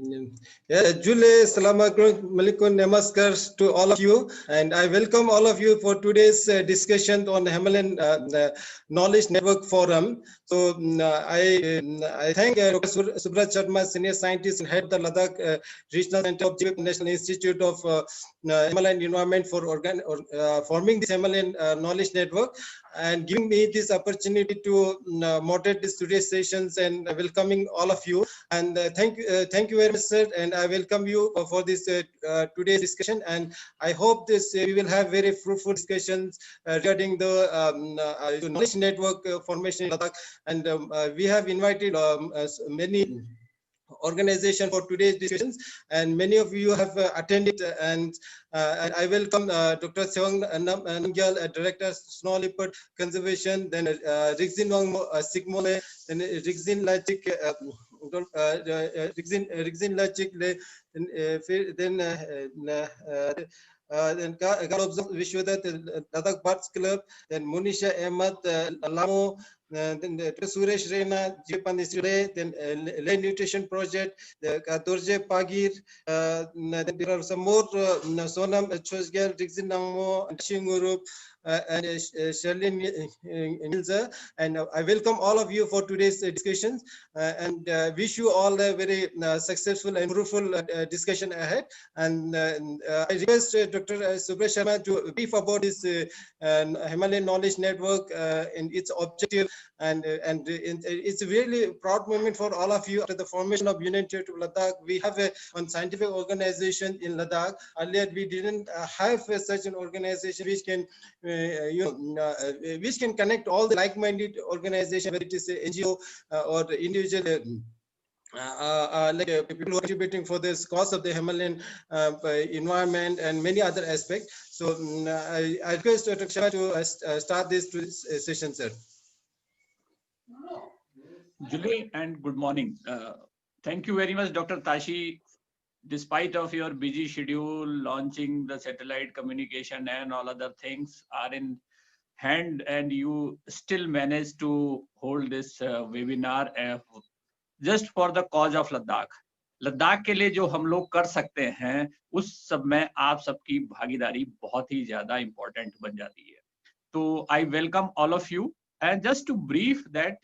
Jule, Assalamualaikum, Namaskar to all of you, and I welcome all of you for today's discussion on the Himalayan Knowledge Network Forum. So I thank Dr. Subrat Sharma, Senior Scientist and Head of the Ladakh Regional Center of G.B Panth National Institute of Himalayan Environment for forming this Himalayan Knowledge Network and giving me this opportunity to moderate this today's sessions and welcoming all of you. And thank you very much, sir. And I welcome you for this today's discussion. And I hope this we will have very fruitful discussions regarding the knowledge network formation in Ladakh. And we have invited many organization for today's discussions, and many of you have attended, and I welcome Dr. Sewang Namgyal, Director Snow Leopard Conservation, then Rigzin Wangmo Sigmole, then Rigzin Lachik Rigzin Lachik, then God Vishwadat, Ladakh Birds Club, then Munisha Ahmad Lamo, then Suresh Reina, G.B Panth, then Land Nutrition Project, the Dorje Pagir, then there are some more Sonam Chosgal, Dixin Nangmo, Shingurup, and Sherlin Nilza. And I welcome all of you for today's discussions and wish you all a very successful and fruitful discussion ahead. And I request Dr. Subrat Sharma to brief about this Himalayan Knowledge Network and its objective. And it's a really proud moment for all of you. After the formation of Union Territory of Ladakh, we have one scientific organization in Ladakh. Earlier, we didn't have such an organization which can, which can connect all the like-minded organizations, whether it is NGO or individual. People who are contributing for this cause of the Himalayan environment and many other aspects. So I request Dr. Sharma to start this session, sir. Julie, and good morning. Thank you very much, Dr. Tashi. Despite of your busy schedule, launching the satellite communication and all other things are in hand, and you still manage to hold this webinar just for the cause of Ladakh. Ladakh के लिए जो हम लोग कर सकते हैं, उस सब में आप सबकी भागीदारी बहुत ही ज्यादा इम्पोर्टेंट बन जाती है. तो I welcome all of you. And just to brief that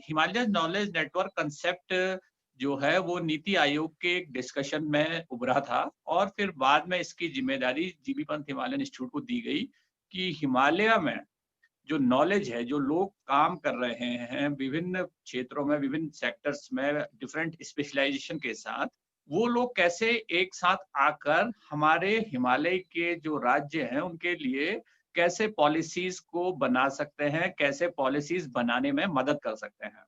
Himalayan Knowledge Network concept जो है वो नीति आयोग के एक डिस्कशन में उभरा था, और फिर बाद में इसकी जिम्मेदारी जीबी पंत हिमालयन इंस्टीट्यूट को दी गई कि हिमालय में जो नॉलेज है, जो लोग काम कर रहे हैं विभिन्न क्षेत्रों में, विभिन्न सेक्टर्स में, डिफरेंट स्पेशलाइजेशन के साथ, वो लोग कैसे एक साथ आकर हमारे हिमालय के जो राज्य हैं उनके लिए कैसे पॉलिसीज को बना सकते हैं, कैसे पॉलिसीज बनाने में मदद कर सकते हैं.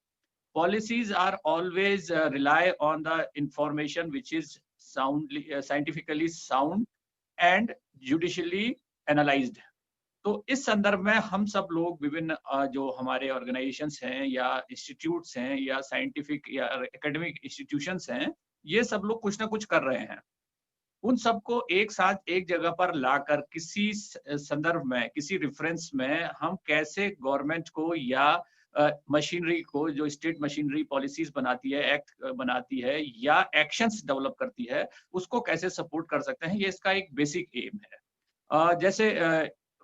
Policies are always rely on the information which is soundly, scientifically sound and judicially analyzed. तो इस संदर्भ में हम सब लोग विभिन्न जो हमारे ऑर्गेनाइजेशंस हैं या इंस्टीट्यूट्स हैं या साइंटिफिक या एकेडमिक इंस्टीट्यूशंस हैं, ये सब लोग कुछ ना कुछ कर रहे हैं. उन सबको एक साथ एक जगह पर लाकर किसी संदर्भ में, किसी रेफरेंस में हम कैसे गवर्नमेंट को या मशीनरी को, जो स्टेट मशीनरी पॉलिसीज बनाती है, एक्ट बनाती है या एक्शंस डेवलप करती है, उसको कैसे सपोर्ट कर सकते हैं, ये इसका एक बेसिक एम है. जैसे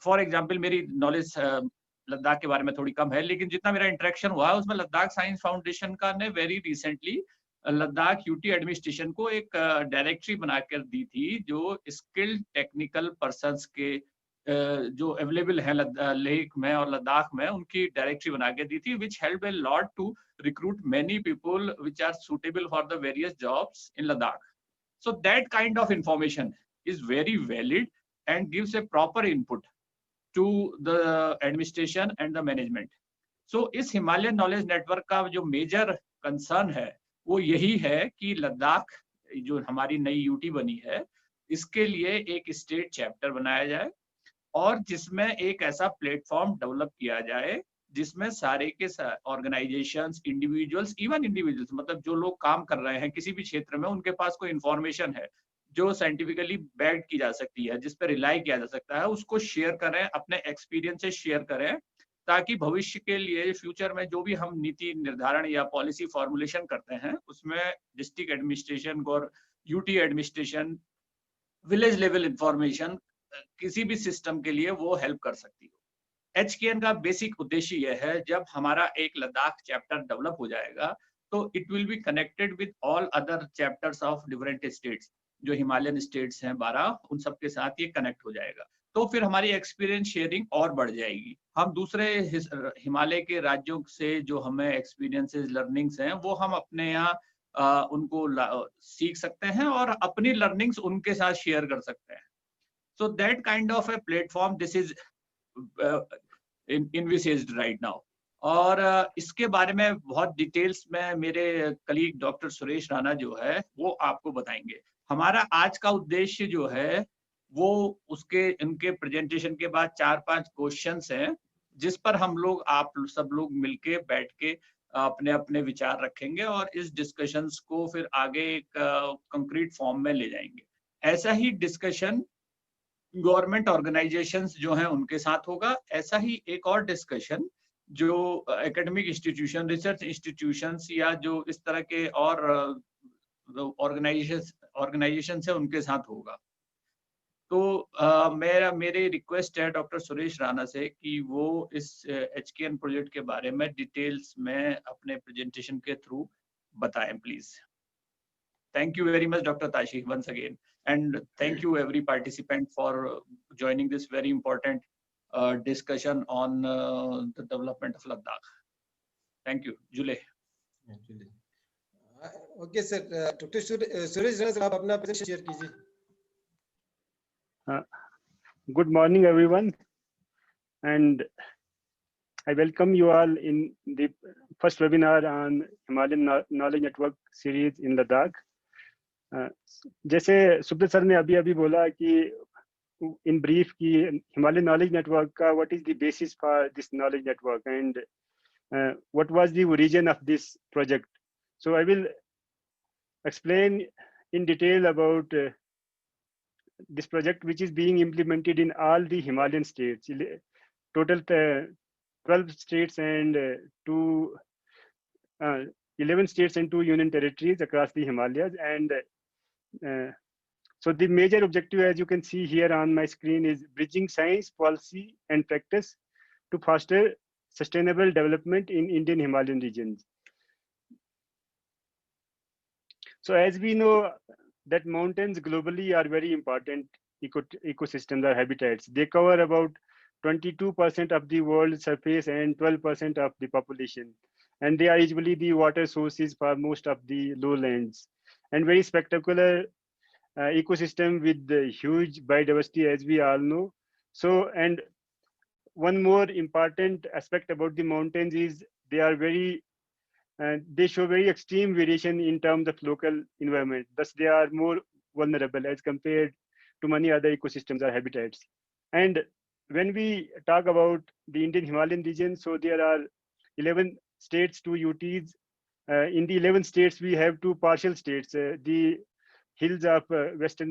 फॉर एग्जांपल मेरी नॉलेज लद्दाख के बारे में थोड़ी कम है, लेकिन जितना मेरा इंटरेक्शन हुआ उसमें लद्दाख साइंस फाउंडेशन का ने very recently Ladakh UT administration को एक डायरेक्टरी बनाकर दी थी, जो स्किल्ड टेक्निकल पर्संस के जो अवेलेबल है लेह में और लद्दाख में, उनकी डायरेक्टरी बना के दी थी, which helped a lot to recruit many people which are suitable for the various jobs in Ladakh. So that kind of information is very valid and gives a proper input to the administration and the management. So इस Himalayan Knowledge Network का जो major concern है वो यही है कि लद्दाख जो हमारी नई यूटी बनी है, इसके लिए एक स्टेट चैप्टर बनाया जाए और जिसमें एक ऐसा प्लेटफॉर्म डेवलप किया जाए जिसमें सारे के ऑर्गेनाइजेशंस, इंडिविजुअल्स, इवन इंडिविजुअल्स, मतलब जो लोग काम कर रहे हैं किसी भी क्षेत्र में, उनके पास कोई इंफॉर्मेशन है जो साइंटिफिकली बैक्ड की जा सकती है, जिस पर रिलाई किया जा सकता है, उसको शेयर करें, अपने एक्सपीरियंस से शेयर करें, ताकि भविष्य के लिए फ्यूचर में जो भी हम नीति निर्धारण या पॉलिसी फॉर्मुलेशन करते हैं उसमें डिस्ट्रिक्ट एडमिनिस्ट्रेशन और UT administration village level information किसी भी सिस्टम के लिए वो हेल्प कर सकती हो। HKN का बेसिक उद्देश्य यह है, जब हमारा एक लद्दाख चैप्टर डेवलप हो जाएगा तो it will be connected with all other chapters of different states, जो हिमालयन स्टेट्स हैं 12, उन सब के साथ ये कनेक्ट हो जाएगा। तो फिर हमारी एक्सपीरियंस शेयरिंग और बढ़ जाएगी। हम दूसरे हिमालय के राज्यों से जो हमें एक्सपीरियंसेस लर्निंग्स हैं वो हम अपने यहाँ उनको सीख सकते हैं और अपनी लर्निंग्स उनके साथ शेयर कर सकते हैं। So that kind of a platform this is envisaged right now. और इसके बारे में बहुत डिटेल्स में मेरे कलीग डॉक्टर सुरेश राणा जो है वो आपको बताएंगे। हमारा आज का उद्देश्य जो है वो उसके इनके प्रेजेंटेशन के बाद 4-5 क्वेश्चंस हैं जिस पर हम लोग आप सब लोग मिलके बैठ के अपने अपने विचार रखेंगे और इस डिस्कशंस को फिर आगे एक कंक्रीट फॉर्म में ले जाएंगे। ऐसा ही डिस्कशन गवर्नमेंट ऑर्गेनाइजेशंस जो हैं उनके साथ होगा। ऐसा ही एक और डिस्कशन जो एकेडमिक इंस्टीट्यूशन, रिसर्च इंस्टीट्यूशंस या जो इस तरह के और ऑर्गेनाइजेशंस है उनके साथ होगा। तो मेरी रिक्वेस्ट है डॉक्टर सुरेश राणा से कि वो इस HKN प्रोजेक्ट के बारे में डिटेल्स में अपने प्रेजेंटेशन के थ्रू बताएं please. Thank you very much, Dr. Tashi, once again. And thank you every participant for joining this very important discussion on the development of Ladakh. Thank you. Jule. Okay, sir. Dr. Suresh Rana, आप अपना presentation share कीजिए. Good morning, everyone. And I welcome you all in the first webinar on Himalayan Knowledge Network series in Ladakh. जैसे Subrat sir ने अभी बोला कि in brief की Himalayan knowledge network का what is the basis for this knowledge network and what was the origin of this project. So I will explain in detail about this project which is being implemented in all the Himalayan states, total 12 states and 11 states and 2 union territories across the Himalayas. And so the major objective, as you can see here on my screen, is bridging science, policy and practice to foster sustainable development in Indian Himalayan regions. So as we know that mountains globally are very important ecosystems or habitats. They cover about 22% of the world's surface and 12% of the population. And they are usually the water sources for most of the lowlands. And very spectacular ecosystem with the huge biodiversity, as we all know. So, and one more important aspect about the mountains is they are very they show very extreme variation in terms of local environment. Thus, they are more vulnerable as compared to many other ecosystems or habitats. And when we talk about the Indian Himalayan region, so there are 11 states, 2 UTs. In the 11 states, we have 2 partial states. The hills of West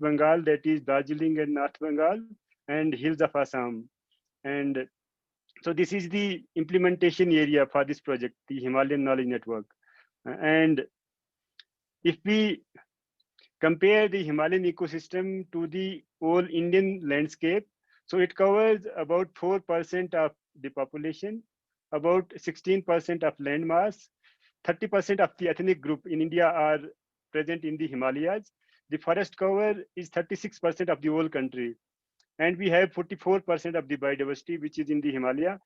Bengal, that is Darjeeling and North Bengal, and hills of Assam. And so this is the implementation area for this project, the Himalayan Knowledge Network. And if we compare the Himalayan ecosystem to the whole Indian landscape, so it covers about 4% of the population, about 16% of land mass, 30% of the ethnic group in India are present in the Himalayas. The forest cover is 36% of the whole country. And we have 44% of the biodiversity, which is in the Himalaya.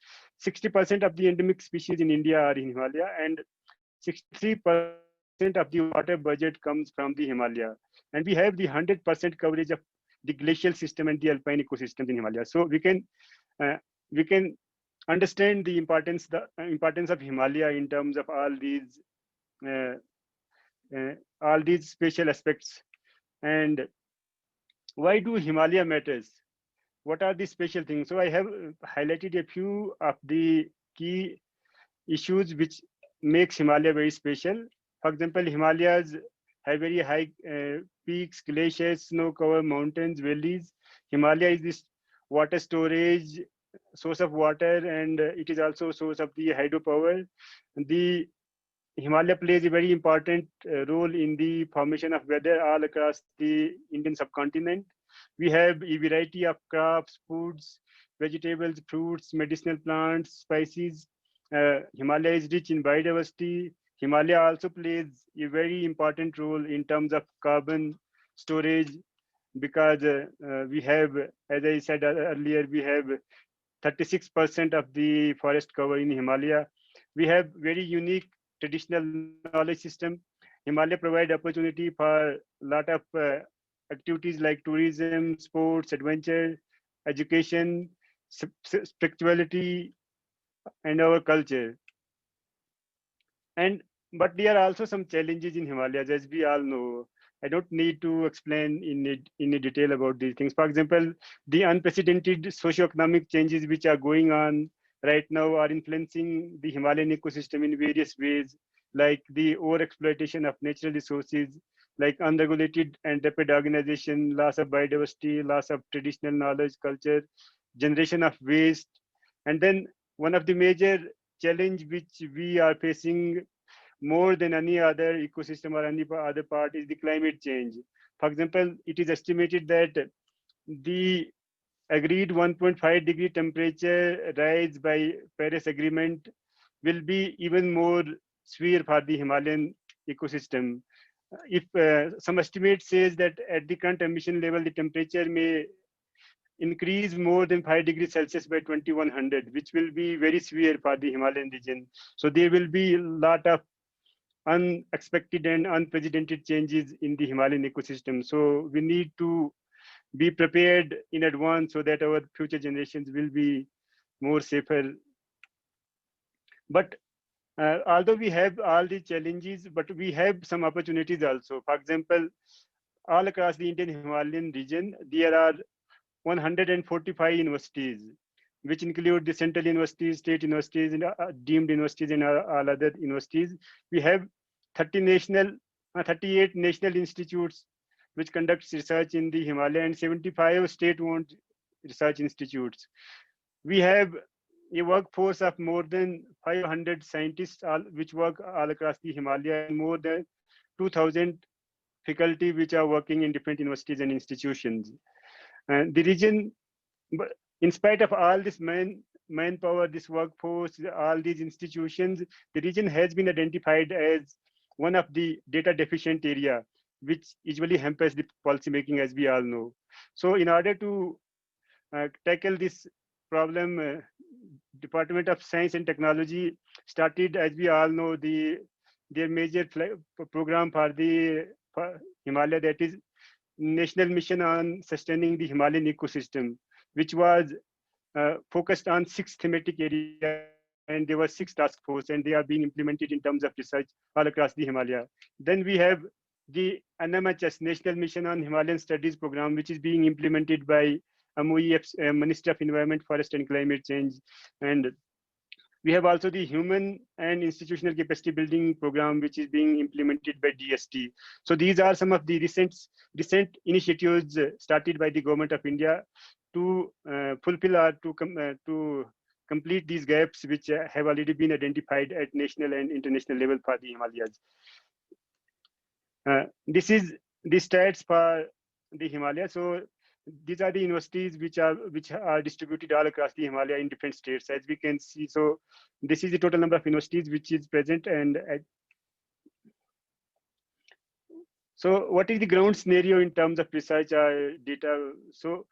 60% of the endemic species in India are in Himalaya, and 63% of the water budget comes from the Himalaya. And we have the 100% coverage of the glacial system and the alpine ecosystems in Himalaya. So we can understand the importance of Himalaya in terms of all these spatial aspects. And why do Himalaya matters? What are the special things? So I have highlighted a few of the key issues which makes Himalaya very special. For example, Himalayas have very high peaks, glaciers, snow-covered mountains, valleys. Himalaya is this water storage source of water, and it is also a source of the hydropower. The Himalaya plays a very important role in the formation of weather all across the Indian subcontinent. We have a variety of crops, foods, vegetables, fruits, medicinal plants, spices. Himalaya is rich in biodiversity. Himalaya also plays a very important role in terms of carbon storage, because we have, as I said earlier, we have 36% of the forest cover in Himalaya. We have very unique traditional knowledge system. Himalaya provide opportunity for a lot of activities like tourism, sports, adventure, education, spirituality, and our culture. And but there are also some challenges in Himalayas, as we all know. I don't need to explain in detail about these things. For example, the unprecedented socioeconomic changes which are going on right now are influencing the Himalayan ecosystem in various ways, like the overexploitation of natural resources, like unregulated and rapid organization, loss of biodiversity, loss of traditional knowledge, culture, generation of waste. And then one of the major challenge which we are facing more than any other ecosystem or any other part is the climate change. For example, it is estimated that the agreed 1.5 degree temperature rise by Paris Agreement will be even more severe for the Himalayan ecosystem. If some estimate says that at the current emission level, the temperature may increase more than 5 degrees Celsius by 2100, which will be very severe for the Himalayan region. So there will be a lot of unexpected and unprecedented changes in the Himalayan ecosystem. So we need to be prepared in advance so that our future generations will be more safer. But although we have all the challenges, but we have some opportunities also. For example, all across the Indian Himalayan region, there are 145 universities, which include the central universities, state universities, and deemed universities, and all other universities. We have 38 national institutes which conducts research in the Himalaya, and 75 state-owned research institutes. We have a workforce of more than 500 scientists, which work all across the Himalaya, and more than 2,000 faculty which are working in different universities and institutions. And the region, in spite of all this manpower, this workforce, all these institutions, the region has been identified as one of the data deficient area, which usually hampers the policy making, as we all know. So in order to tackle this problem, Department of Science and Technology started, as we all know, their major program for Himalaya, that is National Mission on Sustaining the Himalayan Ecosystem, which was focused on 6 thematic areas, and there were 6 task force, and they are being implemented in terms of research all across the Himalaya. Then we have the NMHS, National Mission on Himalayan Studies program, which is being implemented by MOEF's Ministry of Environment, Forest and Climate Change. And we have also the Human and Institutional Capacity Building program, which is being implemented by DST. So these are some of the recent initiatives started by the Government of India to fulfill or to complete these gaps, which have already been identified at national and international level for the Himalayas. This is the stats for the Himalaya. So these are the universities which are distributed all across the Himalaya in different states, as we can see. So this is the total number of universities which is present. And so what is the ground scenario in terms of research or data? So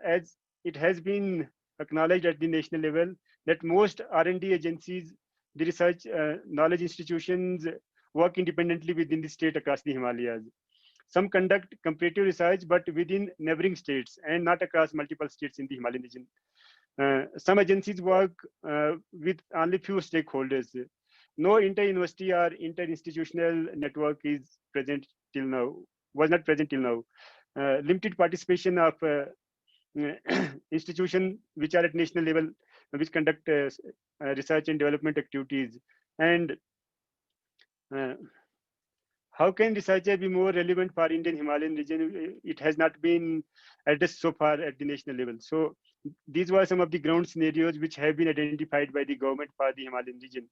as it has been acknowledged at the national level that most R&D agencies, the research knowledge institutions work independently within the state across the Himalayas. Some conduct comparative research, but within neighboring states and not across multiple states in the Himalayan region. Some agencies work with only few stakeholders. No inter-university or inter-institutional network is present till now, was not present till now. Limited participation of institutions which are at national level, which conduct research and development activities. And how can researcher be more relevant for Indian Himalayan region? It has not been addressed so far at the national level. So these were some of the ground scenarios which have been identified by the government for the Himalayan region.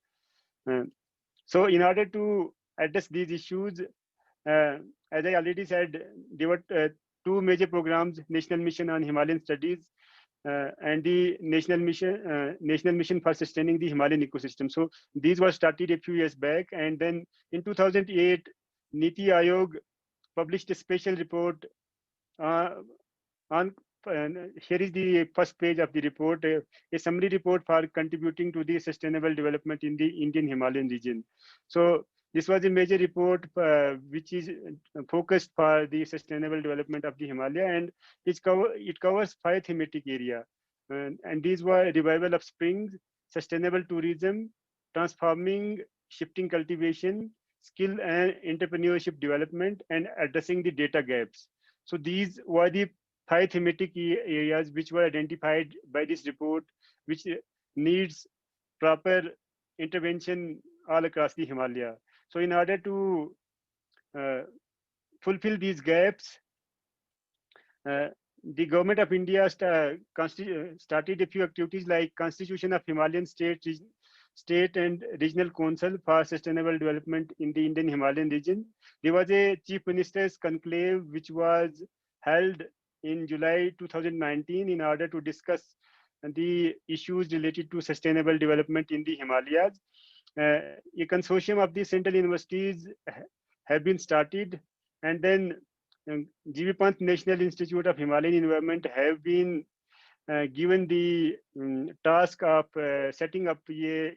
So in order to address these issues, as I already said, there were two major programs: National Mission on Himalayan Studies and the National Mission for Sustaining the Himalayan Ecosystem. So these were started a few years back, and then in 2008, NITI Aayog published a special report on. Here is the first page of the report, a summary report for contributing to the sustainable development in the Indian Himalayan region. So this was a major report which is focused for the sustainable development of the Himalaya, and it covers 5 thematic areas. And these were revival of springs, sustainable tourism, transforming shifting cultivation, skill and entrepreneurship development, and addressing the data gaps. So these were the 5 thematic areas which were identified by this report, which needs proper intervention all across the Himalaya. So in order to fulfill these gaps, the government of India started a few activities like Constitution of Himalayan State and Regional Council for Sustainable Development in the Indian Himalayan region. There was a Chief Minister's conclave which was held in July 2019 in order to discuss the issues related to sustainable development in the Himalayas. A consortium of the central universities have been started, and then G.B Panth National Institute of Himalayan Environment have been given the task of setting up a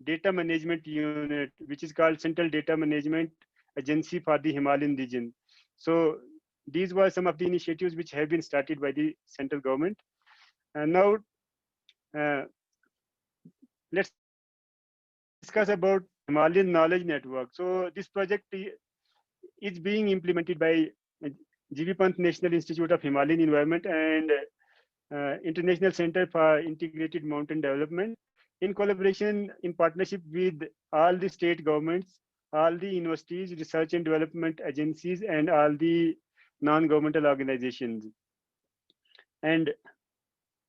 data management unit, which is called Central Data Management Agency for the Himalayan region. So these were some of the initiatives which have been started by the central government. And now let's discuss about Himalayan Knowledge Network. So this project is being implemented by G.B Panth National Institute of Himalayan Environment and International Center for Integrated Mountain Development in collaboration, in partnership with all the state governments, all the universities, research and development agencies, and all the non-governmental organizations. And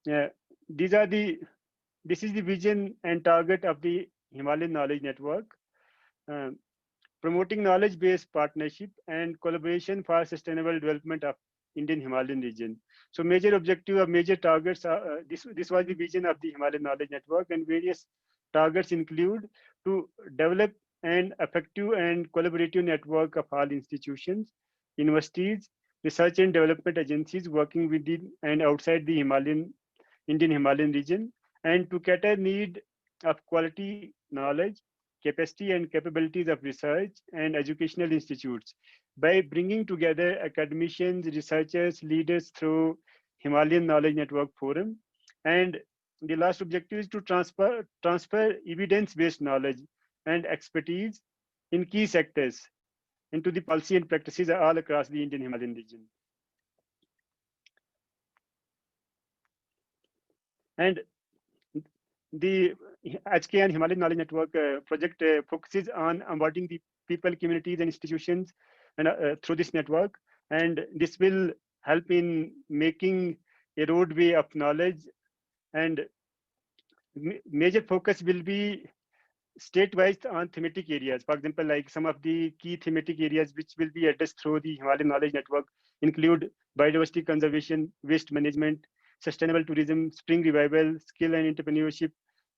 this is the vision and target of the Himalayan Knowledge Network, promoting knowledge-based partnership and collaboration for sustainable development of Indian Himalayan region. So major objective or major targets are, this was the vision of the Himalayan Knowledge Network, and various targets include to develop an effective and collaborative network of all institutions, universities, research and development agencies working within and outside the Indian Himalayan region, and to cater need of quality knowledge, capacity and capabilities of research and educational institutes by bringing together academicians, researchers, leaders through Himalayan Knowledge Network Forum. And the last objective is to transfer evidence-based knowledge and expertise in key sectors into the policy and practices all across the Indian Himalayan region. And the HKN Himalayan Knowledge Network project focuses on onboarding the people, communities, and institutions and through this network. And this will help in making a roadway of knowledge. And major focus will be state-wise on thematic areas. For example, like some of the key thematic areas which will be addressed through the Himalayan Knowledge Network include biodiversity conservation, waste management, sustainable tourism, spring revival, skill and entrepreneurship.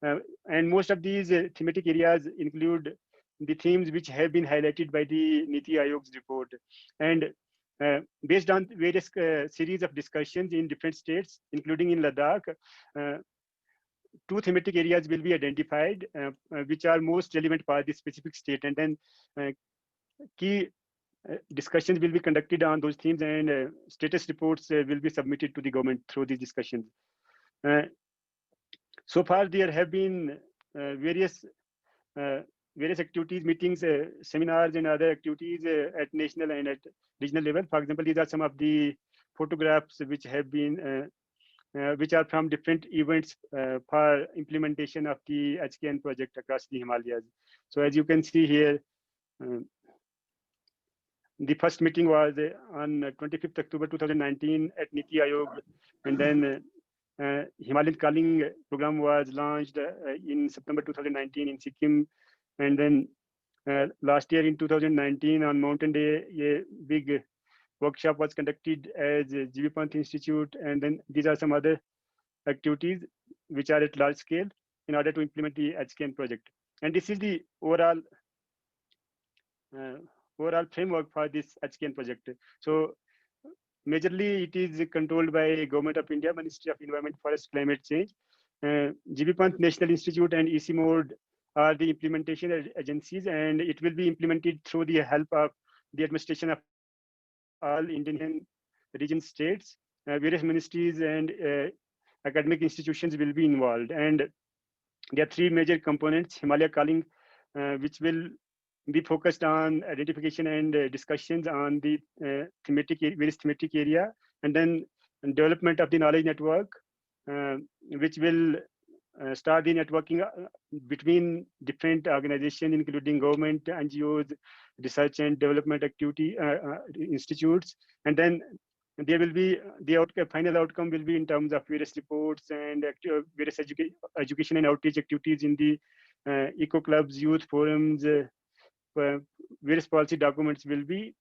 And most of these thematic areas include the themes which have been highlighted by the NITI Aayog's report. And based on various series of discussions in different states, including in Ladakh, 2 thematic areas will be identified, which are most relevant for the specific state. And then key discussions will be conducted on those themes, and status reports will be submitted to the government through these discussions. So far, there have been various activities, meetings, seminars, and other activities at national and at regional level. For example, these are some of the photographs which have been which are from different events for implementation of the HKN project across the Himalayas. So as you can see here, the first meeting was on 25th October 2019 at NITI Aayog, and then Himalayan Calling program was launched in September 2019 in Sikkim, and then last year in 2019 on Mountain Day, a big workshop was conducted as G.B Panth Institute, and then these are some other activities which are at large scale in order to implement the HKN project. And this is the overall framework for this HKN project. So majorly it is controlled by Government of India, Ministry of Environment, Forest, Climate Change. G.B Panth National Institute and EC Mode are the implementation agencies, and it will be implemented through the help of the administration of all Indian region states. Various ministries and academic institutions will be involved. And there are three major components: Himalaya Calling, which will be focused on identification and discussions on the various thematic area, and then development of the knowledge network, which will start the networking between different organizations, including government, NGOs, research and development activity institutes, and then there will be the final outcome will be in terms of various reports and various education and outreach activities in the eco clubs, youth forums. Various policy documents will be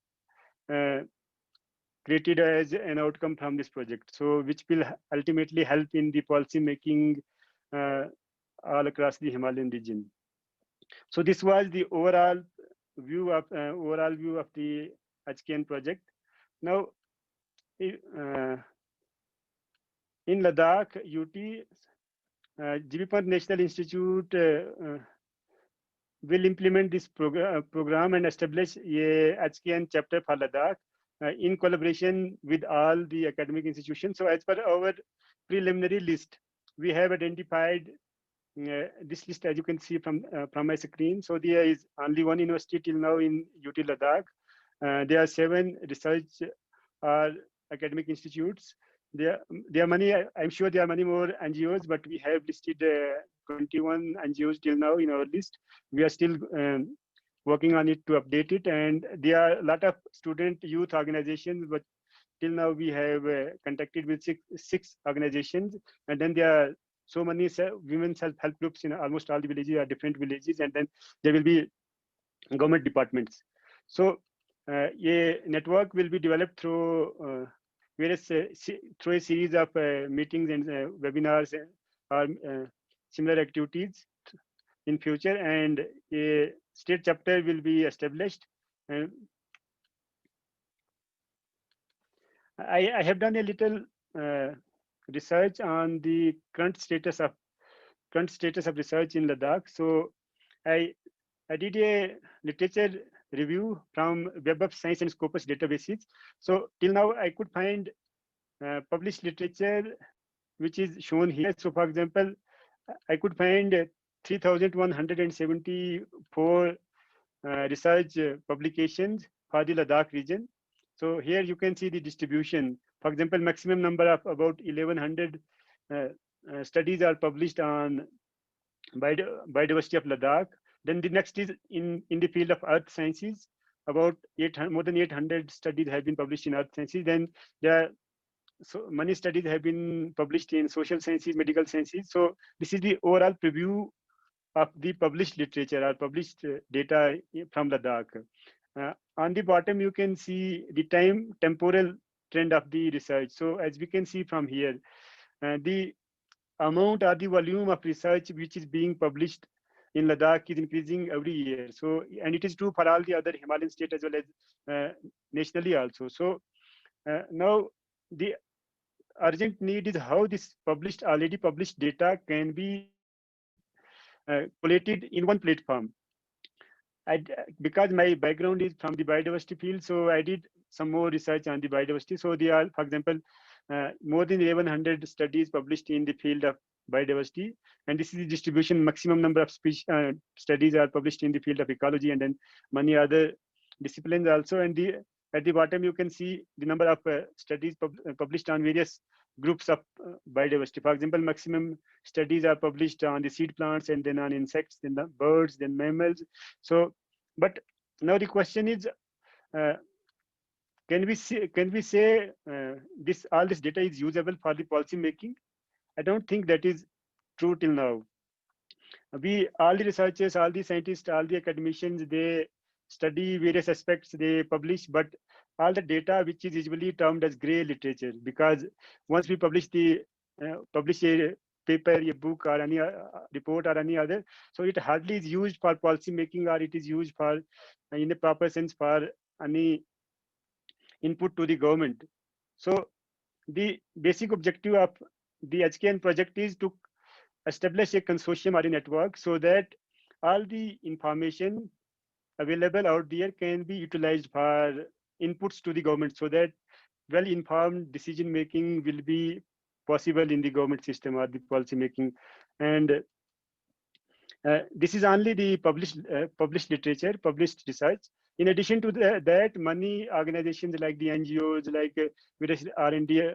created as an outcome from this project, so which will ultimately help in the policy making all across the Himalayan region. So this was the overall view of the HKN project. Now, in Ladakh, UT, G.B Panth National Institute will implement this program and establish a HKN chapter for Ladakh in collaboration with all the academic institutions. So as per our preliminary list, we have identified this list, as you can see from my screen. So there is only one university till now in UT-Ladakh. There are 7 research or academic institutes. There are many, I'm sure there are many more NGOs, but we have listed 21 NGOs till now in our list. We are still working on it to update it. And there are a lot of student youth organizations, but till now we have contacted with six organizations. And then there are so many women's self-help groups in almost all the villages, or different villages. And then there will be government departments. So a network will be developed through through a series of meetings and webinars or similar activities in future, and a state chapter will be established. I have done a little research on the current status of research in Ladakh. So I did a literature review from Web of Science and Scopus databases. So till now I could find published literature which is shown here. So for example, I could find 3,174 research publications for the Ladakh region. So here you can see the distribution. For example, maximum number of about 1,100 studies are published on biodiversity of Ladakh. Then the next is in the field of earth sciences. About more than 800 studies have been published in earth sciences. Then there are so many studies have been published in social sciences, medical sciences. So this is the overall preview of the published literature or published data from Ladakh. On the bottom, you can see the temporal trend of the research. So as we can see from here, the amount or the volume of research which is being published in Ladakh is increasing every year. So, and it is true for all the other Himalayan states as well as nationally also. So now the urgent need is how this already published data can be collated in one platform. Because my background is from the biodiversity field, so I did some more research on the biodiversity. So there are, for example, more than 1,100 studies published in the field of biodiversity, and this is the distribution. Maximum number of studies are published in the field of ecology, and then many other disciplines also. And at the bottom, you can see the number of studies published on various groups of biodiversity. For example, maximum studies are published on the seed plants, and then on insects, then the birds, then mammals. So, but now the question is, can we say all this data is usable for the policy making? I don't think that is true till now. All the researchers, all the scientists, all the academicians, they study various aspects, they publish, but all the data which is usually termed as gray literature, because once we publish a paper, a book, or any report or any other, so it hardly is used for policy making, or it is used for, in a proper sense, for any input to the government. So the basic objective of the HKN project is to establish a consortium or a network so that all the information available out there can be utilized for inputs to the government, so that well-informed decision making will be possible in the government system or the policy making. And this is only the published literature, published research. In addition to that, many organizations like the NGOs, like various R&D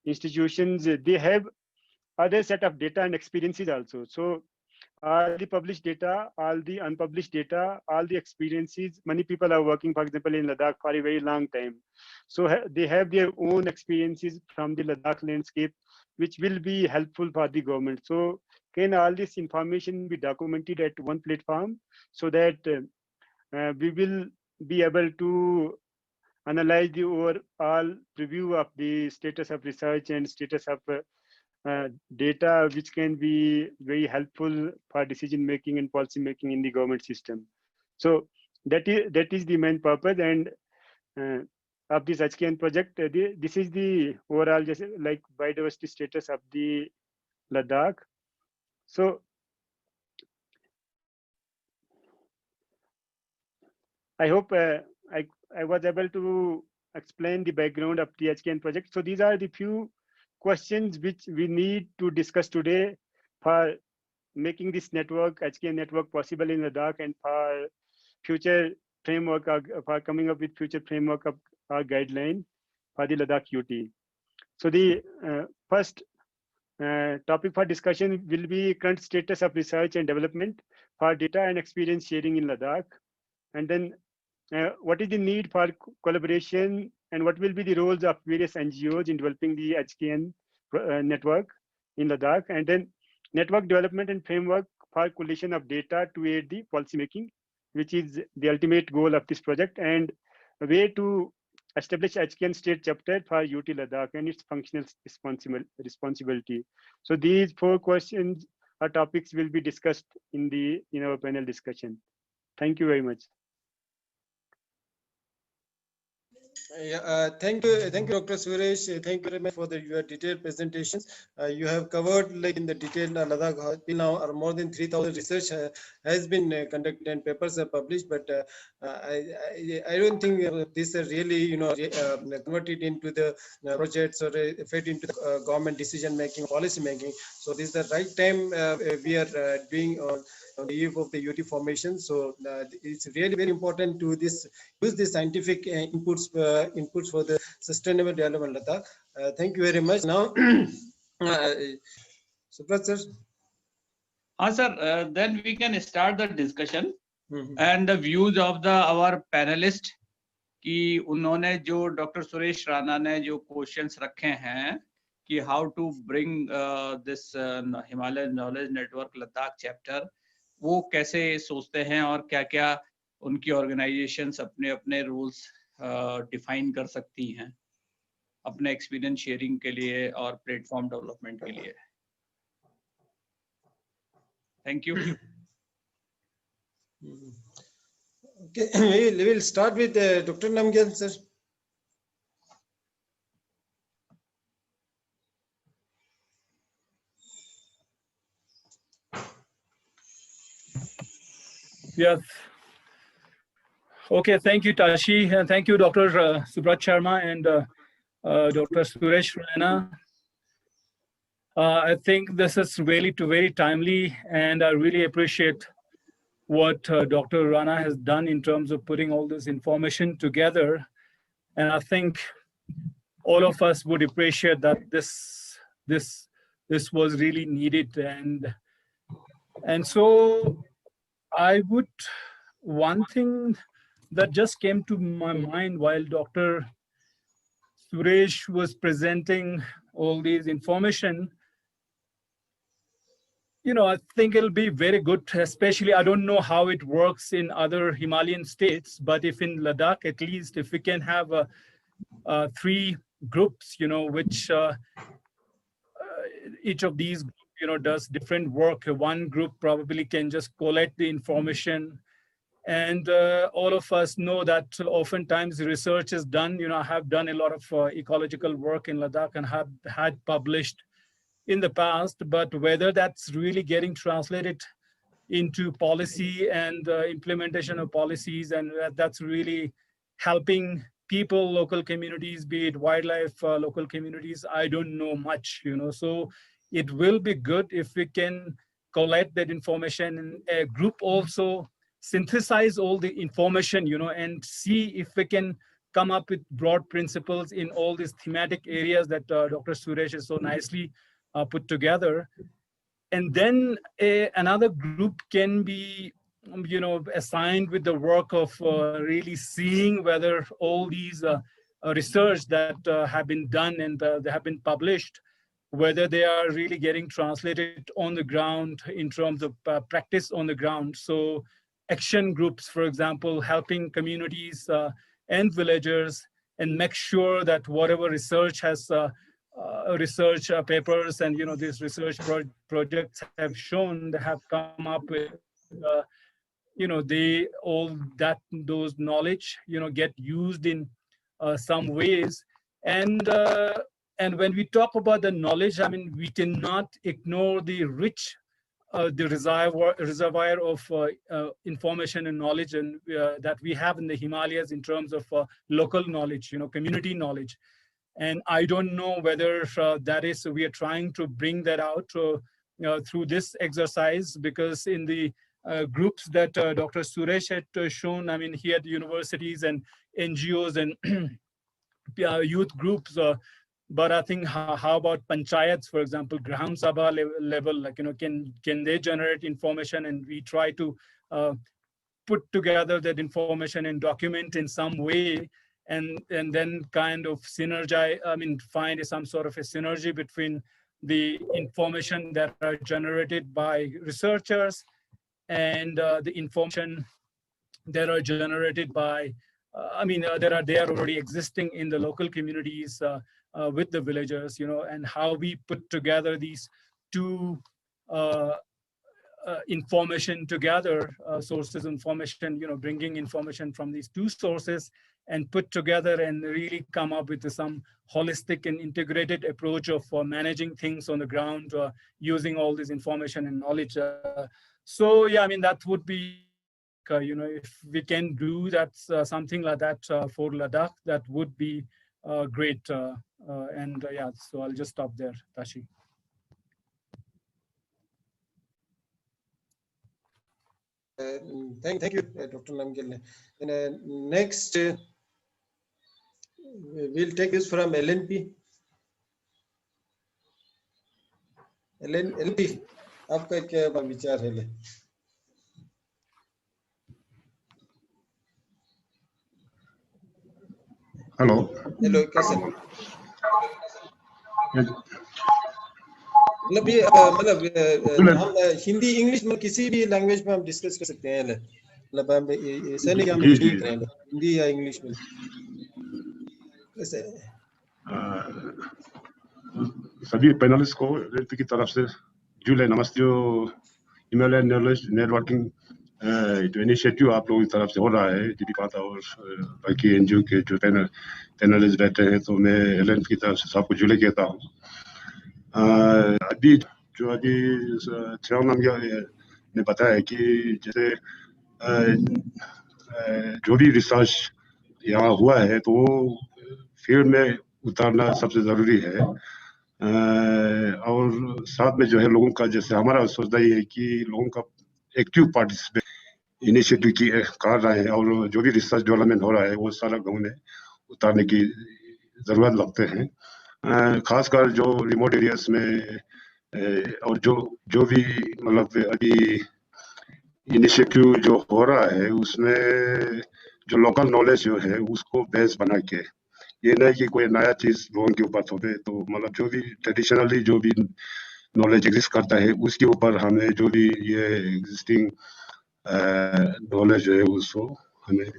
institutions, they have other set of data and experiences also. So all the published data, all the unpublished data, all the experiences, many people are working, for example, in Ladakh for a very long time. So they have their own experiences from the Ladakh landscape, which will be helpful for the government. So can all this information be documented at one platform so that we will be able to analyze the overall review of the status of research and status of data, which can be very helpful for decision making and policy making in the government system. So that is the main purpose and of this HKN project. This is the overall just like biodiversity status of the Ladakh. So I hope I was able to explain the background of the HKN project. So these are the few questions which we need to discuss today for making this network, HKN network, possible in Ladakh, and for future framework, for coming up with future framework of our guideline for the Ladakh UT. So the first topic for discussion will be current status of research and development for data and experience sharing in Ladakh. And then what is the need for collaboration and what will be the roles of various NGOs in developing the HKN network in Ladakh, and then network development and framework for collation of data to aid the policymaking, which is the ultimate goal of this project, and a way to establish HKN state chapter for UT-Ladakh and its functional responsibility. So these 4 questions or topics will be discussed in our panel discussion. Thank you very much. Thank you, Dr. Suresh. Thank you very much for your detailed presentations. You have covered, like in the detail, Ladakh till now are more than 3,000 research has been conducted and papers are published. But I don't think this are really, converted into the projects or fed into the government decision making, policy making. So this is the right time we are doing on the eve of the UT formation. So it's really very important to use the scientific inputs for the sustainable development Ladakh. Thank you very much. Now, Subrat sir. Sir, then we can start the discussion and the views of our panelists. कि उन्होंने जो doctor Suresh Rana ने जो questions रखे हैं कि how to bring this Himalayan knowledge network Ladakh chapter, वो कैसे सोचते हैं और क्या क्या उनकी ऑर्गेनाइजेशंस अपने अपने रूल्स डिफाइन कर सकती हैं अपने एक्सपीरियंस शेयरिंग के लिए और प्लेटफॉर्म डेवलपमेंट के लिए. Thank you. Okay, we will start with Dr. Namgyal, sir. Yes. Okay, thank you, Tashi, and thank you, Dr. Subrat Sharma and Dr. Suresh Rana. I think this is really very timely, and I really appreciate what Dr. Rana has done in terms of putting all this information together. And I think all of us would appreciate that this was really needed. And so one thing that just came to my mind while Dr. Suresh was presenting all these information, I think it'll be very good, especially I don't know how it works in other Himalayan states, but if in Ladakh, at least if we can have 3 groups, which each of these, does different work. One group probably can just collect the information. And all of us know that oftentimes research is done. I have done a lot of ecological work in Ladakh and have had published in the past, but whether that's really getting translated into policy and implementation of policies, and that's really helping people, local communities, be it wildlife, local communities, I don't know much, so it will be good if we can collect that information and a group also synthesize all the information, and see if we can come up with broad principles in all these thematic areas that Dr. Suresh has so nicely put together. And then another group can be, assigned with the work of really seeing whether all these research that have been done and they have been published, whether they are really getting translated on the ground in terms of practice on the ground. So action groups, for example, helping communities and villagers and make sure that whatever research has research papers and these research projects have shown, they have come up with they all that those knowledge get used in some ways. And when we talk about the knowledge, I mean, we cannot ignore the rich the reservoir of information and knowledge and that we have in the Himalayas in terms of local knowledge, community knowledge. And I don't know whether that is, we are trying to bring that out through this exercise, because in the groups that Dr. Suresh had shown, I mean, he had universities and NGOs and youth groups, but I think how about panchayats, for example, Graham Sabha level, like, can they generate information, and we try to put together that information and document in some way, and then kind of synergize, I mean, find some sort of a synergy between the information that are generated by researchers and the information that are generated by, they are already existing in the local communities with the villagers, and how we put together these two information together, sources of information, bringing information from these two sources and put together and really come up with some holistic and integrated approach of managing things on the ground, using all this information and knowledge. So yeah, I mean, that would be, if we can do that, something like that for Ladakh, that would be great. Yeah, so I'll just stop there, Tashi. Thank you, Dr. Namgil. And next, we'll take this from LNP. LNP, आपका क्या विचार है? Hello कैसे? मतलब हम Hindi English में किसी भी लैंग्वेज में हम डिस्कस कर सकते हैं, मतलब हम ऐसा नहीं कि हम हिंदी या इंग्लिश में कैसे? सभी पैनलिस्ट को की तरफ से जुलाई नमस्ते। जो हिमालयन नॉलेज नेटवर्किंग जो इनिशिएटिव आप लोगों की तरफ से हो रहा है, जी.बी पांथ और बाकी एनजीओ के जो पैनलिस्ट बैठे हैं, तो मैं एलएन की तरफ से सबको जुलाई कहता हूँ। अभी जो अभी ने बताया कि जैसे जो भी रिसर्च यहाँ हुआ है तो वो फील्ड में उतारना सबसे जरूरी है। और साथ में जो है लोगों का, जैसे हमारा सोचना ये है कि लोगों का एक्टिव पार्टिसिपेट इनिशिएटिव की कर रहे हैं, और जो भी रिसर्च डेवलपमेंट हो रहा है वो सारा गाँव में उतारने की जरूरत लगते हैं। खासकर जो रिमोट एरियाज में और जो भी मतलब अभी इनिशिएटिव जो हो रहा है उसमें जो लोकल नॉलेज जो है उसको बेस बना के ये नहीं कि कोई नया चीज लोगों के ऊपर थोपे, तो मतलब जो भी ट्रेडिशनली जो भी नॉलेज एग्जिस्ट करता है उसके ऊपर हमें जो भी ये एग्जिस्टिंग नॉलेज है उसको हमें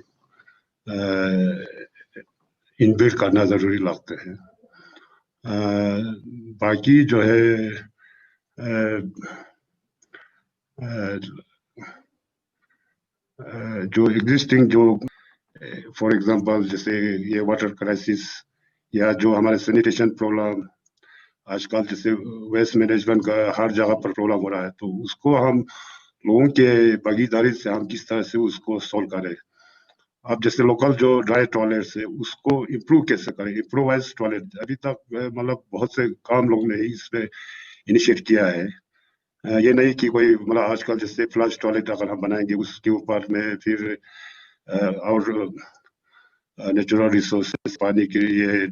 इनबिल्ड करना जरूरी लगता है। बाकी जो है जो एग्जिस्टिंग जो फॉर एग्जांपल जैसे ये वाटर क्राइसिस या जो हमारे सैनिटेशन प्रॉब्लम आजकल जैसे वेस्ट मैनेजमेंट का हर जगह पर प्रॉब्लम हो रहा है, तो उसको हम लोगों के भागीदारी से हम किस तरह से उसको सॉल्व करें। अब जैसे लोकल जो ड्राई टॉयलेट्स है उसको इम्प्रूव कैसे करें, इम्प्रोवाइज टॉयलेट अभी तक मतलब बहुत से काम लोगों ने इस पे इनिशिएट किया है। ये नहीं कि कोई मतलब आजकल जैसे फ्लश टॉयलेट अगर हम बनाएंगे उसके ऊपर में फिर और नेचुरल रिसोर्सेस पानी के लिए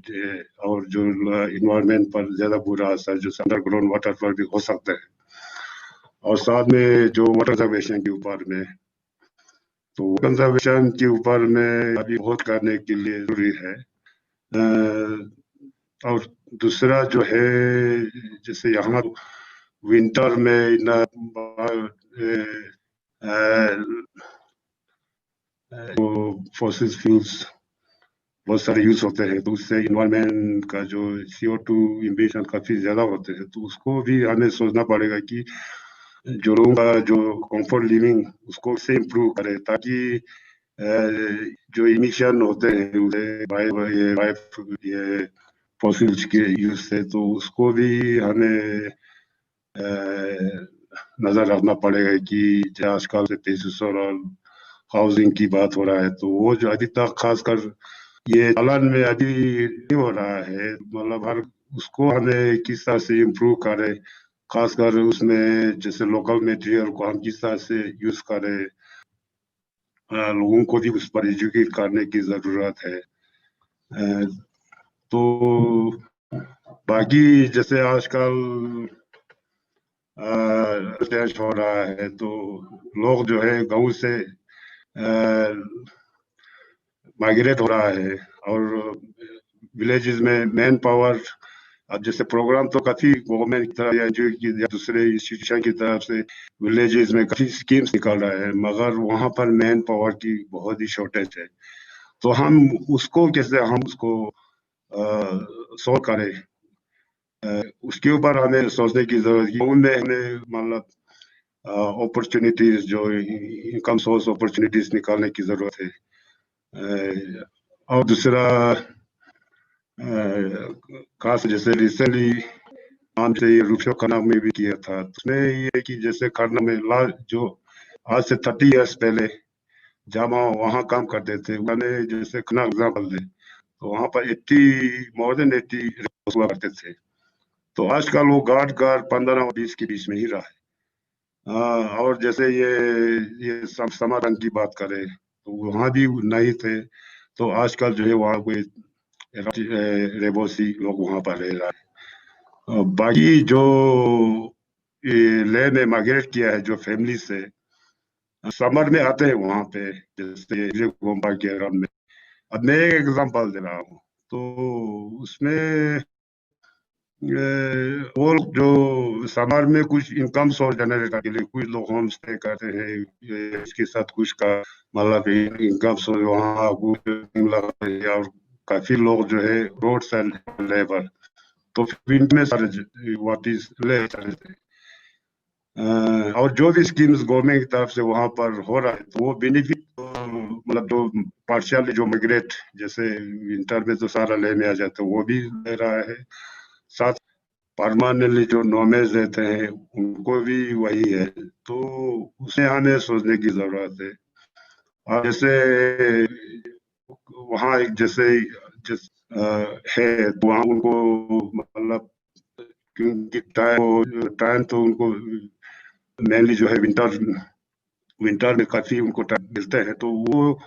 और जो इन्वायरमेंट पर ज्यादा बुरा असर जो अंडरग्राउंड वाटर पर भी हो सकता है, और साथ में जो वाटर कंजर्वेशन के ऊपर में, तो कंजर्वेशन के ऊपर में अभी बहुत करने के लिए जरूरी है। और दूसरा जो है जैसे यहाँ विंटर में ना फॉसिल फ्यूल्स बहुत सारे यूज होते हैं, तो उससे इन्वायरमेंट का जो CO2 इमिशन काफी ज्यादा होते हैं, तो उसको भी हमें सोचना पड़ेगा कि जो लोगों का जो कंफर्ट लिविंग उसको से इम्प्रूव करे, ताकि जो इमिशन होते हैं ये फॉसिल्स के यूज से, तो उसको भी हमें नजर रखना पड़ेगा कि आजकल से पेसिस और हाउसिंग की बात हो रहा है, तो वो जो अभी तक खासकर ये चालन में अभी नहीं हो रहा है, मतलब हर उसको हमें किस तरह से इम्प्रूव करें, खासकर उसमें जैसे लोकल मटेरियल को हम किस तरह से यूज करें, लोगों को भी उस पर एजुकेट करने की जरूरत है। तो बाकी जैसे आजकल अटैच हो रहा है, तो लोग जो है गांव से माइग्रेट हो रहा है, और विलेजेस में मैन पावर, अब जैसे प्रोग्राम तो काफी गवर्नमेंट की तरफ या एनजीओ की या दूसरे इंस्टीट्यूशन की तरफ से विलेजेस में काफी स्कीम्स निकल रहा है, मगर वहां पर मैन पावर की बहुत ही शॉर्टेज है, तो हम उसको कैसे हम उसको सॉल्व करें, उसके ऊपर हमें सोचने की जरूरत है। उनमें हमें मतलब अपॉर्चुनिटीज जो इनकम सोर्स अपॉर्चुनिटीज निकालने की जरूरत है। और दूसरा खास जैसे रिसेंटली हमसे ये रूपशो खन्ना में भी किया था, उसमें ये कि जैसे खन्ना में जो आज से 30 इयर्स पहले जब वहाँ काम करते थे, मैंने जैसे खन्ना एग्जाम्पल दे, तो वहाँ पर 80 हुआ करते थे, तो आजकल वो गार्ड 15 और 20 के बीच में ही रहा है। और जैसे ये समाधान की बात करें तो वहाँ भी नहीं थे, तो आजकल जो है वहाँ कोई रेबोसी लोग वहाँ पर रह रहा है। बाकी जो ले ने माइग्रेट किया है जो फैमिली से समर में आते हैं वहाँ पे, जैसे गोम्बा के रन में, अब मैं एक एग्जांपल दे रहा हूँ, तो उसमें वो जो समर में कुछ इनकम सोर्स जनरेट करने के लिए कुछ लोग होम स्टे करते हैं, इसके साथ कुछ का मतलब इनकम सोर्स वहाँ लगाते हैं, और काफी लोग जो है रोड्स एंड लेबर, तो विंटर में सारे वापिस ले चलते हैं। और जो भी स्कीम्स गवर्नमेंट की तरफ से वहां पर हो रहा है, तो वो बेनिफिट मतलब जो पार्शियली जो माइग्रेट जैसे विंटर में तो सारा लेने आ जाते हैं वो भी ले रहा है, साथ परमानेंटली जो नॉमेज रहते हैं उनको भी वही है, तो उसे हमें सोचने की जरूरत है। और जैसे वहाँ एक जैसे है, तो वहाँ उनको मतलब क्योंकि टाइम तो उनको मेनली जो है विंटर में काफी उनको टाइम मिलते हैं, तो वो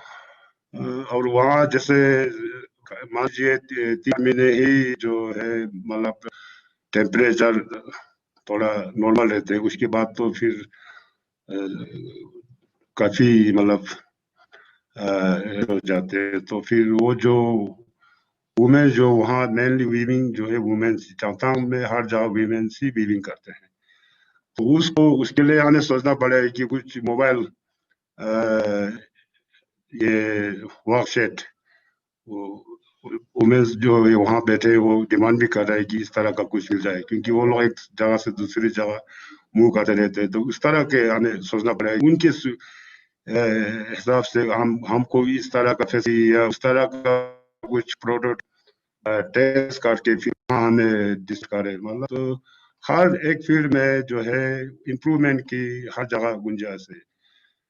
और वहाँ जैसे मान लीजिए 3 महीने ही जो है मतलब टेम्परेचर थोड़ा नॉर्मल रहते हैं, उसके बाद तो फिर काफी मतलब हो जाते हैं, तो फिर वो जो वुमेन जो वहाँ मेनली वीविंग जो है वुमेन चांगतांग में हर जगह वीमेन ही वीविंग करते हैं। तो उसके लिए हमें सोचना पड़ेगा कि कुछ मोबाइल ये वर्कशेट वुमेन्स जो वहाँ बैठे वो डिमांड भी कर रहे हैं कि इस तरह का कुछ मिल जाए, क्योंकि वो लोग एक जगह से दूसरी जगह मूव करते रहते हैं। तो उस तरह के हमें सोचना पड़ेगा, उनके हिसाब से हमको इस तरह का फैसिलिटी या उस तरह का कुछ प्रोडक्ट टेस्ट करके फिर हमें डिस्कस करें। मतलब तो हर एक फील्ड में जो है इम्प्रूवमेंट की हर जगह गुंजाइश है।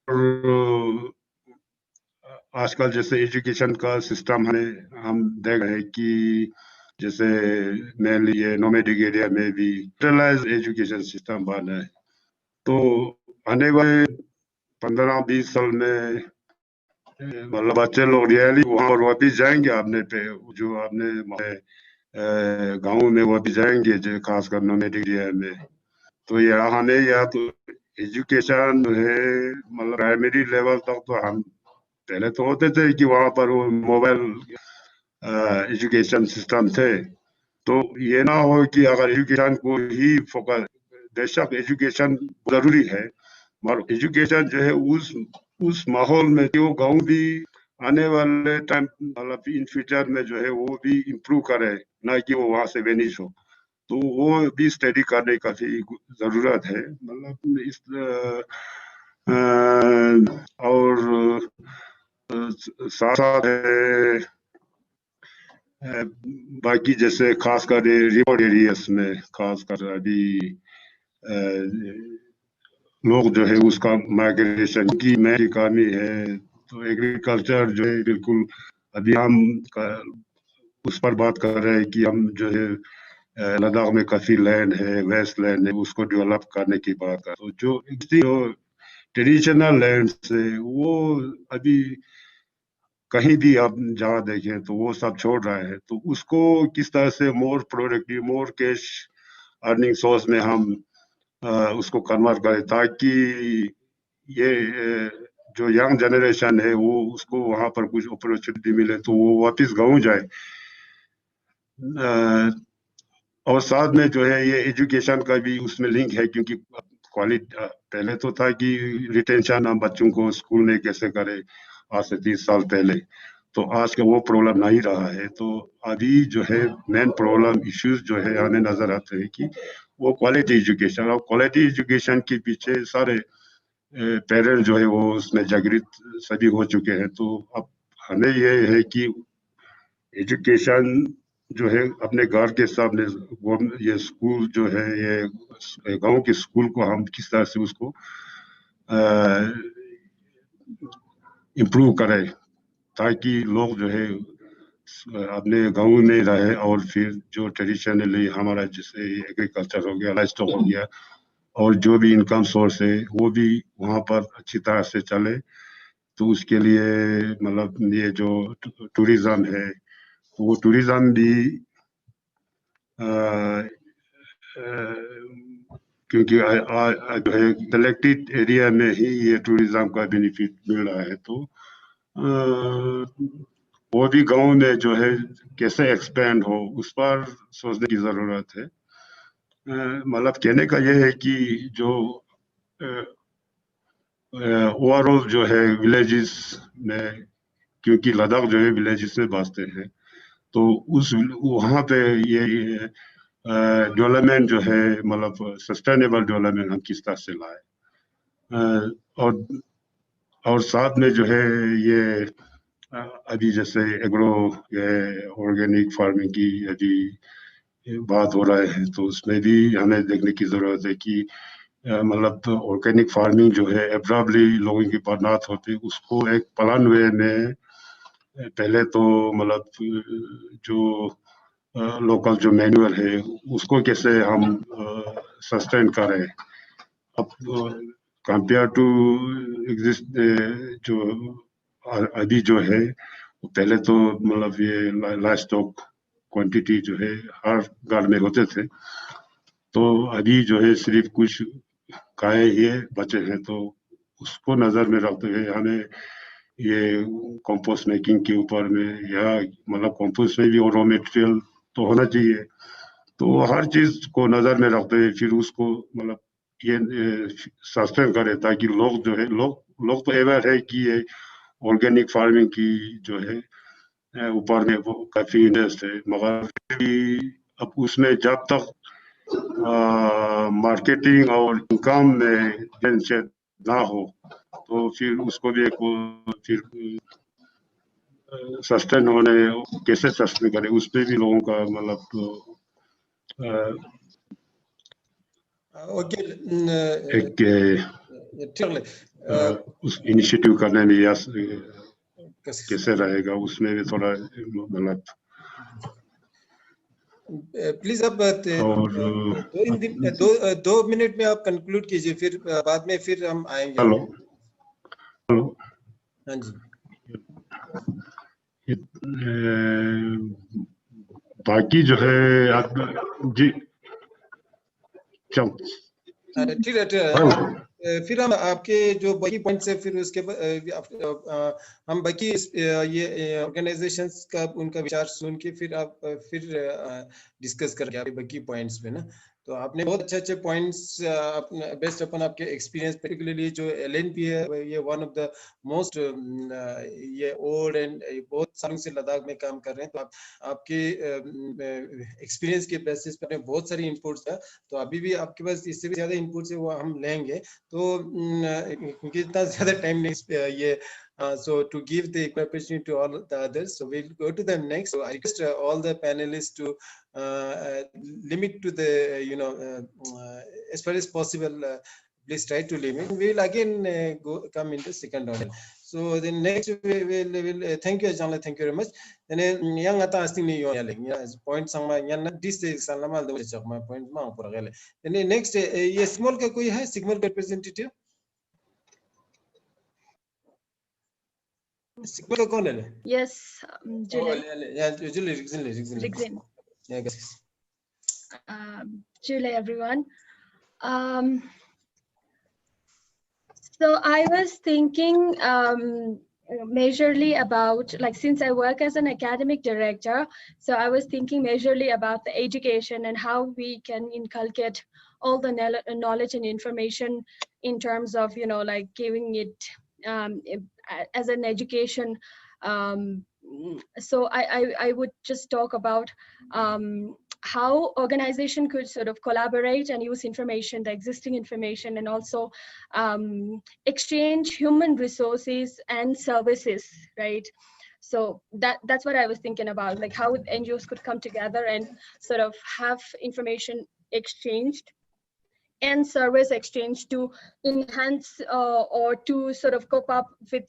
और आजकल जैसे एजुकेशन का सिस्टम हम देख रहे हैं कि जैसे मेनली ये नोमेडिक एरिया में भी सेंट्रलाइज एजुकेशन सिस्टम बना है। तो आने वाले 15-20 साल में मतलब बच्चे लोग रियली वहाँ पर वापिस जाएंगे अपने जो अपने गाँव में वापिस जाएंगे, जो खासकर नोमेडिक एरिया में। तो यहाँ हमें या तो एजुकेशन है मतलब प्राइमरी लेवल तक तो हम पहले तो होते थे कि वहाँ पर वो मोबाइल एजुकेशन सिस्टम थे। तो ये ना हो कि अगर एजुकेशन को ही फोकस, बेशक एजुकेशन जरूरी है, मगर एजुकेशन जो है उस माहौल में जो गाँव भी आने वाले टाइम मतलब इन फ्यूचर में जो है वो भी इम्प्रूव करे, ना कि वो वहाँ से वेनिश हो। तो वो भी स्टडी करने का भी जरूरत है। मतलब इस और साथ साथ बाकी जैसे खासकर रिमोट एरियाज में खासकर अभी लोग जो है उसका माइग्रेशन की मेन इकानमी है। तो एग्रीकल्चर जो है बिल्कुल अभी हम उस पर बात कर रहे हैं कि हम जो है लद्दाख में काफी लैंड है, वेस्ट लैंड है, उसको डेवलप करने की बात कर। तो जो ट्रेडिशनल लैंड है वो अभी कहीं भी आप जहाँ देखें तो वो सब छोड़ रहा है। तो उसको किस तरह से more productive, more cash earning source में हम उसको कन्वर्ट करें, ताकि ये जो यंग जनरेशन है वो उसको वहाँ पर कुछ अपॉर्चुनिटी मिले तो वो वापस गाँव जाए। और साथ में जो है ये एजुकेशन का भी उसमें लिंक है, क्योंकि क्वालिटी पहले तो था कि रिटेंशन हम बच्चों को स्कूल में कैसे करें आज से 30 साल पहले, तो आज का वो प्रॉब्लम नहीं रहा है। तो अभी जो है मेन प्रॉब्लम इश्यूज जो है हमें नजर आते हैं कि वो क्वालिटी एजुकेशन, और क्वालिटी एजुकेशन के पीछे सारे पेरेंट्स जो है वो उसमें जागृत सभी हो चुके हैं। तो अब हमें ये है कि एजुकेशन जो है अपने घर के सामने ये स्कूल जो है ये गांव के स्कूल को हम किस तरह से उसको इम्प्रूव करें, ताकि लोग जो है अपने गांव में रहे और फिर जो ट्रेडिशनली हमारा जैसे एग्रीकल्चर हो गया, लाइवस्टॉक हो गया, और जो भी इनकम सोर्स है वो भी वहाँ पर अच्छी तरह से चले। तो उसके लिए मतलब ये जो टूरिज्म है वो टूरिज्म भी क्योंकि जो है सेलेक्टेड एरिया में ही ये टूरिज्म का बेनिफिट मिल रहा है। तो वो भी गांव में जो है कैसे एक्सपेंड हो उस पर सोचने की जरूरत है। मतलब कहने का ये है कि जो ओवरऑल जो है विलेजेस में, क्योंकि लद्दाख जो है विलेजेस में बसते हैं, तो उस वहाँ पे ये डेवलपमेंट जो है मतलब सस्टेनेबल डेवलपमेंट हम किस तरह से लाए। और साथ में जो है ये अभी जैसे एग्रो ऑर्गेनिक फार्मिंग की यदि बात हो रहा है तो उसमें भी हमें देखने की जरूरत है कि मतलब ऑर्गेनिक फार्मिंग जो है एब्रप्टली लोगों की बर्बाद होती है, उसको एक प्लान वे में पहले तो मतलब जो लोकल जो मैनुअल है उसको कैसे हम सस्टेन करें। अब कंपेयर टू एग्जिस्ट जो अभी जो है पहले तो मतलब ये लाइव स्टॉक क्वांटिटी जो है हर घर में होते थे, तो अभी जो है सिर्फ कुछ गाय ये बचे हैं। तो उसको नजर में रखते हुए हमें ये कंपोस्ट मेकिंग के ऊपर में, या मतलब कंपोस्ट में भी रॉ मटेरियल तो होना चाहिए। तो हर चीज को नजर में रखते हुए फिर उसको मतलब ये सस्टेन करे, ताकि लोग जो है लोग तो अवेयर है कि ये ऑर्गेनिक फार्मिंग की जो है ऊपर में वो काफी इंटरेस्ट है, मगर फिर भी अब उसमें जब तक मार्केटिंग और इनकम में जेनरेट ना हो तो फिर उसको भी एक फिर सस्टेन होने, कैसे सस्टेन करें उस पर भी लोगों का मतलब Okay. एक उस इनिशिएटिव करने में या कैसे रहेगा उसमें भी थोड़ा मतलब प्लीज अब दो मिनट में आप कंक्लूड कीजिए, फिर बाद में फिर हम आएंगे। हेलो हाँ जी, बाकी जो है आप जी चल ठीक है। फिर हम आपके जो बाकी पॉइंट्स है फिर उसके हम बाकी ये ऑर्गेनाइजेशंस का उनका विचार सुन के फिर आप फिर डिस्कस करके आपके बाकी पॉइंट्स पे ना। तो आपने बहुत अच्छे पॉइंट्स बेस्ड अपन आपके एक्सपीरियंस, पर्टिकुलरली जो LNP है ये वन ऑफ द मोस्ट ये ओल्ड एंड बहुत सालों से लद्दाख में काम कर रहे हैं। तो आपके एक्सपीरियंस के बेसिस पर बहुत सारी इनपुट्स है, तो अभी भी आपके पास इससे भी ज्यादा इनपुट्स है वो हम लेंगे। तो क्योंकि इतना ज्यादा टाइम नहीं ये so to give the opportunity to all the others, so we'll go to the next. So I request all the panelists to limit to the as far as possible, please try to limit. We will again come into second order. So the next we will thank you Ajala, thank you very much. And yang ata asting ni yo yaling ya point sangma yan this is salama do chak ma point ma pura gale. And next ये small का कोई है signal representative? Sigma का कौन है? Yes, Julie. Yeah, Julie. Yeah, guys. Julie, everyone. So I was thinking majorly about, like, since I work as an academic director, so I was thinking majorly about the education and how we can inculcate all the knowledge and information in terms of, like giving it as an education. So I would just talk about how organization could sort of collaborate and use information, the existing information, and also exchange human resources and services, right? So that's what I was thinking about, like how NGOs could come together and sort of have information exchanged and service exchange to enhance or to sort of cope up with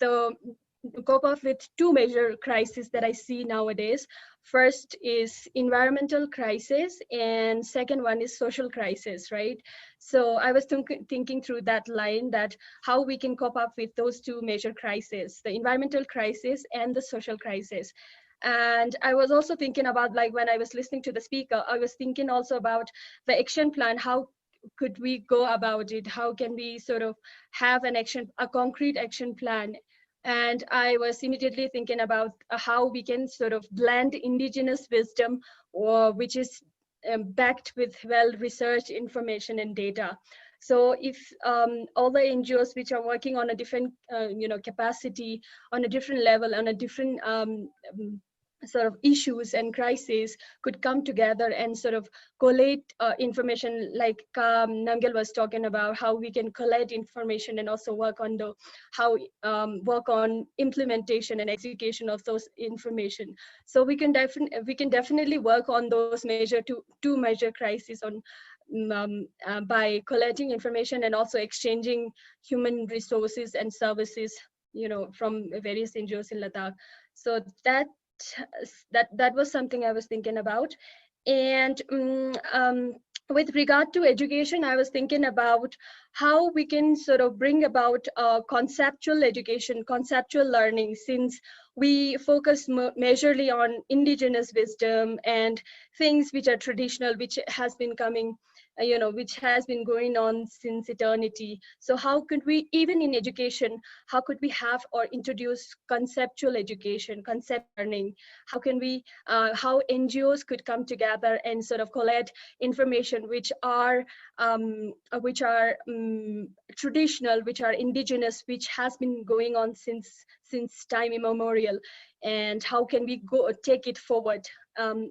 two major crises that I see nowadays. First is environmental crisis, and second one is social crisis, right? So I was thinking through that line, that how we can cope up with those two major crises, the environmental crisis and the social crisis. And I was also thinking about, like, when I was listening to the speaker, I was thinking also about the action plan. How could we go about it? How can we sort of have a concrete action plan? And I was immediately thinking about how we can sort of blend indigenous wisdom, or which is backed with well-researched information and data. So if all the NGOs which are working on a different, capacity, on a different level, on a different sort of issues and crises, could come together and sort of collate information, like Namgyal was talking about, how we can collect information and also work on work on implementation and execution of those information. So we can definitely work on those two major crises on by collecting information and also exchanging human resources and services, from various NGOs in Ladakh. So that was something I was thinking about. And with regard to education, I was thinking about how we can sort of bring about conceptual education, conceptual learning, since we focus majorly on indigenous wisdom and things which are traditional, which has been coming which has been going on since eternity. So how could we, even in education, how could we have or introduce conceptual education, concept learning? How can we, how NGOs could come together and sort of collect information which are traditional, which are indigenous, which has been going on since time immemorial, and how can we go take it forward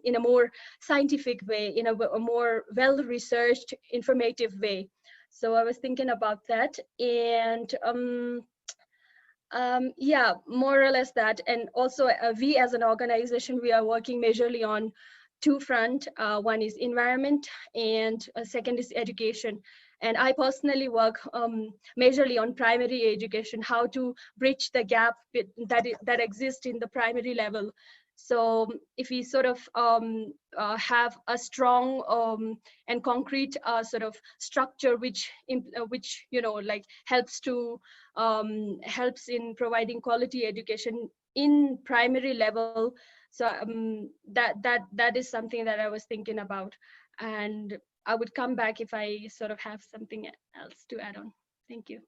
in a more scientific way, in a more well-researched, informative way. So I was thinking about that, and yeah, more or less that. And also we as an organization, we are working majorly on two fronts. One is environment, and second is education. And I personally work majorly on primary education, how to bridge the gap that exists in the primary level. So if we sort of have a strong and concrete sort of structure, which like helps in providing quality education in primary level. So that is something that I was thinking about, and I would come back if I sort of have something else to add on. Thank you.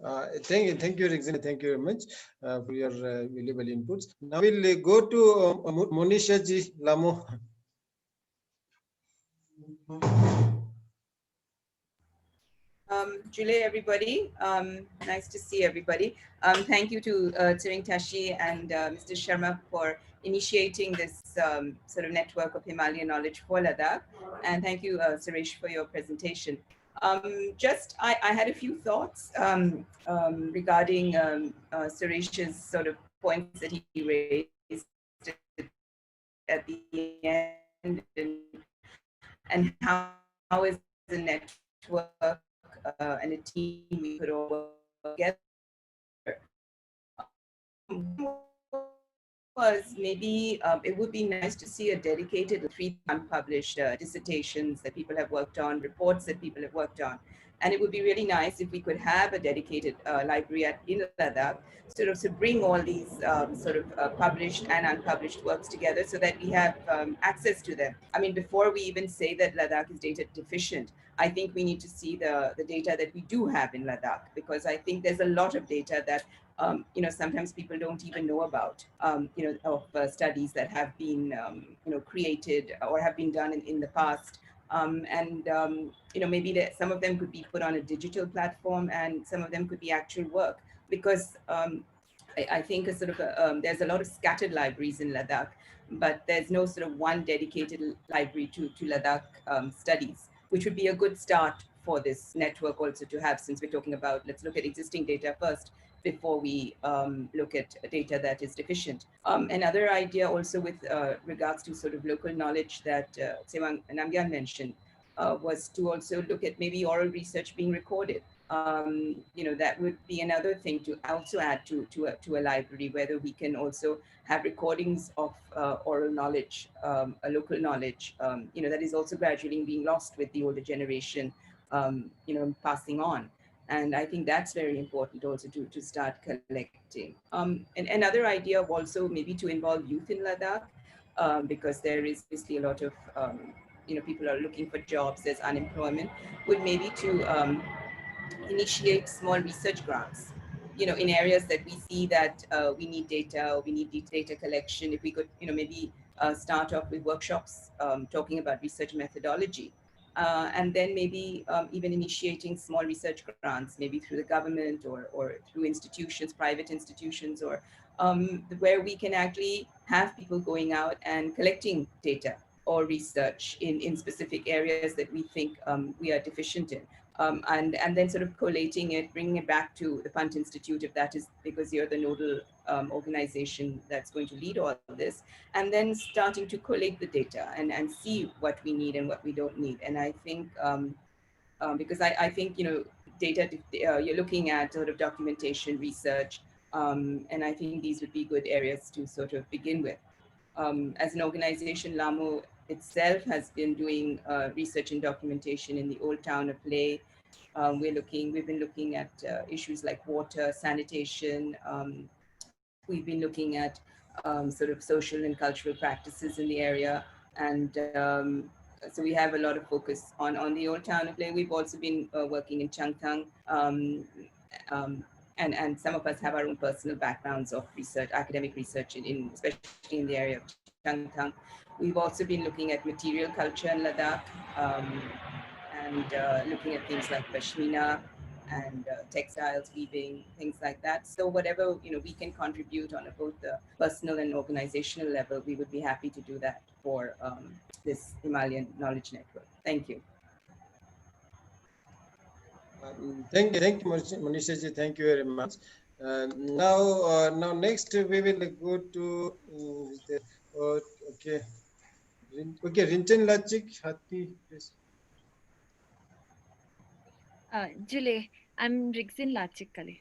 Thank you, Rexina. Thank you very much for your valuable inputs. Now we'll go to Monisha Ji Lamo. Julie, everybody. Nice to see everybody. Thank you to Tsering Tashi and Mr. Sharma for initiating this sort of network of Himalayan knowledge for Ladakh. And thank you, Suresh, for your presentation. I had a few thoughts regarding Suresh's sort of points that he raised at the end, and how is the network and a team we could all work together. Was maybe it would be nice to see a dedicated 3 unpublished dissertations that people have worked on, reports that people have worked on. And it would be really nice if we could have a dedicated library in Ladakh, sort of to bring all these sort of published and unpublished works together so that we have access to them. I mean, before we even say that Ladakh is data deficient, I think we need to see the data that we do have in Ladakh, because I think there's a lot of data that sometimes people don't even know about, of studies that have been, created or have been done in the past. Maybe some of them could be put on a digital platform, and some of them could be actual work, because I think there's a lot of scattered libraries in Ladakh, but there's no sort of one dedicated library to Ladakh studies, which would be a good start for this network also to have, since we're talking about, let's look at existing data first before we look at data that is deficient. Another idea also with regards to sort of local knowledge that Tsewang Namgyal mentioned was to also look at maybe oral research being recorded. That would be another thing to also add to a library, whether we can also have recordings of oral knowledge, a local knowledge, that is also gradually being lost with the older generation, passing on. And I think that's very important also to start collecting. And another idea of also maybe to involve youth in Ladakh, because there is obviously a lot of, people are looking for jobs, there's unemployment, would maybe to initiate small research grants, in areas that we see that we need data, or we need data collection. If we could, maybe start off with workshops talking about research methodology. And then maybe even initiating small research grants, maybe through the government or through institutions, private institutions, or where we can actually have people going out and collecting data or research in specific areas that we think we are deficient in. And then sort of collating it, bringing it back to the Panth Institute, if that is, because you're the nodal organization that's going to lead all of this, and then starting to collate the data and see what we need and what we don't need. And I think, because I think, data, you're looking at sort of documentation, research, and I think these would be good areas to sort of begin with. As an organization, LAMO itself has been doing research and documentation in the old town of Leh. We've been looking at issues like water, sanitation. We've been looking at sort of social and cultural practices in the area. And so we have a lot of focus on the old town of Leh. We've also been working in Changthang, and some of us have our own personal backgrounds of research, academic research, especially in the area of Changthang. We've also been looking at material culture in Ladakh, and looking at things like Pashmina and textiles, weaving, things like that. So whatever we can contribute on both the personal and organizational level, we would be happy to do that for this Himalayan Knowledge Network. Thank you. Thank you, Manisha ji. Thank you very much. Now next we will go to okay, Rinchen Lachik Hati, please. Jule, I'm Rigzin Lachik Kale.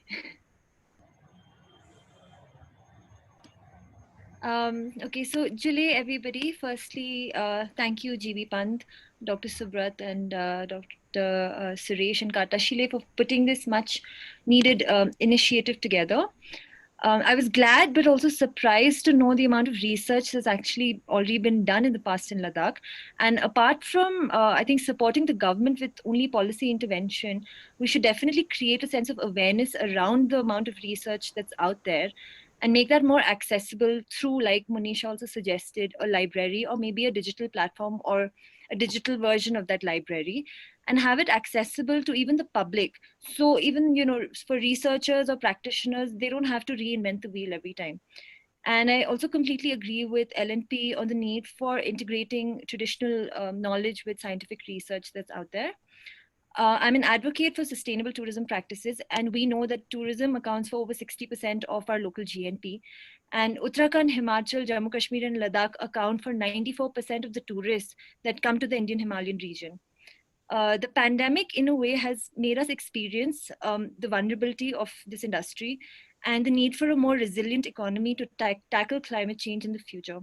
Okay, so Jule, everybody, firstly, thank you, G.B Panth, Dr. Subrat, and Dr. Suresh and Katashile for putting this much needed initiative together. I was glad, but also surprised to know the amount of research that's actually already been done in the past in Ladakh. And apart from, I think, supporting the government with only policy intervention, we should definitely create a sense of awareness around the amount of research that's out there and make that more accessible through, like Monisha also suggested, a library or maybe a digital platform or a digital version of that library, and have it accessible to even the public. So even, for researchers or practitioners, they don't have to reinvent the wheel every time. And I also completely agree with LNP on the need for integrating traditional knowledge with scientific research that's out there. I'm an advocate for sustainable tourism practices, and we know that tourism accounts for over 60% of our local GNP. And Uttarakhand, Himachal, Jammu Kashmir, and Ladakh account for 94% of the tourists that come to the Indian Himalayan region. The pandemic, in a way, has made us experience the vulnerability of this industry and the need for a more resilient economy to tackle climate change in the future.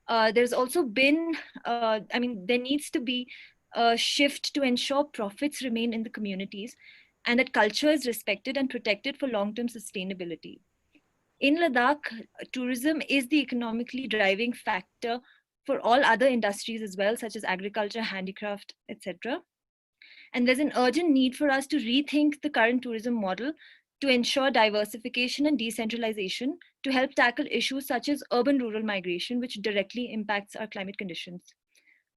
There's also been, there needs to be a shift to ensure profits remain in the communities and that culture is respected and protected for long-term sustainability. In Ladakh, tourism is the economically driving factor for all other industries as well, such as agriculture, handicraft, etc. And there's an urgent need for us to rethink the current tourism model to ensure diversification and decentralization to help tackle issues such as urban-rural migration, which directly impacts our climate conditions.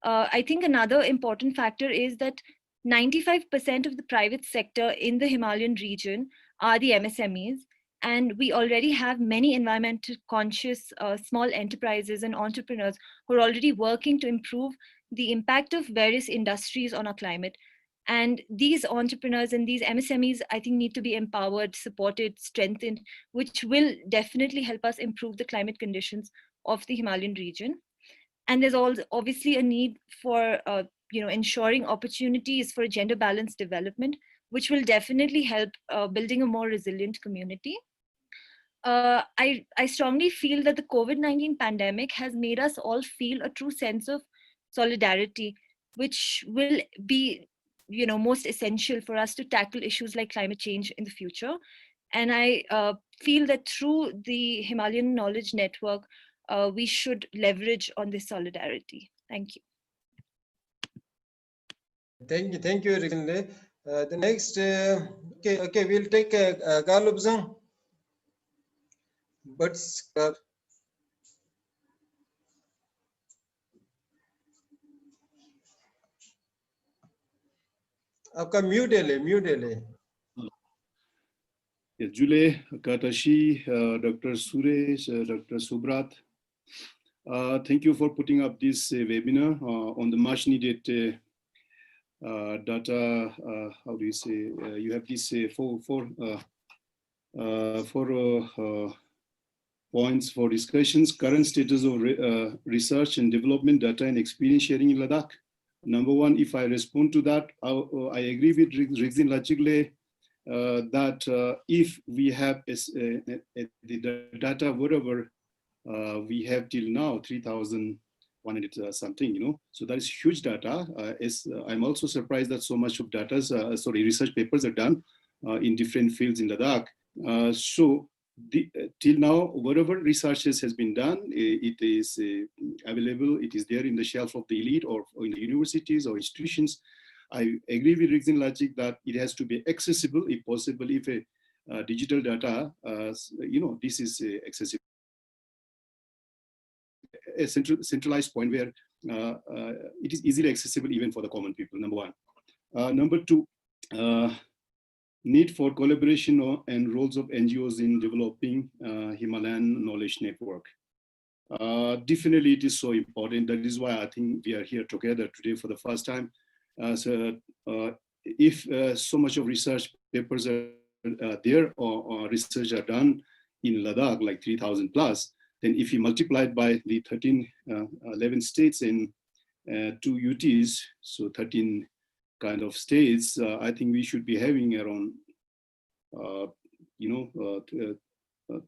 I think another important factor is that 95% of the private sector in the Himalayan region are the MSMEs, and we already have many environmental conscious small enterprises and entrepreneurs who are already working to improve the impact of various industries on our climate. And these entrepreneurs and these MSMEs, I think, need to be empowered, supported, strengthened, which will definitely help us improve the climate conditions of the Himalayan region. And there's also obviously a need for ensuring opportunities for gender balanced development, which will definitely help building a more resilient community. I strongly feel that the COVID-19 pandemic has made us all feel a true sense of solidarity, which will be most essential for us to tackle issues like climate change in the future. And I feel that through the Himalayan Knowledge Network, we should leverage on this solidarity. Thank you. Thank you, Rikinle. The next, okay, we'll take Galubzang. But आपका mute है Jule, Katashi, Dr. Suresh, Dr. Subrat, thank you for putting up this webinar on the much needed data. How do you say? You have this four points for discussions: current status of research and development, data and experience sharing in Ladakh. Number one, if I respond to that, I agree with Rigzin Lachigle that if we have the data, whatever we have till now, 3,100 something, so that is huge data. I'm also surprised that so much of data, research papers are done in different fields in Ladakh. So till now, whatever researches has been done, it is available. It is there in the shelf of the elite or in the universities or institutions. I agree with Rigzin Logic that it has to be accessible, if possible, if a digital data, this is accessible. A centralized point where it is easily accessible even for the common people, number one. Number two, need for collaboration and roles of NGOs in developing Himalayan knowledge network. Definitely it is so important. That is why I think we are here together today for the first time. If so much of research papers are there or research are done in Ladakh, like 3,000 plus, then if you multiply it by the 11 states and 2 UTs, so 13 kind of states, I think we should be having around,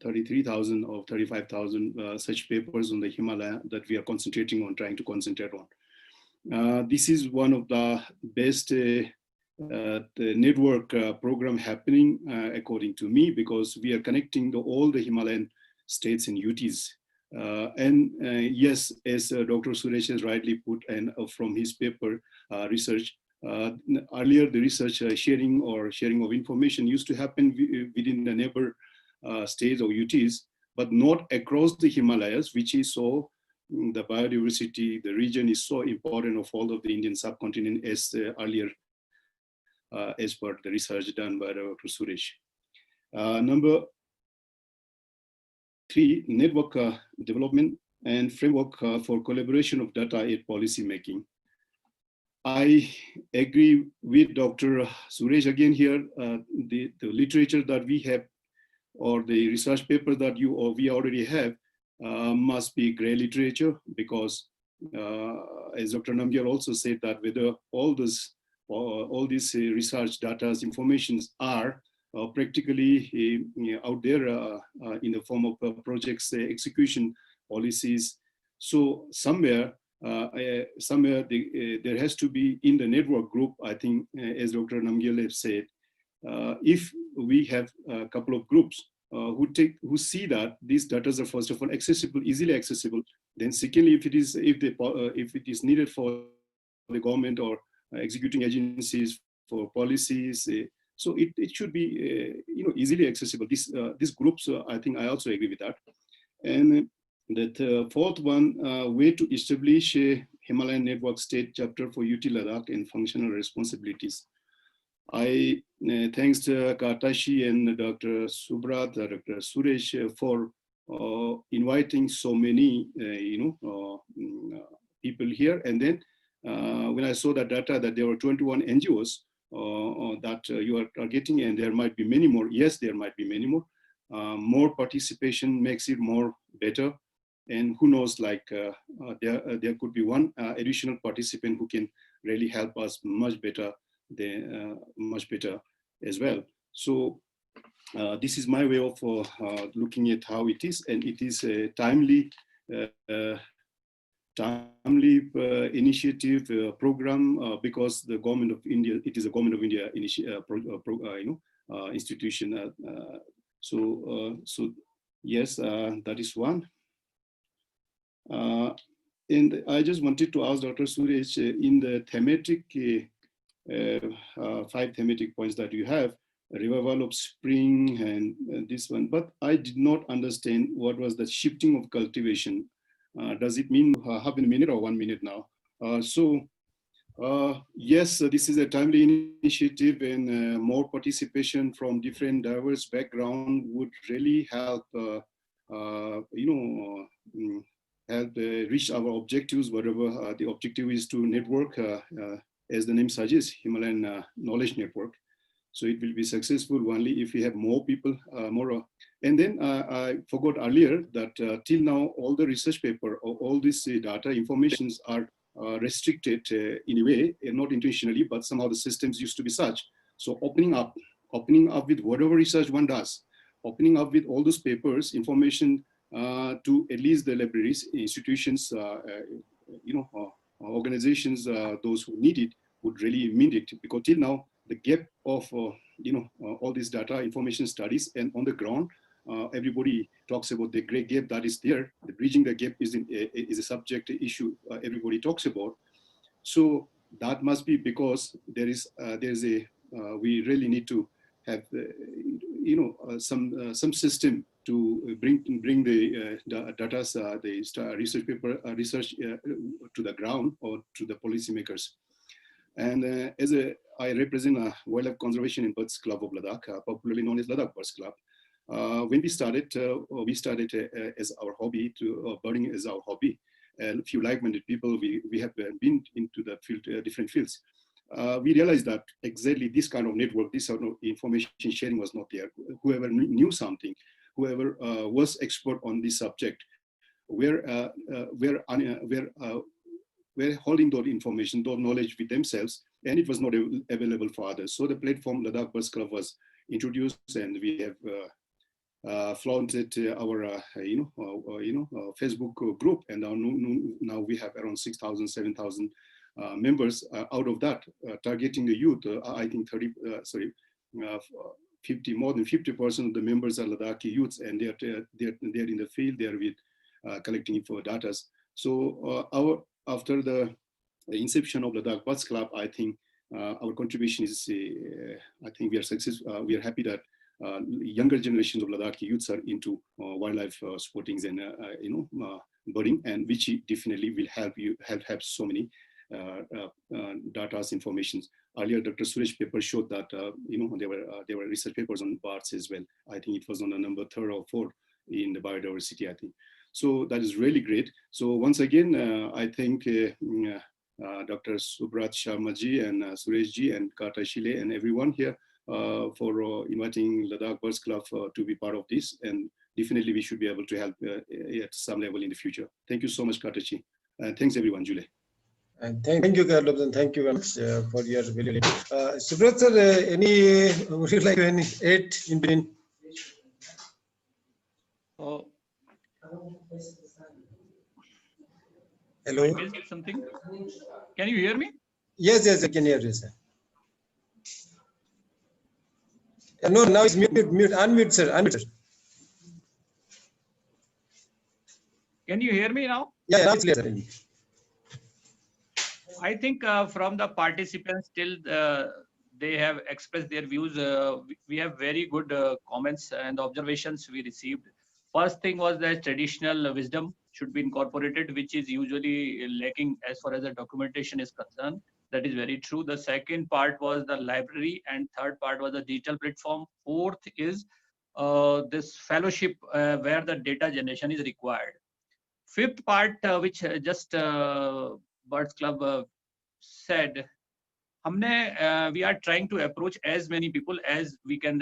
33,000 or 35,000 such papers on the Himalaya that we are concentrating on, trying to concentrate on. This is one of the best the network program happening, according to me, because we are connecting all the Himalayan states and UTs. Yes, as Dr. Suresh has rightly put, and from his paper research, earlier the research sharing of information used to happen within the neighbor states or UTs, but not across the Himalayas, which is so, the biodiversity, the region is so important of all of the Indian subcontinent as earlier, as per the research done by Dr. Suresh. Number 3, network development and framework for collaboration of data aid policy making. I agree with Dr. Suresh again here. The literature that we have or the research paper that you or we already have must be gray literature, because as Dr. Namgyal also said, that whether all these research data informations are practically out there in the form of projects, execution policies. So somewhere there has to be in the network group, I think, as Dr. Namgyal has said, if we have a couple of groups who see that these data are first of all accessible, easily accessible, then secondly, if it is needed for the government or executing agencies for policies, so it should be easily accessible. These groups, I think I also agree with that. And the fourth one, way to establish a Himalayan network state chapter for UT-Ladakh and functional responsibilities. I thanks to Kartashi and Dr. Subrat, Dr. Suresh for inviting so many people here. And then when I saw the data that there were 21 NGOs that you are getting, and there might be many more. Yes, there might be many more. More participation makes it more better. And who knows, like there could be one additional participant who can really help us much better as well. So this is my way of looking at how it is, and it is a timely initiative program because the government of India, it is a government of India institution. So yes, that is one. And I just wanted to ask Dr. Suresh, in the thematic 5 thematic points that you have, revival of spring and this one, but I did not understand what was the shifting of cultivation. Does it mean half a minute or 1 minute now? Yes, this is a timely initiative, and more participation from different diverse background would really help, help reach our objectives, whatever the objective is to network, as the name suggests, Himalayan knowledge network. So it will be successful only if we have more people, and then I forgot earlier that till now, all the research paper, all these data informations are restricted in a way, not intentionally, but somehow the systems used to be such. So opening up with whatever research one does, opening up with all those papers, information to at least the libraries, institutions, organizations, those who need it would really mean it, because till now the gap of all these data information studies and on the ground everybody talks about the great gap that is there. The bridging the gap is a subject issue everybody talks about. So that must be because there's a we really need to have some system to bring the data, the research paper research to the ground or to the policymakers. And I represent a wildlife conservation and birds club of Ladakh, popularly known as Ladakh Birds Club. When we started as our hobby, birding as our hobby. And a few like-minded people, we have been into the field, different fields. We realized that exactly this kind of network, this sort of information sharing was not there. Whoever knew something, whoever was expert on this subject, we're holding that information, that knowledge with themselves, and it was not available for others. So the platform Ladakh Birds Club was introduced, and we have flaunted our Facebook group, and now we have around 6,000, 7,000 members. Out of that, targeting the youth, I think more than 50% of the members are Ladakhi youths, and they're in the field. They are with collecting info data. So after the inception of Ladakh Birds Club, I think our contribution is, I think we are successful. We are happy that younger generations of Ladakhi youths are into wildlife sportings and birding, and which definitely will help so many data informations. Earlier, Dr. Suresh paper showed that there were research papers on birds as well. I think it was on the number 3rd or 4th in the biodiversity, I think. So that is really great. So once again, I thank Dr. Subrat Sharmaji and Sureshji and Kata Shile and everyone here for inviting Ladakh Birds Club to be part of this. And definitely we should be able to help at some level in the future. Thank you so much, Katachi. Thanks everyone, Julie. And thank you, Carlos, and thank you very much for your value. Subrat sir, would you like to add in between? Hello. I missed something. Can you hear me? Yes, I can hear you, sir. No, now it's unmute, sir. Unmute, sir. Can you hear me now? Yeah, now it's clear, sir. I think from the participants till they have expressed their views, we have very good comments and observations we received. First thing was that traditional wisdom should be incorporated, which is usually lacking as far as the documentation is concerned. That is very true. The second part was the library, and third part was the digital platform. Fourth is this fellowship where the data generation is required. Fifth part, which just Birds Club said, we are trying to approach as many people as we can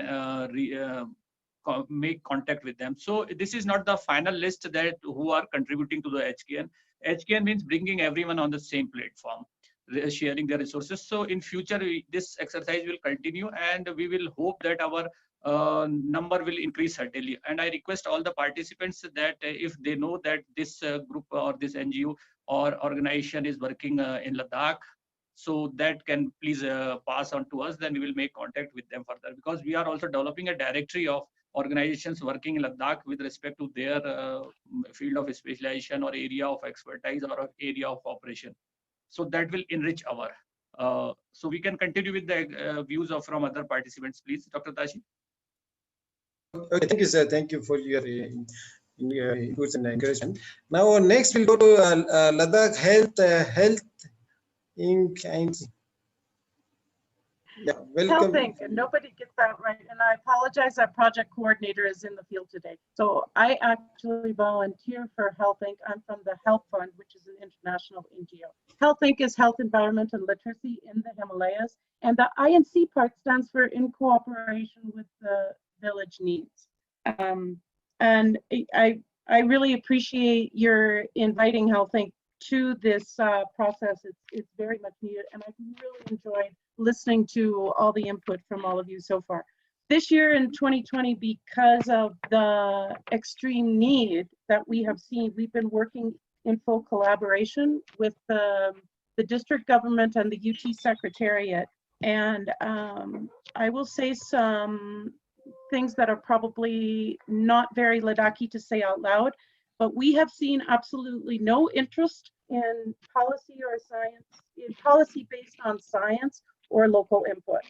make contact with them. So this is not the final list that who are contributing to the HKN. HKN means bringing everyone on the same platform, sharing their resources. So in future, this exercise will continue, and we will hope that our number will increase certainly. And I request all the participants that if they know that this group or this NGO or organization is working in Ladakh, so that can please pass on to us, then we will make contact with them further, because we are also developing a directory of organizations working in Ladakh with respect to their field of specialization or area of expertise or area of operation. So that will enrich our. So we can continue with the views from other participants, please, Dr. Tashi. Okay, thank you, sir. Thank you for your inputs and encouragement. Now, next we'll go to Ladakh Health Inc. Yeah, welcome. Health Inc. And nobody gets that right. And I apologize, that project coordinator is in the field today. So I actually volunteer for Health Inc. I'm from the Health Fund, which is an international NGO. Health Inc. is Health, Environment, and Literacy in the Himalayas. And the INC part stands for In Cooperation with the Village Needs. And I really appreciate your inviting Health Inc. to this process. It's very much needed, and I've really enjoyed listening to all the input from all of you so far. This year in 2020, because of the extreme need that we have seen, we've been working in full collaboration with the district government and the UT Secretariat. And I will say some things that are probably not very Ladakhi to say out loud, but we have seen absolutely no interest in policy or science, in policy based on science or local input,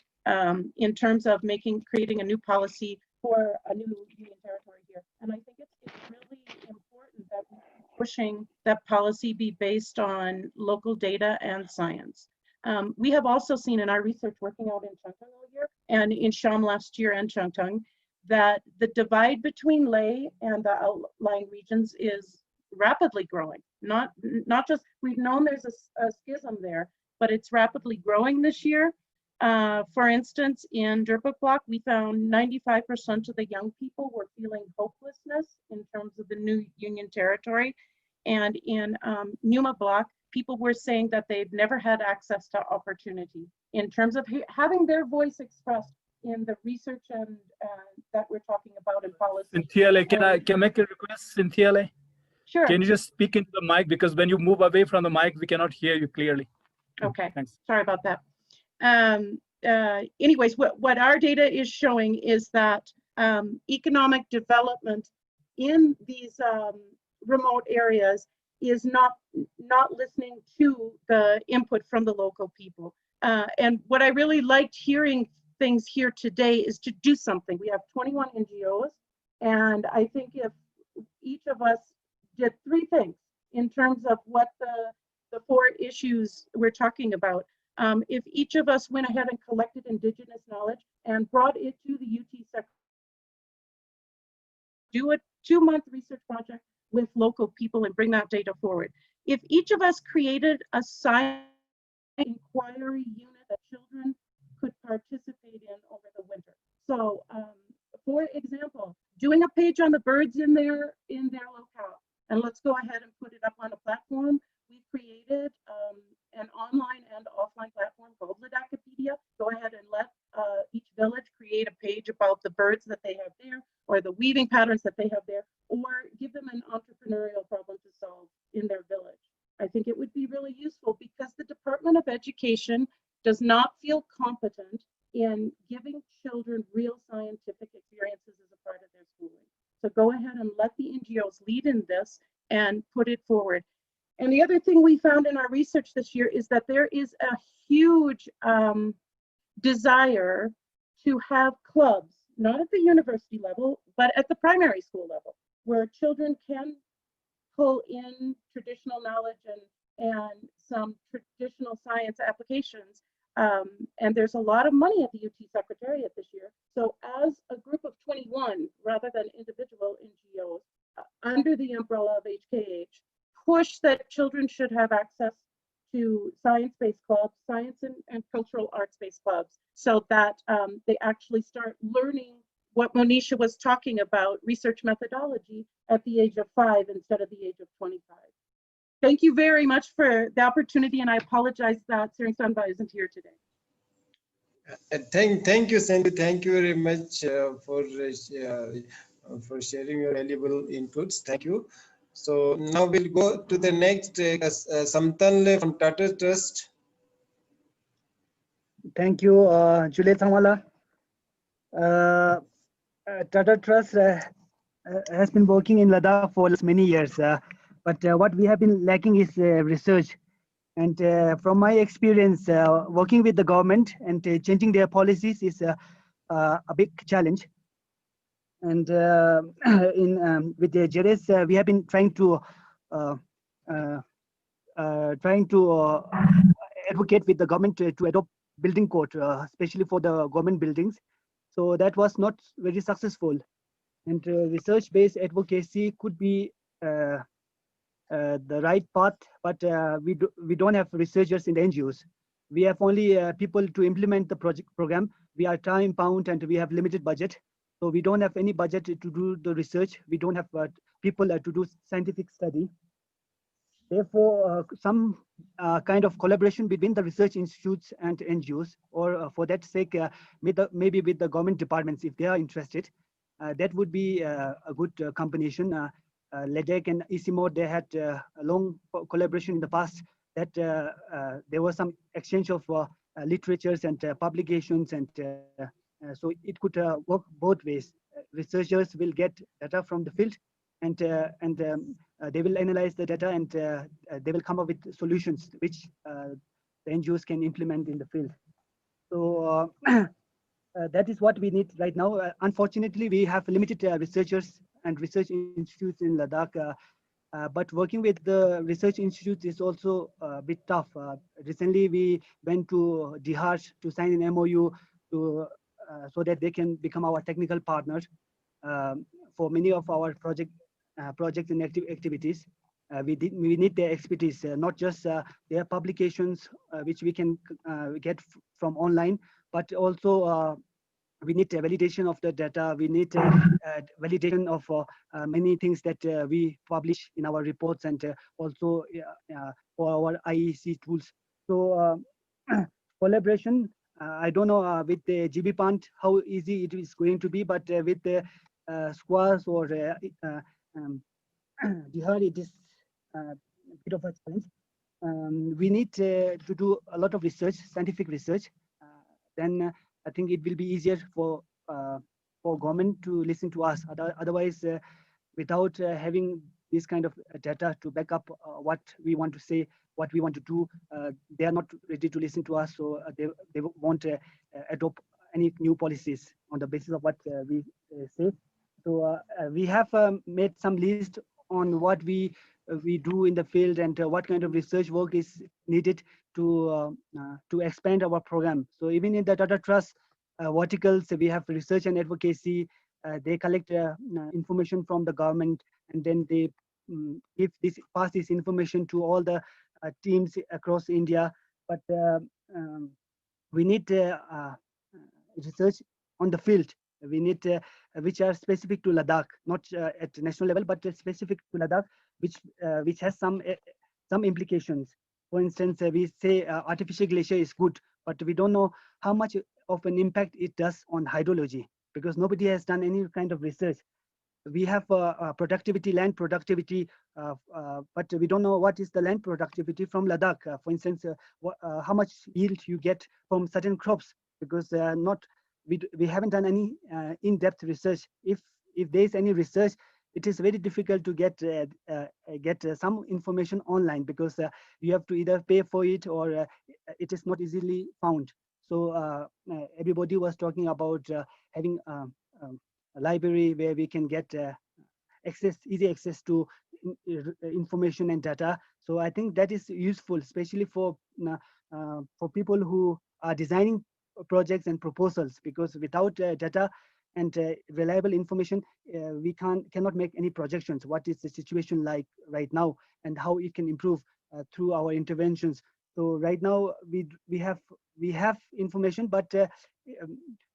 in terms of creating a new policy for a new union territory here. And I think it's really important that we keep pushing that policy be based on local data and science. We have also seen in our research working out in Changtung all year and in Sham last year and Changtung that the divide between Leh and the outlying regions is rapidly growing. Not just, we've known there's a schism there, but it's rapidly growing this year. For instance, in Durban block, we found 95% of the young people were feeling hopelessness in terms of the new union territory. And in Numa block, people were saying that they've never had access to opportunity in terms of having their voice expressed in the research and that we're talking about in policy. Cynthia, can I make a request, Cynthia? Sure. Can you just speak into the mic, because when you move away from the mic, we cannot hear you clearly. Okay, thanks. Sorry about that. Anyways, what our data is showing is that economic development in these remote areas is not listening to the input from the local people. And what I really liked hearing things here today is to do something. We have 21 NGOs, and I think if each of us did 3 things in terms of what the 4 issues we're talking about. If each of us went ahead and collected Indigenous knowledge and brought it to the UT sector, do a 2-month research project with local people and bring that data forward. If each of us created a science inquiry unit that children could participate in over the winter. So for example, doing a page on the birds in their locale, and let's go ahead and put it up on a platform. We created an online and offline platform called Ladakhipedia. Go ahead and let each village create a page about the birds that they have there, or the weaving patterns that they have there, or give them an entrepreneurial problem to solve in their village. I think it would be really useful because the Department of Education does not feel competent in giving children real scientific experiences as a part of their schooling. So go ahead and let the NGOs lead in this and put it forward. And the other thing we found in our research this year is that there is a huge desire to have clubs, not at the university level, but at the primary school level, where children can pull in traditional knowledge and some traditional science applications. And there's a lot of money at the UT Secretariat this year. So as a group of 21, rather than individual NGOs, under the umbrella of HKH, push that children should have access to science-based clubs, science and cultural arts-based clubs, so that they actually start learning what Monisha was talking about, research methodology, at the age of 5 instead of the age of 25. Thank you very much for the opportunity, and I apologize that Sering Sanba isn't here today. Thank you, Sandy. Thank you very much for sharing your valuable inputs. Thank you. So now we'll go to the next, Samtanle from Tata Trust. Thank you, Jule Thamala. Tata Trust has been working in Ladakh for many years, but what we have been lacking is research. And from my experience, working with the government and changing their policies is a big challenge. And with the JRS, we have been trying to advocate with the government to adopt building code, especially for the government buildings. So that was not very successful. And research-based advocacy could be the right path, but we don't have researchers in the NGOs. We have only people to implement the program. We are time bound and we have limited budget. So we don't have any budget to do the research. We don't have people to do scientific study. Therefore, some kind of collaboration between the research institutes and NGOs, or for that sake, maybe with the government departments, if they are interested, that would be a good combination. Ladakh and Isimo, they had a long collaboration in the past. That there was some exchange of literatures and publications and So it could work both ways. Researchers will get data from the field, and they will analyze the data, and they will come up with solutions which the NGOs can implement in the field. So that is what we need right now. Unfortunately, we have limited researchers and research institutes in Ladakh, but working with the research institutes is also a bit tough. Recently, we went to DIHAR to sign an MOU to so that they can become our technical partners for many of our projects and activities. We need their expertise, not just their publications, which we can get from online, but also we need a validation of the data. We need validation of many things that we publish in our reports, and also for our IEC tools. So collaboration, I don't know with the G.B Panth how easy it is going to be, but with the SQUAS or DIHAR, it is a bit of a challenge. We need to do a lot of research, scientific research. Then I think it will be easier for government to listen to us. Otherwise, without having this kind of data to back up what we want to say, what we want to do, they are not ready to listen to us. So they won't adopt any new policies on the basis of what we say. So we have made some list on what we do in the field, and what kind of research work is needed to expand our program. So even in the data trust verticals, we have research and advocacy. They collect information from the government, and then they pass this information to all the teams across India. But we need research on the field. We need which are specific to Ladakh, not at national level, but specific to Ladakh, which has some implications. For instance, we say artificial glacier is good, but we don't know how much of an impact it does on hydrology, because nobody has done any kind of research. We have productivity, land productivity, but we don't know what is the land productivity from Ladakh. For instance, how much yield you get from certain crops, because we haven't done any in-depth research. If there is any research, it is very difficult to get some information online, because you have to either pay for it, or it is not easily found. So everybody was talking about having a library where we can get easy access to information and data. So I think that is useful, especially for people who are designing projects and proposals, because without data and reliable information, we cannot make any projections. What is the situation like right now, and how it can improve through our interventions. So right now we have information, but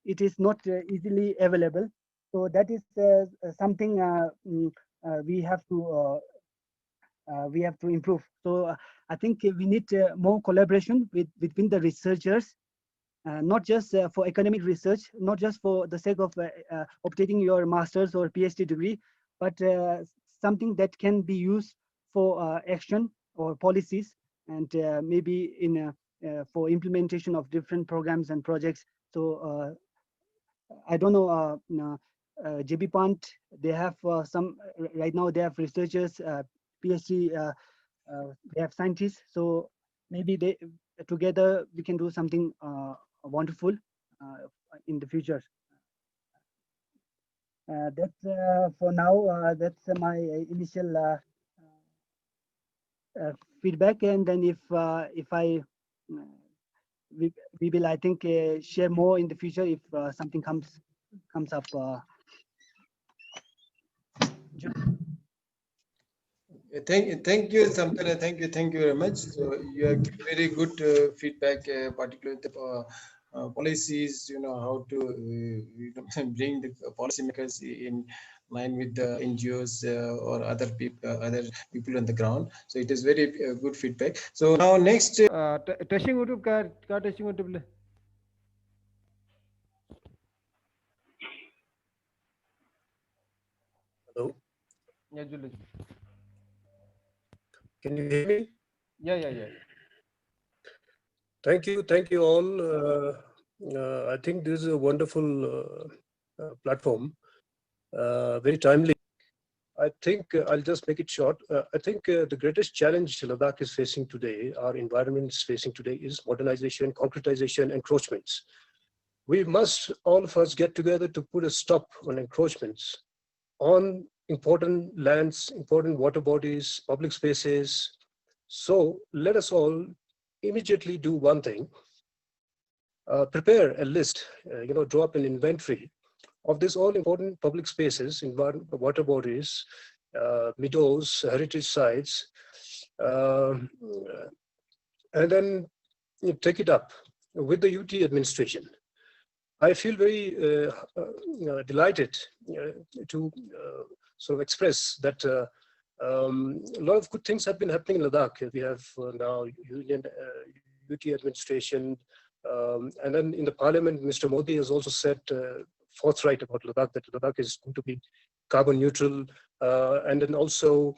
it is not easily available. So that is something we have to improve. So I think we need more collaboration between the researchers. Not just for academic research, not just for the sake of obtaining your master's or PhD degree, but something that can be used for action or policies, and maybe for implementation of different programs and projects. So I don't know, G.B Panth, they have some, right now they have researchers, PhD, they have scientists. So maybe together we can do something wonderful in the future. That's for now. That's my initial feedback, and then if we will, I think, share more in the future if something comes up. Thank you, Samtara. Thank you very much. So you have very good feedback, particularly the policies. How to bring the policymakers in line with the NGOs or other people on the ground. So it is very good feedback. So now next. Testing YouTube ka testing YouTube. Hello. Yeah, Julius. Can you hear me? Yeah. Thank you all I think this is a wonderful platform, very timely. I think I'll just make it short. I think the greatest challenge Ladakh is facing today, our environment is facing today, is modernization, concretization, encroachments. We must, all of us, get together to put a stop on encroachments on important lands, important water bodies, public spaces. So let us all immediately do one thing. Prepare a list, draw up an inventory of these all important public spaces, water bodies, meadows, heritage sites, and then take it up with the UT administration. I feel very delighted to sort of express that a lot of good things have been happening in Ladakh. We have now UT administration, and then in the parliament, Mr. Modi has also said forthright about Ladakh, that Ladakh is going to be carbon neutral. And then also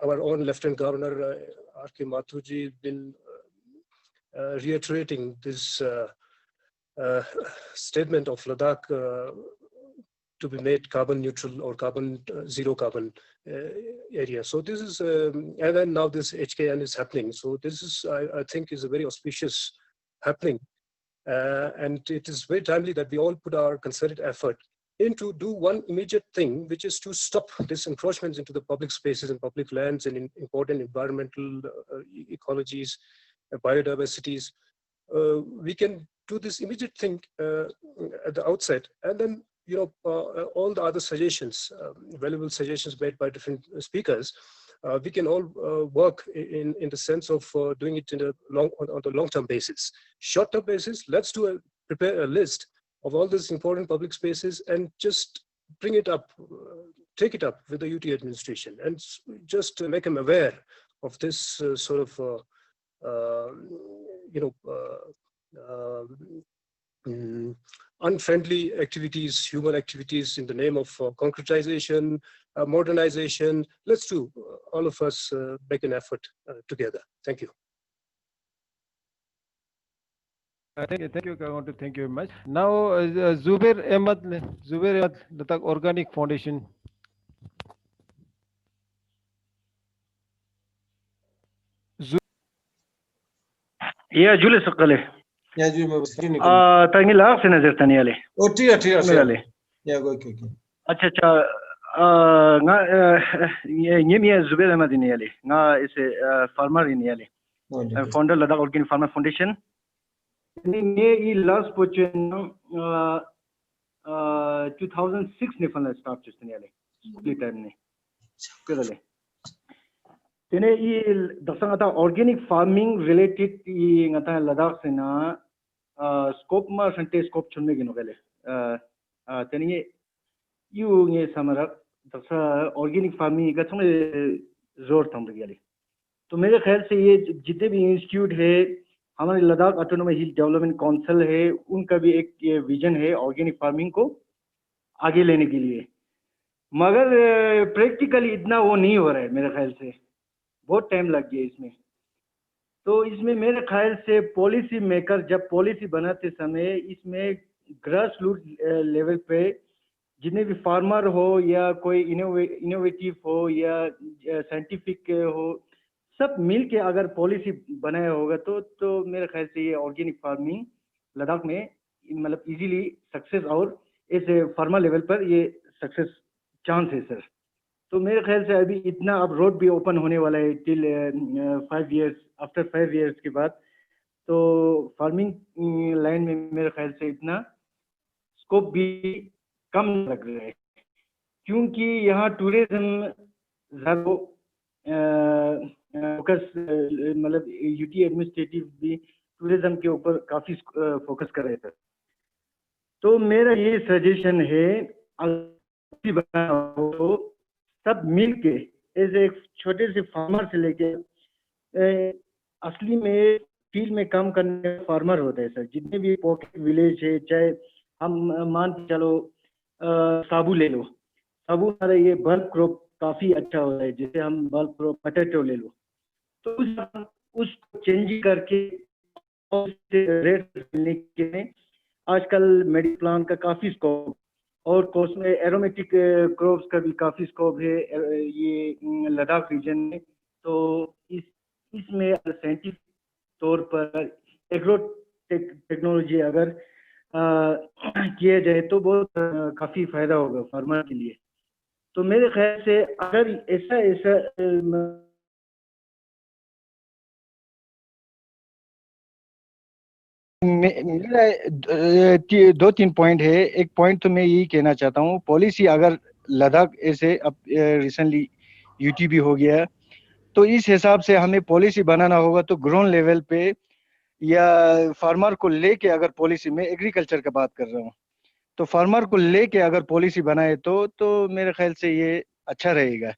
our own Lieutenant Governor, R.K. Mathurji, been reiterating this statement of Ladakh to be made carbon neutral or zero carbon area. So this is, and then now this HKN is happening. So this is, I think, is a very auspicious happening. And it is very timely that we all put our concerted effort into do one immediate thing, which is to stop this encroachments into the public spaces and public lands and in important environmental ecologies, biodiversities. We can do this immediate thing at the outset, and then all the other suggestions, valuable suggestions made by different speakers, we can all work in the sense of doing it on the long-term basis. Short-term basis, let's prepare a list of all these important public spaces and just bring it up, take it up with the UT administration, and just make them aware of this sort of unfriendly activities, human activities in the name of concretization, modernization. Let's do, all of us, make an effort together. Thank you. Thank you. I want to thank you very much. Now, Zubair Ahmad, Ladakh Organic Foundation. Yeah, Julius Sakale. Yeah, Julius. Tangi la sena zertani ale. Oh, tia. Yeah, go. Acha. Nga nyemia Zubair Ahmad ini ale. Nga is a farmer ini ale. Founder Ladakh Organic Farmer Foundation. Ini last pochen 2006 ne fana start chestani ale. School time ne. Kedale. Tene I dasangata organic farming related I ngata Ladakh sena scope ma sante scope chunne gino gele. Tene you nge samara dasa organic farming का थोड़े जोर थम गया तो मेरे ख्याल से ये जितने भी इंस्टीट्यूट है हमारे लद्दाख ऑटोनोमस हिल डेवलपमेंट काउंसिल है उनका भी एक ये विजन है ऑर्गेनिक फार्मिंग को आगे लेने के लिए मगर प्रैक्टिकली इतना वो नहीं हो रहा है मेरे ख्याल से बहुत टाइम लग गया इसमें तो इसमें मेरे ख्याल से पॉलिसी मेकर जब पॉलिसी बनाते समय इसमें ग्रास रूट लेवल पे जितने भी फार्मर हो या कोई इनोवेटिव हो या साइंटिफिक हो सब मिल के अगर पॉलिसी बनाया होगा तो मेरे ख्याल से ये ऑर्गेनिक फार्मिंग लद्दाख में मतलब इजीली सक्सेस और ऐसे फार्मर लेवल पर ये सक्सेस चांस है सर तो मेरे ख्याल से अभी इतना अब रोड भी ओपन होने वाला है टिल 5 years आफ्टर 5 years के बाद तो फार्मिंग लाइन में मेरे ख्याल से इतना स्कोप भी कम लग रहा है क्योंकि यहाँ टूरिज्म ज़्यादा फोकस मतलब यूटी एडमिनिस्ट्रेटिव भी टूरिज्म के ऊपर काफ़ी फोकस कर रहे थे तो मेरा ये सजेशन है अगर सब मिल के ऐसे एक छोटे से फार्मर से लेके असली में फील्ड में काम करने फार्मर होते हैं सर जितने भी पॉकेट विलेज है चाहे हम मान चलो साबू ले लो साबू हमारा ये बल्क क्रॉप काफ़ी अच्छा होता है जैसे हम बल्क क्रॉप पोटैटो ले लो तो उसको चेंज करके रेट मिलने के आजकल मेडी प्लांट का काफी स्कोप और में एरोमेटिक क्रॉप्स का भी काफी स्कोप है ये लद्दाख रीजन में। तो इसमें साइंटिफिक तौर पर एग्रो टेक्नोलॉजी अगर किया जाए तो बहुत काफी फायदा होगा फार्मर के लिए। तो मेरे ख्याल से अगर ऐसा मेरा 2-3 पॉइंट है। एक पॉइंट तो मैं यही कहना चाहता हूँ, पॉलिसी अगर लद्दाख ऐसे अब रिसेंटली यूटी भी हो गया, तो इस हिसाब से हमें पॉलिसी बनाना होगा। तो ग्राउंड लेवल पे या फार्मर को लेके अगर पॉलिसी, में एग्रीकल्चर का बात कर रहा हूँ, तो फार्मर को लेके अगर पॉलिसी बनाए तो मेरे ख्याल से ये अच्छा रहेगा।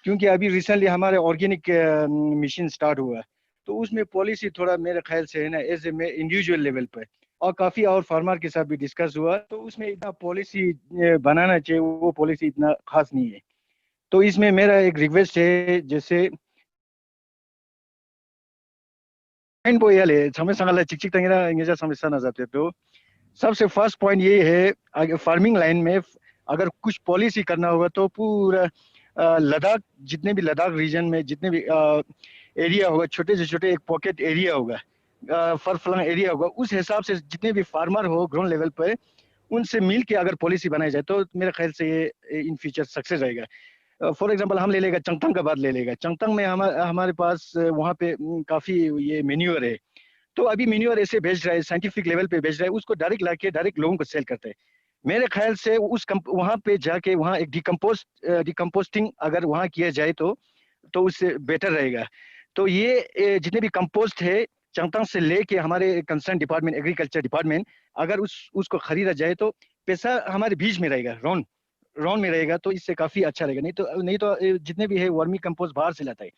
क्योंकि अभी रिसेंटली हमारे ऑर्गेनिक मिशन स्टार्ट हुआ, तो उसमें पॉलिसी थोड़ा मेरे ख्याल से है ना एज ए में इंडिविजुअल लेवल पर, और काफ़ी और फार्मर के साथ भी डिस्कस हुआ, तो उसमें इतना पॉलिसी बनाना चाहिए, वो पॉलिसी इतना खास नहीं है। तो इसमें मेरा एक रिक्वेस्ट है, जैसे तो सबसे फर्स्ट पॉइंट ये है, फार्मिंग लाइन में अगर कुछ पॉलिसी करना होगा तो पूरा लद्दाख, जितने भी लद्दाख रीजन में जितने भी एरिया होगा, छोटे से छोटे एक पॉकेट एरिया होगा, फर फ्लंग एरिया होगा, उस हिसाब से जितने भी फार्मर हो ग्राउंड लेवल पर, उनसे मिल के अगर पॉलिसी बनाई जाए तो मेरे ख्याल से ये इन फ्यूचर सक्सेस रहेगा। फॉर एग्जांपल हम ले लेगा चंगतंग का बात ले लेगा, चंगतंग में हमारे पास वहाँ पे काफ़ी ये मेन्यूअर है। तो अभी मेन्यूअर ऐसे भेज रहा है, साइंटिफिक लेवल पे भेज रहा है, उसको डायरेक्ट लाके डायरेक्ट लोगों को सेल करते हैं। मेरे ख्याल से वहाँ पे जाके वहाँ एक डिकम्पोस्टिंग अगर वहाँ किया जाए तो उससे बेटर रहेगा। तो ये जितने भी कंपोस्ट है चंगतंग से लेके हमारे कंसर्न डिपार्टमेंट एग्रीकल्चर डिपार्टमेंट, अगर उसको खरीदा जाए तो पैसा हमारे बीच में रहेगा, रॉन में रहेगा, तो इससे काफी अच्छा रहेगा। नहीं तो जितने भी है वर्मी कंपोस्ट बाहर से लाता है,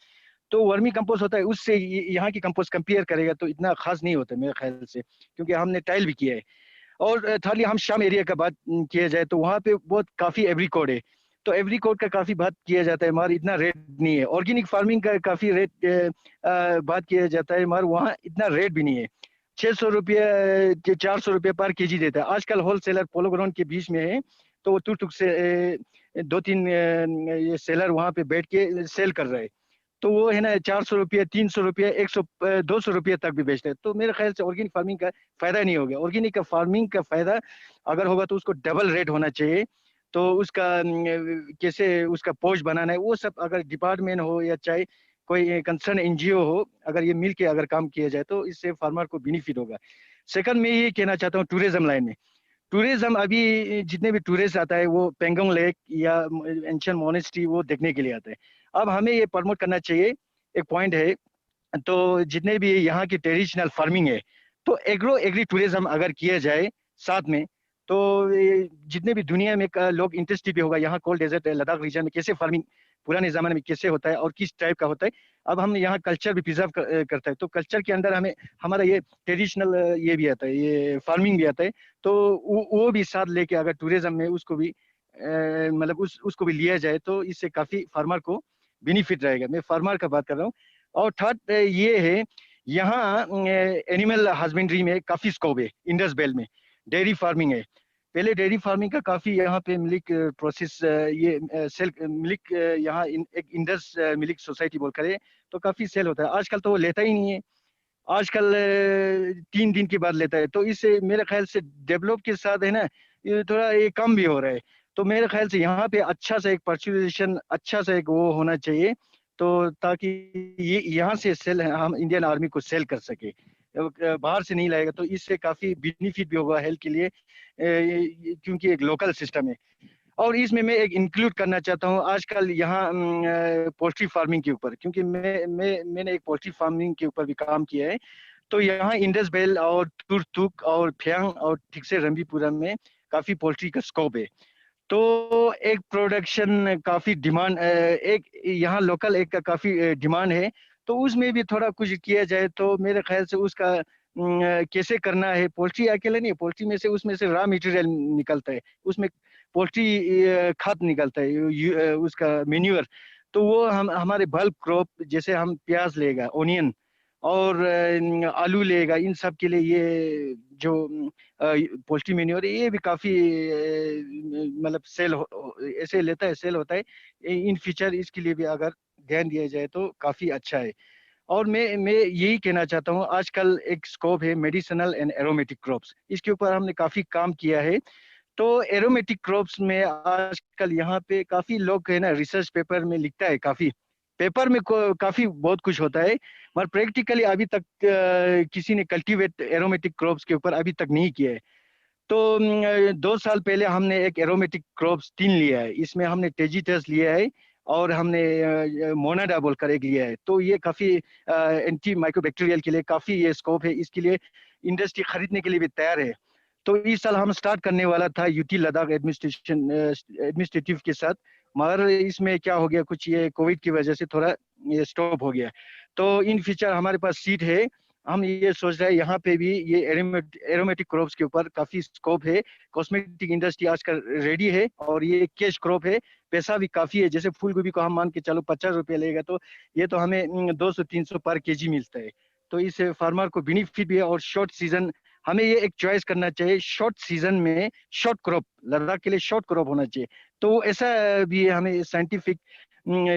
तो वर्मी कंपोस्ट होता है, उससे यहाँ की कंपोस्ट कंपेयर करेगा तो इतना खास नहीं होता मेरे ख्याल से, क्योंकि हमने ट्रायल भी किया है। और थर्डली हम शाम एरिया का बात किया जाए तो वहाँ पे बहुत काफी एवरी कोड है, तो एवरी कोड का काफी बात किया जाता है, मगर इतना रेट नहीं है। ऑर्गेनिक फार्मिंग का काफी रेट बात किया जाता है, मगर वहाँ इतना रेट भी नहीं है। 600 रुपये 400 रुपये पर केजी देता है। आजकल होलसेलर पोलो ग्राउंड के बीच में है, तो वो टुक से 2-3 ये सेलर वहाँ पे बैठ के सेल कर रहे हैं, तो वो है ना 400 रुपये 300 रुपये 200 रुपये तक भी बेचते हैं। तो मेरे ख्याल से ऑर्गेनिक फार्मिंग का फायदा नहीं होगा। ऑर्गेनिक का फार्मिंग का फायदा अगर होगा तो उसको डबल रेट होना चाहिए। तो उसका कैसे उसका पोस्ट बनाना है, वो सब अगर डिपार्टमेंट हो या चाहे कोई कंसर्न एनजीओ हो, अगर ये मिल के अगर काम किया जाए तो इससे फार्मर को बेनिफिट होगा। सेकंड मैं ये कहना चाहता हूँ, टूरिज्म लाइन में टूरिज्म, अभी जितने भी टूरिस्ट आता है वो पेंगोंग लेक या एंशियंट मोनेस्ट्री वो देखने के लिए आता है। अब हमें ये प्रमोट करना चाहिए, एक पॉइंट है, तो जितने भी यहाँ की ट्रेडिशनल फार्मिंग है, तो एग्री टूरिज्म अगर किया जाए साथ में, तो जितने भी दुनिया में लोग इंटरेस्टेड भी होगा यहाँ कोल्ड डेजर्ट लद्दाख रीजन में कैसे फार्मिंग पुराने जमाने में कैसे होता है और किस टाइप का होता है। अब हम यहाँ कल्चर भी प्रिजर्व करता है, तो कल्चर के अंदर हमें हमारा ये ट्रेडिशनल ये भी आता है, ये फार्मिंग भी आता है, तो वो भी साथ लेके अगर टूरिज्म में उसको भी मतलब उसको भी लिया जाए तो इससे काफी फार्मर को बेनिफिट रहेगा। मैं फार्मर का बात कर रहा हूँ। और थर्ड ये है, यहाँ एनिमल हस्बेंड्री में काफी स्कोप है। इंडस बेल्ट में डेयरी फार्मिंग है, पहले डेयरी फार्मिंग का काफी यहाँ पे मिल्क प्रोसेस ये सेल मिल्क यहाँ एक इंडस मिल्क सोसाइटी बोल करे तो काफी सेल होता है। आजकल तो वो लेता ही नहीं है, आजकल 3 दिन के बाद लेता है। तो इससे मेरे ख्याल से डेवलप के साथ है ना ये थोड़ा ये कम भी हो रहा है। तो मेरे ख्याल से यहाँ पे अच्छा सा एक परचुएशन, अच्छा सा एक वो होना चाहिए, तो ताकि ये यहाँ से सेल हम इंडियन आर्मी को सेल कर सके, बाहर से नहीं लाएगा, तो इससे काफी बेनिफिट भी होगा हेल्थ के लिए, क्योंकि एक लोकल सिस्टम है। और इसमें मैं एक इंक्लूड करना चाहता हूँ आजकल यहाँ पोल्ट्री फार्मिंग के ऊपर, क्योंकि मैंने एक पोल्ट्री फार्मिंग के ऊपर भी काम किया है। तो यहाँ इंडस बेल और तुर्तुक और फ्यांग और ठीक से रंबीपुरम में काफी पोल्ट्री का स्कोप है। तो एक प्रोडक्शन काफी डिमांड, एक यहाँ लोकल एक का काफी डिमांड है, तो उसमें भी थोड़ा कुछ किया जाए तो मेरे ख्याल से उसका कैसे करना है। पोल्ट्री अकेले नहीं, पोल्ट्री में से उसमें से रॉ मटेरियल निकलता है, उसमें पोल्ट्री खाद निकलता है, उसका मेन्यूअर, तो वो हम हमारे बल्क क्रॉप जैसे हम प्याज लेगा, ओनियन, और आलू लेगा, इन सब के लिए ये जो पोल्ट्री मेन्योर है ये भी काफी मतलब ऐसे लेता है, सेल होता है। इन फ्यूचर इसके लिए भी अगर ध्यान दिया जाए तो काफी अच्छा है। और मैं यही कहना चाहता हूँ, आजकल एक स्कोप है मेडिसिनल एंड एरोमेटिक क्रॉप्स, इसके ऊपर हमने काफी काम किया है। तो एरोमेटिक क्रॉप्स में आजकल यहाँ पे काफी लोग है ना रिसर्च पेपर में लिखता है, काफी पेपर में काफी बहुत कुछ होता है, मगर प्रैक्टिकली अभी तक किसी ने कल्टीवेट एरोमेटिक क्रॉप्स के ऊपर अभी तक नहीं किया है। तो 2 साल पहले हमने एक एरोमेटिक क्रॉप्स 3 लिया है, इसमें हमने टेजिटस लिया है और हमने मोनाडा बोलकर एक लिया है। तो ये काफी एंटी माइक्रोबैक्टीरियल के लिए काफी ये स्कोप है, इसके लिए इंडस्ट्री खरीदने के लिए भी तैयार है। तो इस साल हम स्टार्ट करने वाला था यूटी लद्दाख एडमिनिस्ट्रेटिव के साथ, मगर इसमें क्या हो गया, कुछ ये कोविड की वजह से थोड़ा ये स्टॉप हो गया। तो इन फ्यूचर हमारे पास सीट है, हम ये सोच रहे हैं यहाँ पे भी ये एरोमेटिक क्रॉप्स के ऊपर काफी स्कोप है। कॉस्मेटिक इंडस्ट्री आजकल रेडी है और ये कैश क्रॉप है, पैसा भी काफी है। जैसे फूल गोभी को हम मान के चलो 50 रुपये लेगा, तो ये तो हमें 200-300 पर केजी मिलता है। तो इससे फार्मर को बेनिफिट भी है। और शॉर्ट सीजन हमें ये एक चॉइस करना चाहिए, शॉर्ट सीजन में शॉर्ट क्रॉप, लद्दाख के लिए शॉर्ट क्रॉप होना चाहिए। तो ऐसा भी हमें साइंटिफिक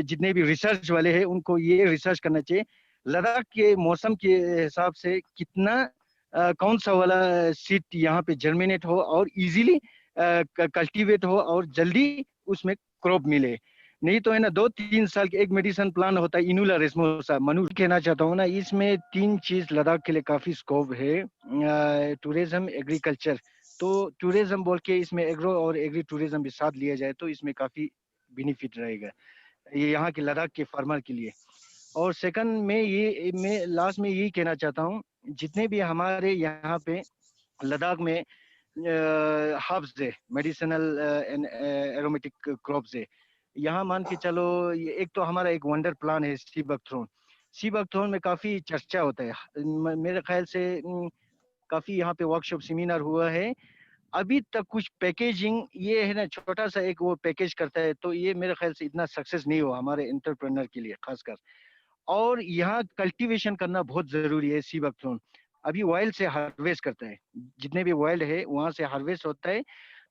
जितने भी रिसर्च वाले हैं उनको ये रिसर्च करना चाहिए, लद्दाख के मौसम के हिसाब से कितना कौन सा वाला सीड यहाँ पे जर्मिनेट हो और इजीली कल्टीवेट हो और जल्दी उसमें क्रॉप मिले। नहीं तो है ना 2-3 साल के एक मेडिसिन प्लान होता है इनुला रेस्मोसा। मनु कहना चाहता हूँ ना, इसमें 3 चीज लद्दाख के लिए काफी स्कोप है, टूरिज्म, एग्रीकल्चर। तो टूरिज्म बोल के इसमें एग्रो और एग्री टूरिज्म भी साथ लिया जाए तो इसमें काफी बेनिफिट रहेगा ये यहाँ के लद्दाख के फार्मर के लिए। और सेकंड मैं लास्ट में यही कहना चाहता हूँ, जितने भी हमारे यहाँ पे लद्दाख में हर्ब्स है, मेडिसिनल एंड एरोमेटिक क्रॉप्स है, यहाँ मान के चलो एक तो हमारा एक वंडर प्लान है सी बकथ्रोन। सी बकथ्रोन में काफी चर्चा होता है, मेरे ख्याल से काफी यहाँ पे वर्कशॉप सेमिनार हुआ है। अभी तक कुछ पैकेजिंग ये है ना छोटा सा एक वो पैकेज करता है, तो ये मेरे ख्याल से इतना सक्सेस नहीं हुआ हमारे एंटरप्रेन्योर के लिए खासकर। और यहाँ कल्टीवेशन करना बहुत जरूरी है। सी बकथ्रोन अभी वाइल्ड से हार्वेस्ट करता है, जितने भी वाइल्ड है वहां से हार्वेस्ट होता है।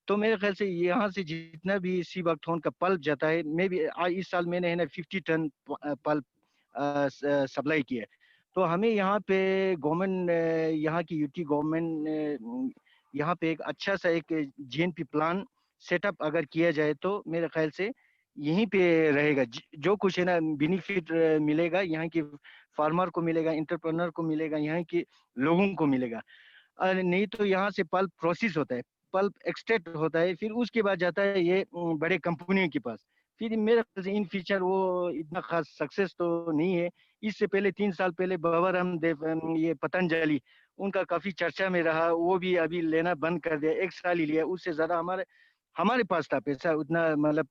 तो मेरे ख्याल से यहाँ से जितना भी सी बकथ्रोन का पल्प जाता है, मैं भी इस साल मैंने है ना 50 टन पल्प सप्लाई किया। तो हमें यहाँ पे गवर्नमेंट, यहाँ की यूटी गवर्नमेंट यहाँ पे एक अच्छा सा एक जीएनपी प्लान सेटअप अगर किया जाए तो मेरे ख्याल से यहीं पे रहेगा। जो कुछ है ना बेनिफिट मिलेगा यहाँ के फार्मर को मिलेगा, एंटरप्रेन्योर को मिलेगा, यहाँ के लोगों को मिलेगा। नहीं तो यहाँ से पल्प प्रोसेस होता है, पल्प एक्सट्रैक्ट होता है, फिर उसके बाद जाता है ये बड़े कंपनियों के पास। फिर मेरे ख्याल से इन फ्यूचर वो इतना खास सक्सेस तो नहीं है। इससे पहले 3 साल पहले बाबा रामदेव ये पतंजलि उनका काफी चर्चा में रहा, वो भी अभी लेना बंद कर दिया, 1 साल ही लिया। उससे ज्यादा हमारे पास था पैसा उतना, मतलब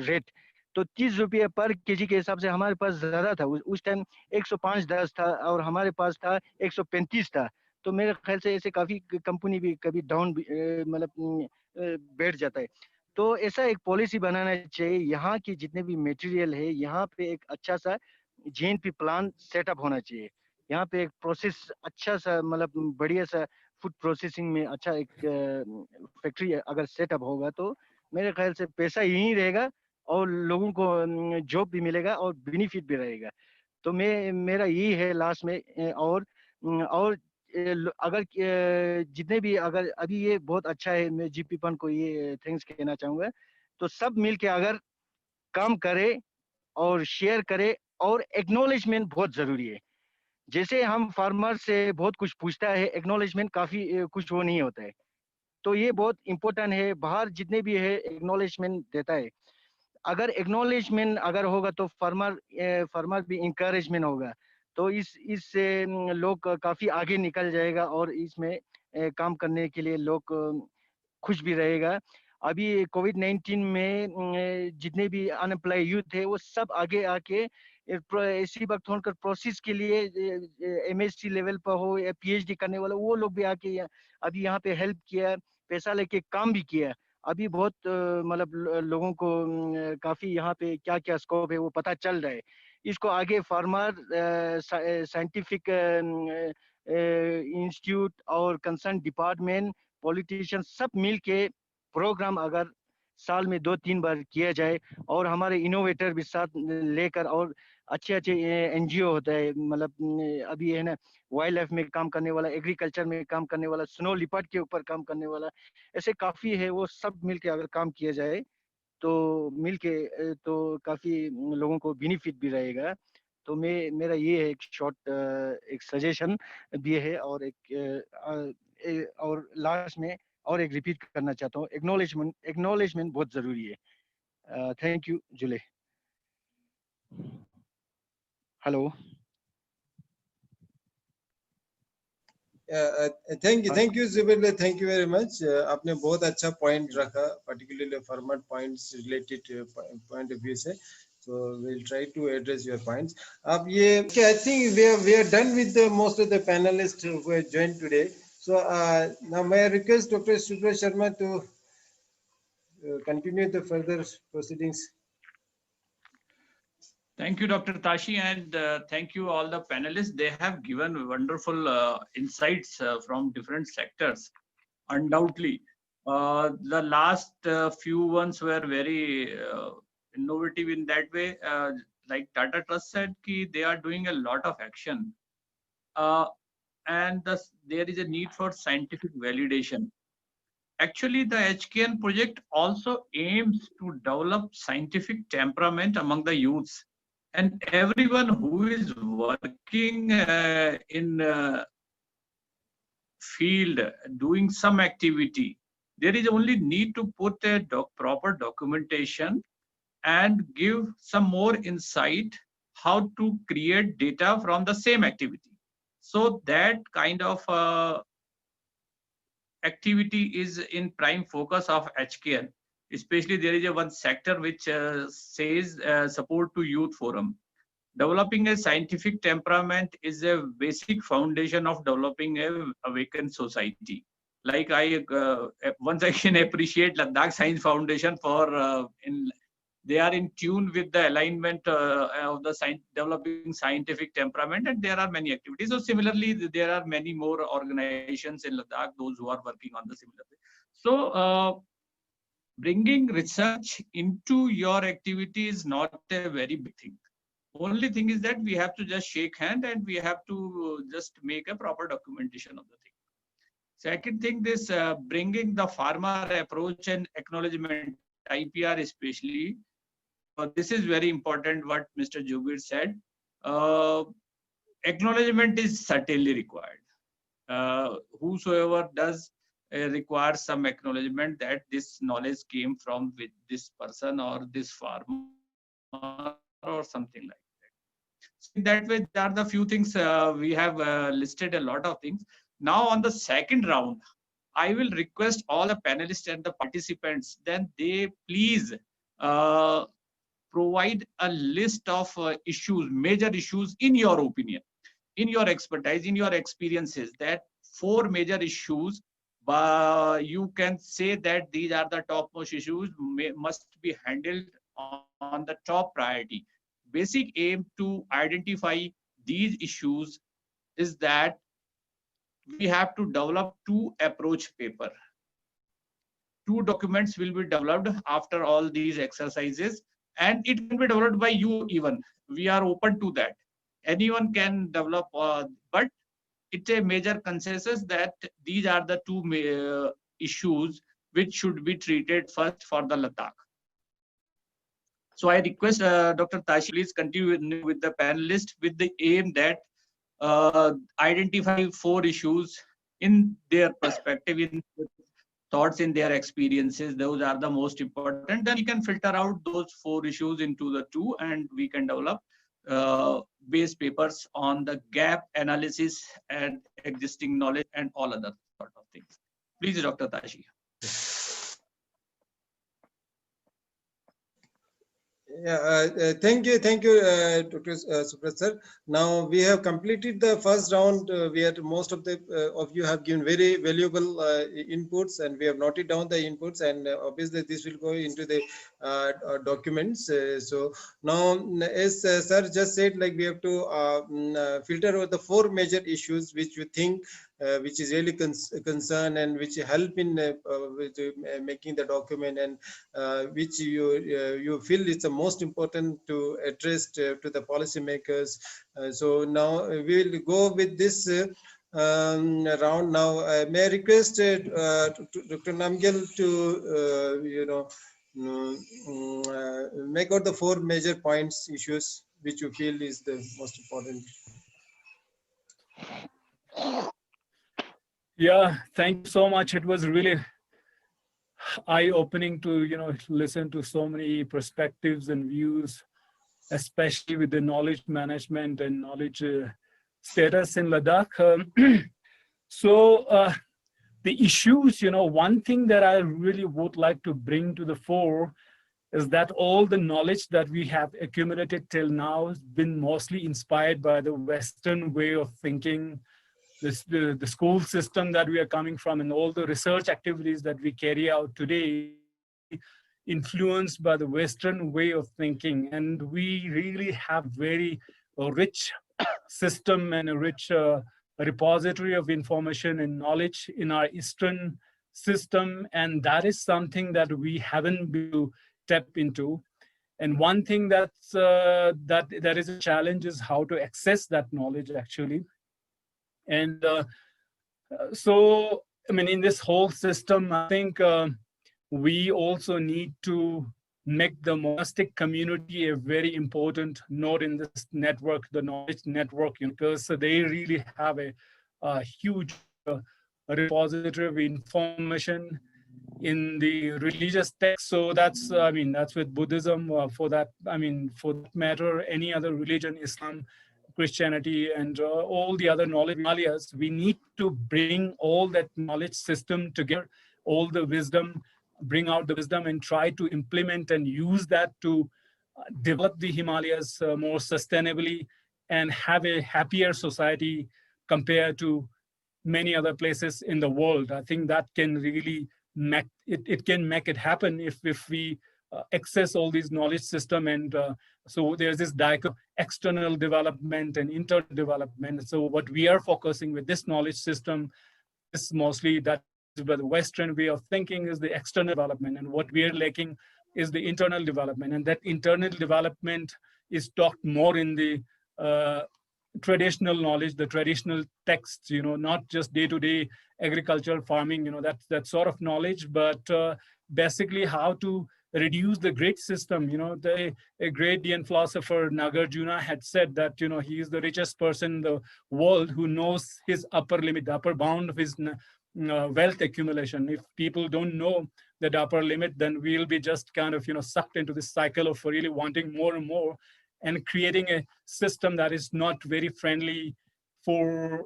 रेट तो 30 रुपये पर केजी के हिसाब से हमारे पास ज्यादा था। उस टाइम 105-10 था और हमारे पास था 135 था। तो मेरे ख्याल से ऐसे काफी कंपनी भी कभी डाउन मतलब बैठ जाता है। तो ऐसा एक पॉलिसी बनाना चाहिए, यहाँ की जितने भी मटेरियल है यहाँ पे एक अच्छा सा जीएनपी प्लान सेटअप होना चाहिए। यहाँ पे एक प्रोसेस अच्छा सा मतलब बढ़िया सा फूड प्रोसेसिंग में अच्छा एक फैक्ट्री अगर सेटअप होगा तो मेरे ख्याल से पैसा यहीं रहेगा और लोगों को जॉब भी मिलेगा और बेनिफिट भी रहेगा। तो मेरा यही है लास्ट में। और अगर जितने भी अगर अभी ये बहुत अच्छा है, मैं जीपी पंत को ये थैंक्स कहना चाहूंगा। तो सब मिलके अगर काम करे और शेयर करे, और एक्नॉलेजमेंट बहुत जरूरी है। जैसे हम फार्मर से बहुत कुछ पूछता है, एक्नॉलेजमेंट काफी कुछ वो नहीं होता है। तो ये बहुत इंपॉर्टेंट है, बाहर जितने भी है एक्नॉलेजमेंट देता है। अगर एक्नॉलेजमेंट अगर होगा तो फार्मर भी इंकरेजमेंट होगा। तो इससे लोग काफी आगे निकल जाएगा और इसमें काम करने के लिए लोग खुश भी रहेगा। अभी कोविड-19 में जितने भी अनएम्प्लॉय यूथ है वो सब आगे आके इसी वक्त होकर प्रोसेस के लिए एमएससी लेवल पर हो या पीएचडी करने वाला वो लोग भी आके अभी यहाँ पे हेल्प किया, पैसा लेके काम भी किया। अभी बहुत मतलब लोगों को काफी यहाँ पे क्या क्या स्कोप है वो पता चल रहा है। इसको आगे फार्मर साइंटिफिक इंस्टीट्यूट और कंसर्न डिपार्टमेंट पॉलिटिशियन सब मिल के प्रोग्राम अगर साल में 2-3 बार किया जाए और हमारे इनोवेटर भी साथ लेकर और अच्छे अच्छे एनजीओ होता है मतलब अभी है ना वाइल्ड लाइफ में काम करने वाला, एग्रीकल्चर में काम करने वाला, स्नो लिपर्ड के ऊपर काम करने वाला, ऐसे काफी है, वो सब मिलके अगर काम किया जाए तो मिलके तो काफी लोगों को बेनिफिट भी रहेगा। तो मेरा ये है एक शॉर्ट एक सजेशन भी है और और लास्ट में और एक रिपीट करना चाहता हूँ, एक्नॉलेजमेंट बहुत जरूरी है। Thank you Julley. Hello. Thank you Zuber, thank you very much. आपने बहुत अच्छा पॉइंट रखा, particularly farmer points related point of view से, so we'll try to address your points. अब ये I think we are done with the most of the panelists who have joined today. So now may I request Dr. Subra Sharma to continue the further proceedings. Thank you, Dr. Tashi, and thank you all the panelists. They have given wonderful insights from different sectors. Undoubtedly, the last few ones were very innovative in that way. Like Tata Trust said, they are doing a lot of action, and there is a need for scientific validation. Actually, the HKN project also aims to develop scientific temperament among the youths. And everyone who is working in field, doing some activity, there is only need to put a proper documentation and give some more insight how to create data from the same activity. So that kind of activity is in prime focus of HKN. Especially there is one sector which says support to youth forum. Developing a scientific temperament is a basic foundation of developing a awakened society. Like once I can appreciate Ladakh Science Foundation for they are in tune with the alignment of the developing scientific temperament, and there are many activities. So similarly, there are many more organizations in Ladakh, those who are working on the similar thing. So bringing research into your activity is not a very big thing. Only thing is that we have to just shake hand and we have to just make a proper documentation of the thing. Second thing, this bringing the farmer approach and acknowledgement, IPR especially, this is very important what Mr. Jubir said. Acknowledgement is certainly required. Whosoever does require some acknowledgement that this knowledge came from with this person or this farmer or something like that. So in that way, there are the few things we have listed a lot of things. Now on the second round, I will request all the panelists and the participants, then they please provide a list of issues, major issues in your opinion, in your expertise, in your experiences, that 4 major issues, you can say that these are the topmost issues, must be handled on the top priority. Basic aim to identify these issues is that we have to develop 2 approach paper. 2 documents will be developed after all these exercises, and it can be developed by you even. We are open to that. Anyone can develop, but it's a major consensus that these are the 2 issues which should be treated first for the Ladakh. So I request Dr. Tashi, please continue with the panelists with the aim that identify 4 issues in their perspective, in thoughts, in their experiences. Those are the most important. Then we can filter out those 4 issues into the 2, and we can develop base papers on the gap analysis and existing knowledge and all other sort of things. Please, Dr. Tashi. Yeah, thank you, Dr. Subrat sir. Now we have completed the first round. Where most of the of you have given very valuable inputs, and we have noted down the inputs, and obviously this will go into the documents. So now, as sir just said, like we have to filter out the 4 major issues which you think which is really concern and which help in with, making the document, and which you feel is the most important to address to the policymakers. So now we will go with this round. Now, may I request Dr. Namgyal to make out the 4 major points issues which you feel is the most important. Yeah, thank you so much. It was really eye-opening to listen to so many perspectives and views, especially with the knowledge management and knowledge status in Ladakh. So the issues, one thing that I really would like to bring to the fore is that all the knowledge that we have accumulated till now has been mostly inspired by the Western way of thinking, the school system that we are coming from, and all the research activities that we carry out today influenced by the Western way of thinking. And we really have very rich system and a rich repository of information and knowledge in our Eastern system. And that is something that we haven't been able to tap into. And one thing that's, that is a challenge is how to access that knowledge actually. And so, I mean, in this whole system, I think we also need to make the monastic community a very important node in this network, the knowledge network, because they really have a huge repository of information in the religious text. So that's, I mean, that's with Buddhism, for that matter, any other religion, Islam, Christianity, and all the other knowledge Himalayas, we need to bring all that knowledge system together, all the wisdom, bring out the wisdom and try to implement and use that to develop the Himalayas more sustainably and have a happier society compared to many other places in the world. I think that can really make it can make it happen if we access all these knowledge system. And so there's this dichotomy, external development and internal development. So what we are focusing with this knowledge system is mostly that the Western way of thinking is the external development, and what we are lacking is the internal development. And that internal development is talked more in the traditional knowledge, the traditional texts, not just day-to-day agricultural farming, that sort of knowledge, but basically how to reduce the grid system. A great Indian philosopher Nagarjuna had said that he is the richest person in the world who knows his upper limit, the upper bound of his wealth accumulation. If people don't know that upper limit, then we'll be just kind of sucked into this cycle of really wanting more and more, and creating a system that is not very friendly for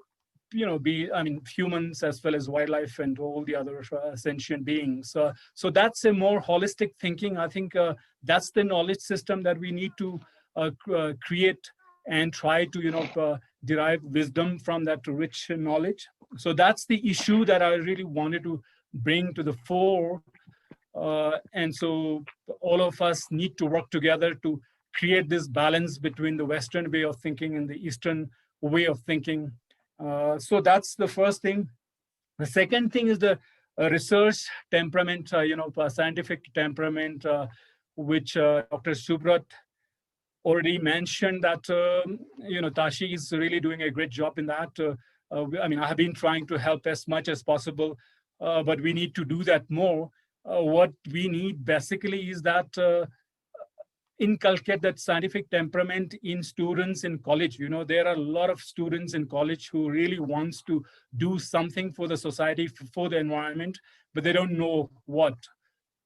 humans as well as wildlife and all the other sentient beings. So that's a more holistic thinking. I think that's the knowledge system that we need to create and try to derive wisdom from that rich knowledge. So that's the issue that I really wanted to bring to the fore. And so all of us need to work together to create this balance between the Western way of thinking and the Eastern way of thinking. So that's the first thing. The second thing is the research temperament, scientific temperament, which Dr. Subrat already mentioned that, Tashi is really doing a great job in that. I have been trying to help as much as possible, but we need to do that more. What we need basically is that inculcate that scientific temperament in students in college. There are a lot of students in college who really wants to do something for the society, for the environment, but they don't know what.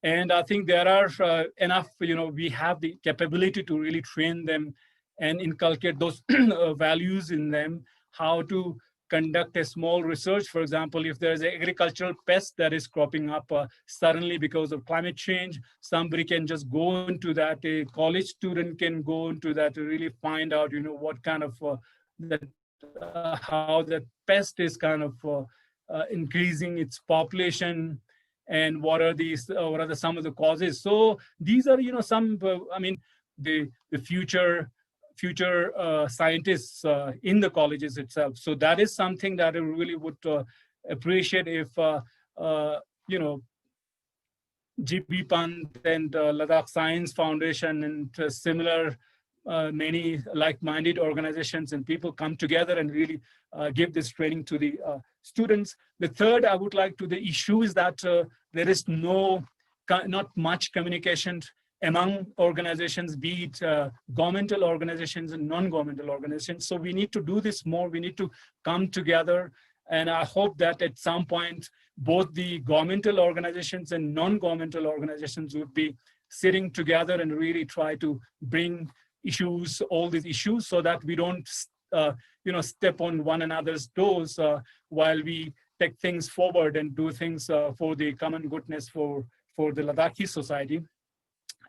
And I think there are enough, we have the capability to really train them and inculcate those values in them, how to conduct a small research. For example, if there's an agricultural pest that is cropping up suddenly because of climate change, somebody can just go into that. A college student can go into that to really find out, what kind of how that pest is kind of increasing its population, and what are some of the causes. So these are, some, the future scientists in the colleges itself. So that is something that I really would appreciate if, G.B Panth and Ladakh Science Foundation and similar many like-minded organizations and people come together and really give this training to the students. The third, I would like to, the issue is that there is not much communication among organizations, be it governmental organizations and non-governmental organizations. So we need to do this more. We need to come together. And I hope that at some point, both the governmental organizations and non-governmental organizations would be sitting together and really try to bring issues, all these issues, so that we don't, step on one another's toes while we take things forward and do things for the common goodness for the Ladakhi society.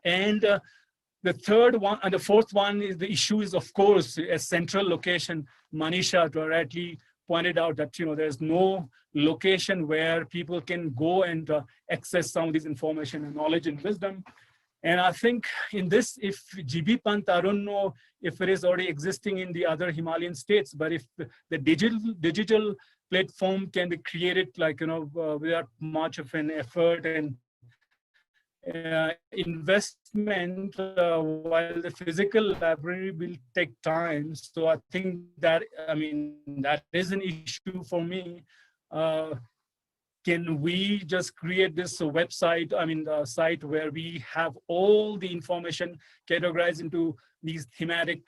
And the third one and the fourth one is the issue is, of course, a central location. Manisha rightly pointed out that, there's no location where people can go and access some of this information and knowledge and wisdom. And I think in this, if G.B Panth, I don't know if it is already existing in the other Himalayan states, but if the digital platform can be created, without much of an effort and investment, while the physical library will take time. So I think that, that is an issue for me. Can we just create this website, site where we have all the information categorized into these thematic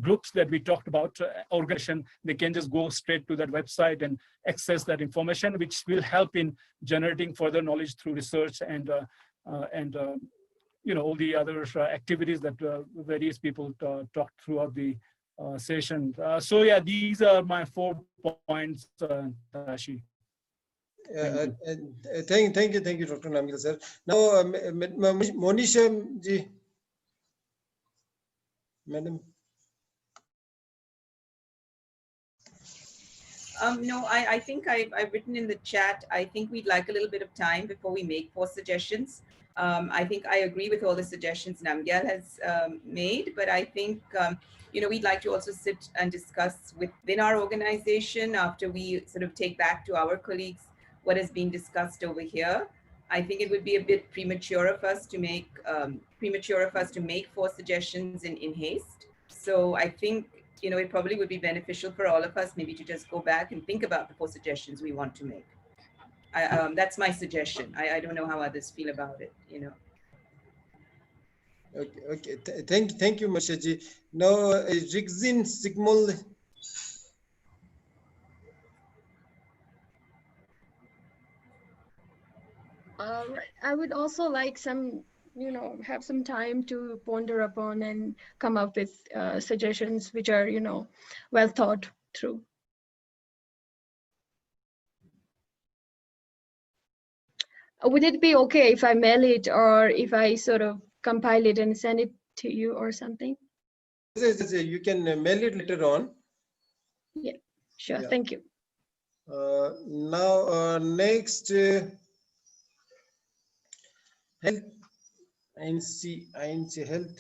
groups that we talked about, organization, they can just go straight to that website and access that information, which will help in generating further knowledge through research and all the other activities that various people talked throughout the session. So yeah, these are my 4 points, Tashi. Thank you, Dr. Namgil sir. Now, Monisha ji, madam. No, I think I've written in the chat, I think we'd like a little bit of time before we make 4 suggestions. I think I agree with all the suggestions Namgyal has made, but I think, we'd like to also sit and discuss within our organization after we sort of take back to our colleagues what is being discussed over here. I think it would be a bit premature of us to make 4 suggestions in haste. So I think, it probably would be beneficial for all of us maybe to just go back and think about the 4 suggestions we want to make. That's my suggestion. I don't know how others feel about it, Okay. Thank you, Mashaji. Now, Rigzin Sigmul. I would also like some, have some time to ponder upon and come up with suggestions which are, well thought through. Would it be okay if I mail it or if I sort of compile it and send it to you or something? You can mail it later on. Yeah, sure. Yeah. Thank you. Now, next, health, INC health.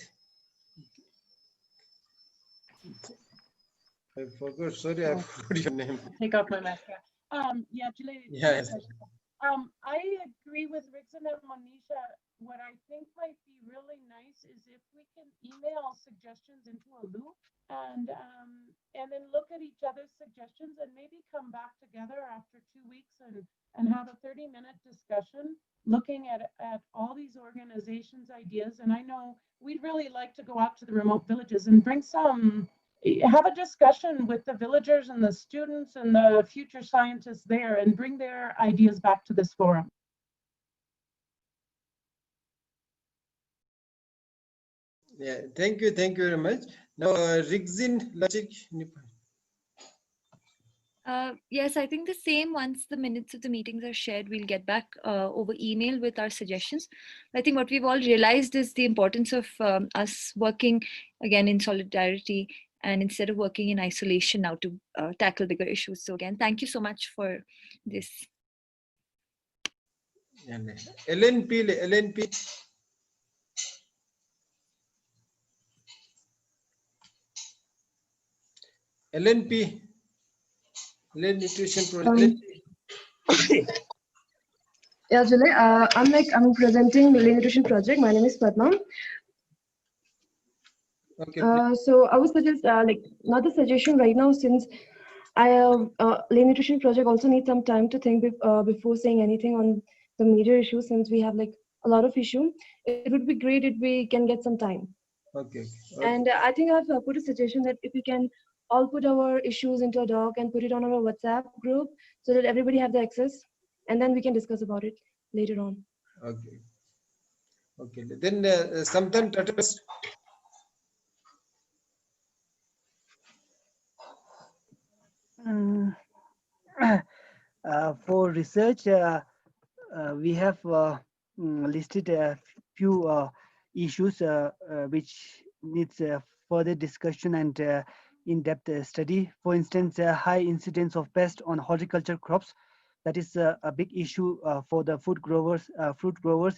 I forgot. Sorry, I forgot your name. Take off my mask. Yeah, Julie. Yeah. I agree with Rigzin and Monisha. What I think might be really nice is if we can email suggestions into a loop and then look at each other's suggestions and maybe come back together after 2 weeks and have a 30-minute discussion looking at all these organizations' ideas. And I know we'd really like to go out to the remote villages and bring have a discussion with the villagers and the students and the future scientists there and bring their ideas back to this forum. Yeah, thank you very much. Now, Rigzin Lachik. Yes, I think the same. Once the minutes of the meetings are shared, we'll get back over email with our suggestions. I think what we've all realized is the importance of us working again in solidarity and instead of working in isolation now to tackle bigger issues. So again, thank you so much for this. LNP. LNP. Land Nutrition Project. Yeah, Julie, I'm presenting Land Nutrition Project. My name is Padma. Okay. So I would suggest not a suggestion right now, since I Land Nutrition Project also needs some time to think before saying anything on the major issues, since we have like a lot of issue. It would be great if we can get some time. Okay. And I think I've put a suggestion that if we can all put our issues into a doc and put it on our WhatsApp group so that everybody have the access, and then we can discuss about it later on. Okay. Okay. Then sometime for research, we have listed a few issues which needs further discussion and in-depth study. For instance, high incidence of pest on horticulture crops. That is a big issue for the fruit growers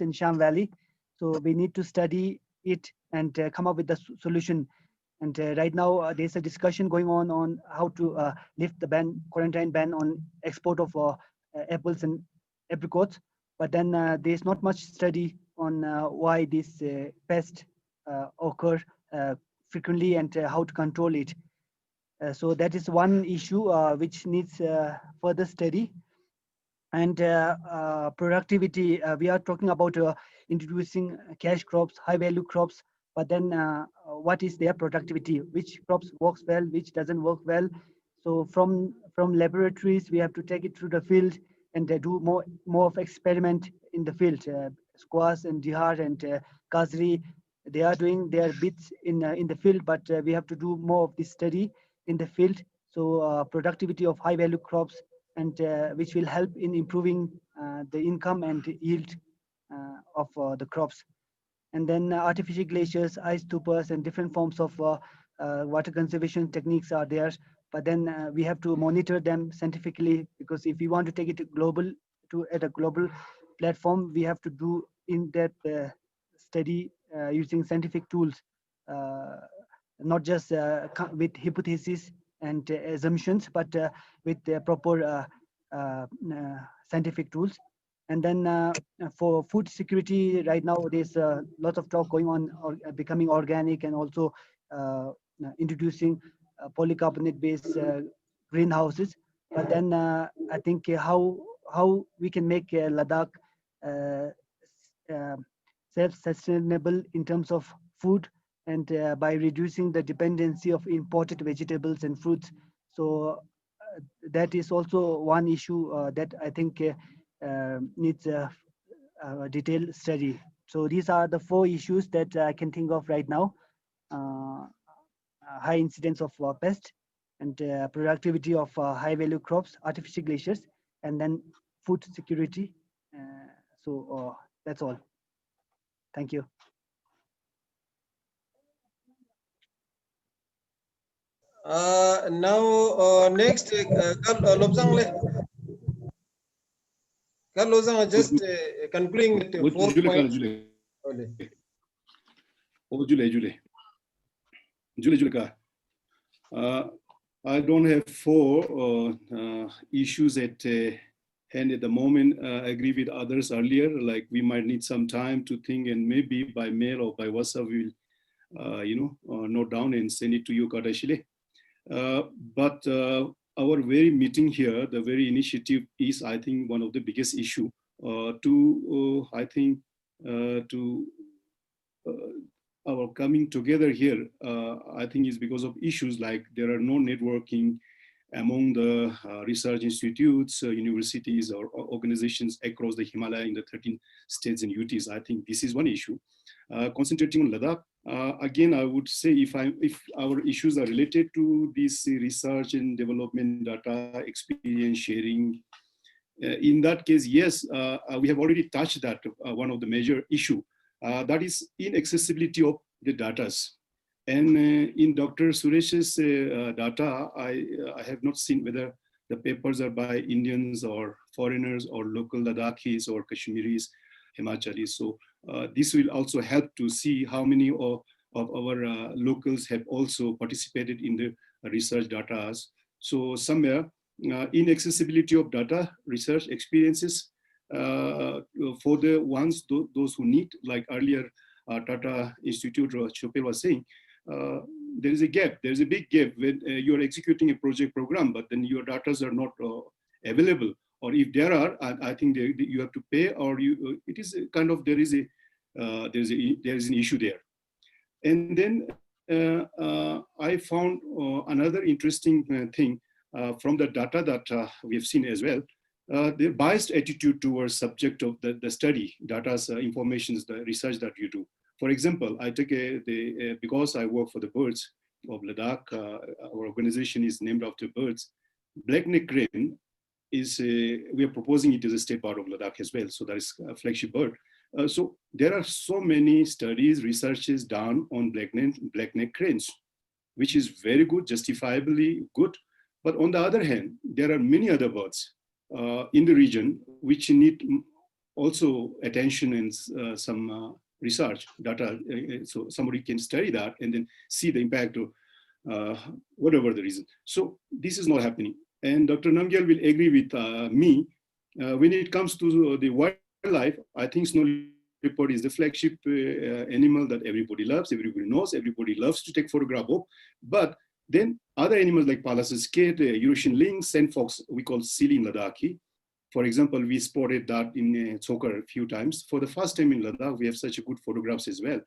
in Sham Valley. So we need to study it and come up with the solution. And right now, there's a discussion going on how to lift the quarantine ban on export of apples and apricots. But then there's not much study on why this pest occur frequently and how to control it. So that is one issue which needs further study. And productivity, we are talking about introducing cash crops, high value crops, but then what is their productivity? Which crops works well, which doesn't work well? So from laboratories, we have to take it through the field and do more of experiment in the field. Squash and Dihar and Kazri, they are doing their bits in the field, but we have to do more of this study in the field. So productivity of high value crops, and which will help in improving the income and yield of the crops. And then artificial glaciers, ice tubers, and different forms of water conservation techniques are there. But then we have to monitor them scientifically, because if we want to take it at a global platform, we have to do in-depth study using scientific tools, not just with hypotheses and assumptions, but with proper scientific tools. And then for food security, right now there's lots of talk going on becoming organic, and also introducing polycarbonate-based greenhouses. But then I think how we can make Ladakh self-sustainable in terms of food, and by reducing the dependency of imported vegetables and fruits. So that is also one issue that I think needs a detailed study. So these are the 4 issues that I can think of right now. High incidence of pest, and productivity of high value crops, artificial glaciers, and then food security. So that's all. Thank you. Now next, Lobsang just concluding with 4 points. I don't have 4 issues at hand at the moment. I agree with others earlier, like we might need some time to think, and maybe by mail or by WhatsApp we'll note down and send it to you, Katashile. But our very meeting here, the very initiative is, I think, one of the biggest issue our coming together here, I think, is because of issues like there are no networking among the research institutes, universities, or organizations across the Himalaya in the 13 states and UTs. I think this is one issue. Concentrating on Ladakh, Again, I would say if our issues are related to this research and development data, experience sharing, in that case, yes, we have already touched that one of the major issue, that is inaccessibility of the data. And in Dr. Suresh's data, I have not seen whether the papers are by Indians or foreigners or local Ladakhis or Kashmiris, Himachalis. So this will also help to see how many of our locals have also participated in the research data. So somewhere inaccessibility of data research experiences for the ones, those who need, like earlier Tata Institute Chopel was saying, there is a gap, there is a big gap when you are executing a project program, but then your data are not available. Or if there are, I think you have to pay, or it is a kind of, there is an issue there. And then I found another interesting thing from the data that we have seen as well. The biased attitude towards subject of the study, data's informations, the research that you do. For example, I took because I work for the birds of Ladakh, our organization is named after birds. Black-necked crane is, we are proposing it as a state part of Ladakh as well. So that is a flagship bird. So there are so many studies, researches done on black-necked cranes, which is very good, justifiably good. But on the other hand, there are many other birds in the region which need also attention and some research data. So somebody can study that and then see the impact of whatever the reason. So this is not happening. And Dr. Namgyal will agree with me. When it comes to the wildlife, I think snow leopard is the flagship animal that everybody loves, everybody knows, everybody loves to take photograph of. But then other animals like Pallas's kit, Eurasian lynx, sand fox, we call Sili in Ladakhi. For example, we spotted that in Chokar a few times. For the first time in Ladakh, we have such a good photographs as well,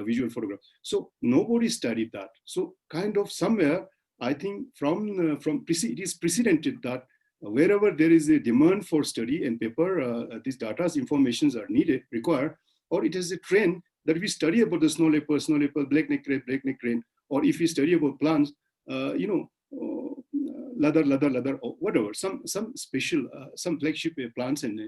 visual photographs. So nobody studied that. So kind of somewhere, I think it is precedented that wherever there is a demand for study and paper, these data's informations are needed, required, or it is a trend that we study about the snow leopard, black-necked crane, or if we study about plants, ladder, or whatever, some special, some flagship plants. And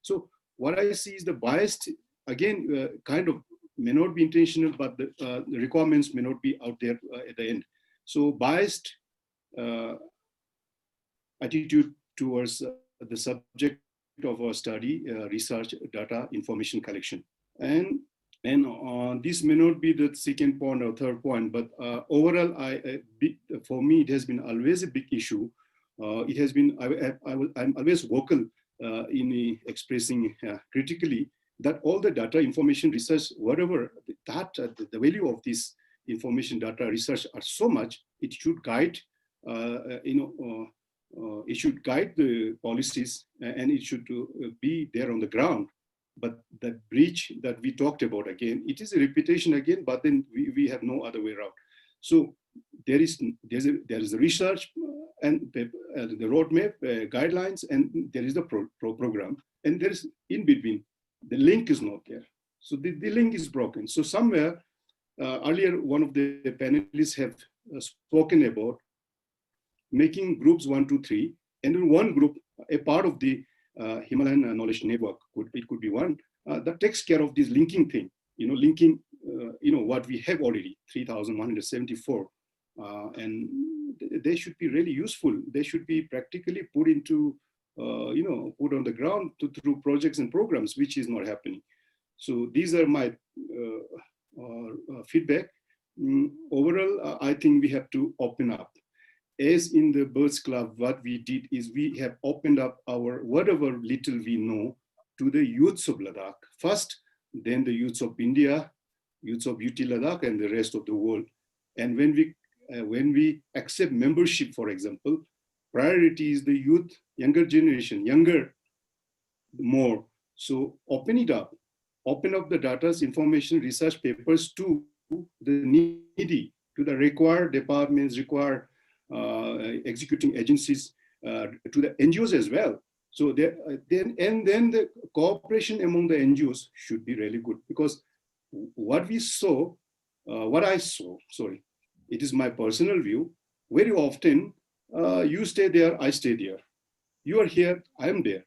so what I see is the biased, again, kind of may not be intentional, but the requirements may not be out there at the end. So biased attitude towards the subject of our study, research, data, information collection. And this may not be the second point or third point, but overall, for me, it has been always a big issue. It has been, I'm always vocal in expressing critically that all the data, information, research, whatever, the value of this information, data, research are so much, it should guide, it should guide the policies, and it should be there on the ground. But the breach that we talked about again, it is a repetition again, but then we have no other way around. So there is a research and the roadmap, guidelines, and there is the program, and there is in between, the link is not there. So the link is broken. So somewhere, earlier one of the panelists have spoken about making groups 1, 2, 3, and in one group, a part of the Himalayan knowledge network, it could be one that takes care of this linking thing, linking, what we have already, 3,174, and they should be really useful. They should be practically put into, put on the ground through projects and programs, which is not happening. So these are my feedback. Overall, I think we have to open up. As in the Birds Club, what we did is we have opened up our whatever little we know to the youths of Ladakh first, then the youths of India, youths of UT-Ladakh, and the rest of the world. And when we accept membership, for example, priority is the youth, younger generation, younger more. So open it up, open up the data's information, research papers to the needy, to the required departments, required executing agencies, to the NGOs as well. So then the cooperation among the NGOs should be really good, because what we saw what I saw, sorry, it is my personal view. Very often, you stay there, I stay there. You are here, I am there.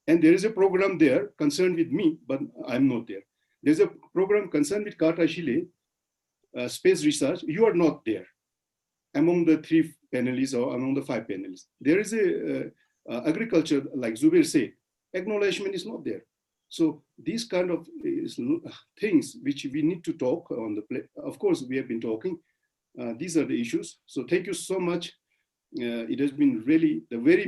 And there is a program there concerned with me, but I'm not there. There's a program concerned with Kartashile, space research, you are not there among the 3 panelists or among the 5 panelists. There is a agriculture, like Zubair said, acknowledgement is not there. So these kind of things which we need to talk on the plate. Of course, we have been talking. These are the issues. So thank you so much. It has been really the very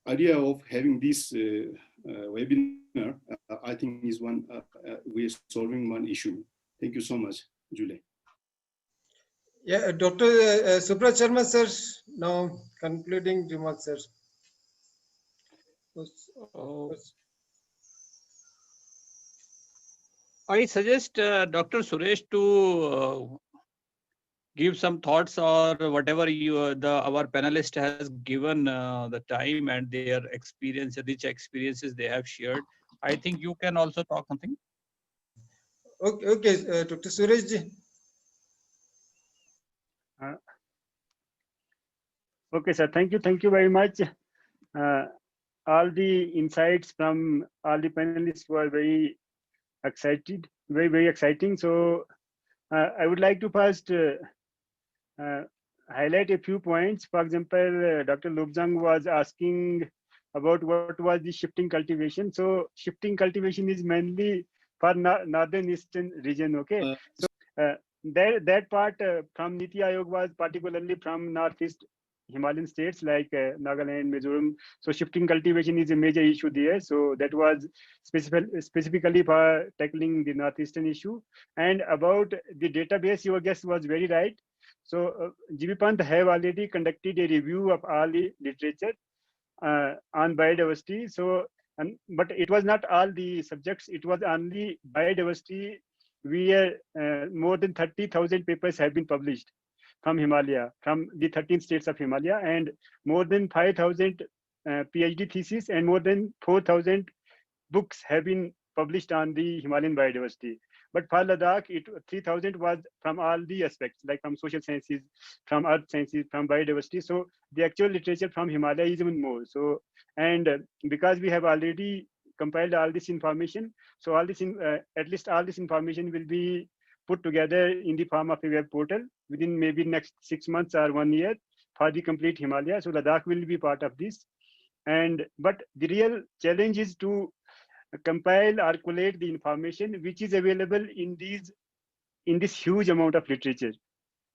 idea of having this webinar, I think is one, we are solving one issue. Thank you so much, Julie. Yeah, Dr. Subrat Sharma, sir, now concluding remarks, sir. I suggest Dr. Suresh to give some thoughts or whatever our panelist has given the time and their experience, rich experiences they have shared. I think you can also talk something. Okay, Dr. Suresh ji. Okay, sir. Thank you very much. All the insights from all the panelists were very excited, very exciting. So I would like to first highlight a few points. For example, Dr. Lobzang was asking about what was the shifting cultivation. So shifting cultivation is mainly for northern eastern region. Okay, so that part from Niti Aayog was particularly from northeast Himalayan states like Nagaland, Mizoram. So shifting cultivation is a major issue there. So that was specifically for tackling the northeastern issue. And about the database, your guest was very right. So G.B Panth have already conducted a review of all the literature on biodiversity. So, but it was not all the subjects. It was only biodiversity where more than 30,000 papers have been published from Himalaya, from the 13 states of Himalaya, and more than 5,000 PhD theses and more than 4,000 books have been published on the Himalayan biodiversity. But for Ladakh, 3,000 was from all the aspects, like from social sciences, from earth sciences, from biodiversity. So the actual literature from Himalaya is even more. So, and because we have already compiled all this information, so all this, at least all this information will be put together in the form of a web portal within maybe next 6 months or 1 year for the complete Himalaya. So Ladakh will be part of this. But the real challenge is to compile or collate the information which is available in this huge amount of literature.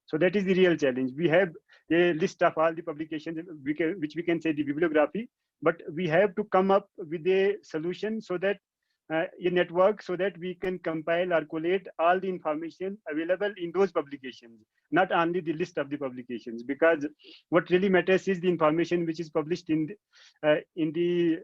So that is the real challenge. We have a list of all the publications which we can say the bibliography, but we have to come up with a solution so that a network so that we can compile or collate all the information available in those publications, not only the list of the publications, because what really matters is the information which is published in the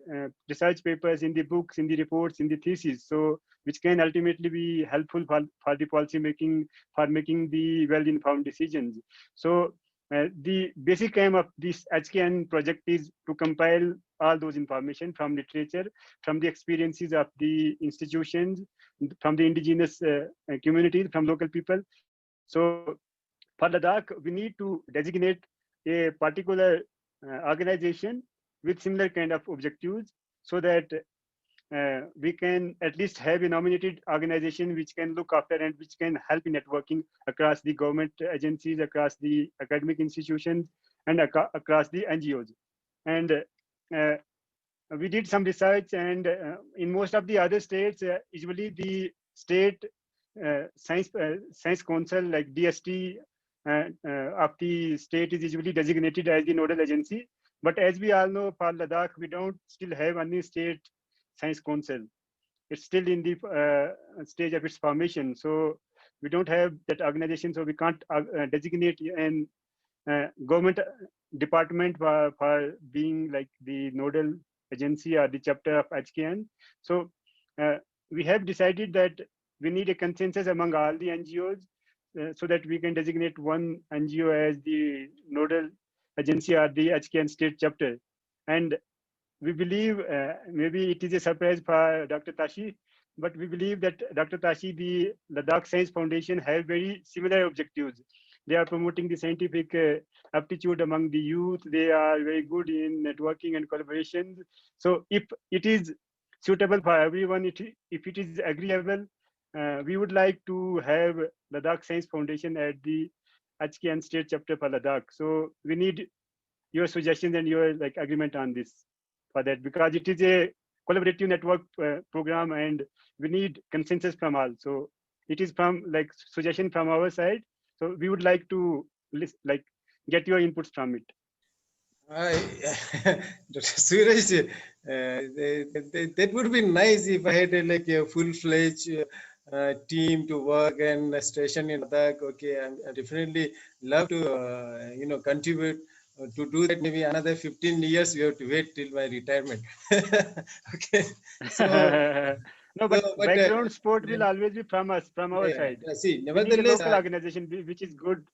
research papers, in the books, in the reports, in the theses, so which can ultimately be helpful for the policy making, for making the well-informed decisions. So the basic aim of this HKN project is to compile all those information from literature, from the experiences of the institutions, from the indigenous communities, from local people. So for Ladakh, we need to designate a particular organization with similar kind of objectives so that we can at least have a nominated organization which can look after and which can help in networking across the government agencies, across the academic institutions, and across the NGOs. And we did some research, and in most of the other states, usually the state science council, like DST of the state, is usually designated as the nodal agency. But as we all know, for Ladakh, we don't still have any state science council. It's still in the stage of its formation. So we don't have that organization, so we can't designate an government department for being like the nodal agency or the chapter of HKN. So we have decided that we need a consensus among all the NGOs so that we can designate one NGO as the nodal agency or the HKN state chapter. And we believe, maybe it is a surprise for Dr. Tashi, but we believe that Dr. Tashi, the Ladakh Science Foundation have very similar objectives. They are promoting the scientific aptitude among the youth. They are very good in networking and collaboration. So if it is suitable for everyone, if it is agreeable, we would like to have Ladakh Science Foundation at the HKN state chapter for Ladakh. So we need your suggestions and your agreement on this for that, because it is a collaborative network program and we need consensus from all. So it is from suggestion from our side. So we would like to get your inputs from it. Dr. Suraj, that would be nice if I had a full-fledged team to work and a station in Ladakh. Okay, I definitely love to contribute. To do that, maybe another 15 years we have to wait till my retirement. Okay, so no, but background support will always be from us, from our side. See, we need a nevertheless, local organization which is good.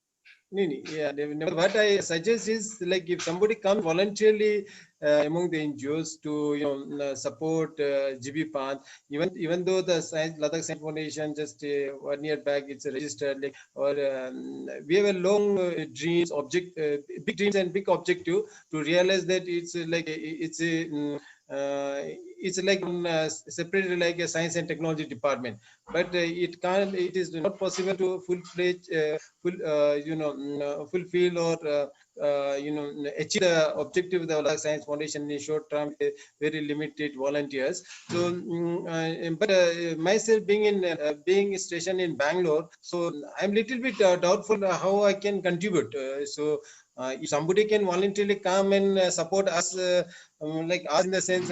Yeah, what I suggest is if somebody comes voluntarily among the NGOs to support G.B Panth, even though the Ladakh Science Foundation just 1 year back it's registered, we have a long dreams, big dreams and big objective to realize that it's separated like a science and technology department, but it is not possible to fulfill or achieve the objective of the Ladakh Science Foundation in short term with very limited volunteers. So but myself being stationed in Bangalore, so I'm little bit doubtful how I can contribute. If somebody can voluntarily come and support us, like us in the sense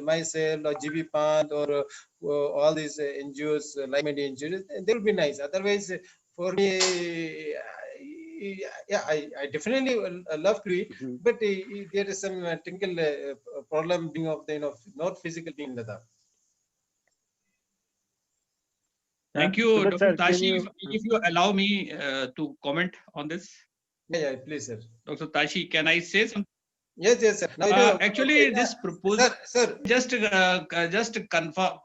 myself or G.B Panth or all these NGOs, like-minded NGOs, that would be nice. Otherwise, for me, yeah, I definitely love to do it, but there is some technical problem being of the not physical being in Ladakh. Thank you, Dr. Tashi. If you allow me to comment on this. Yeah, please, sir. Dr. Tashi, can I say something? Yes, sir. Actually, this proposal, sir, just confirm,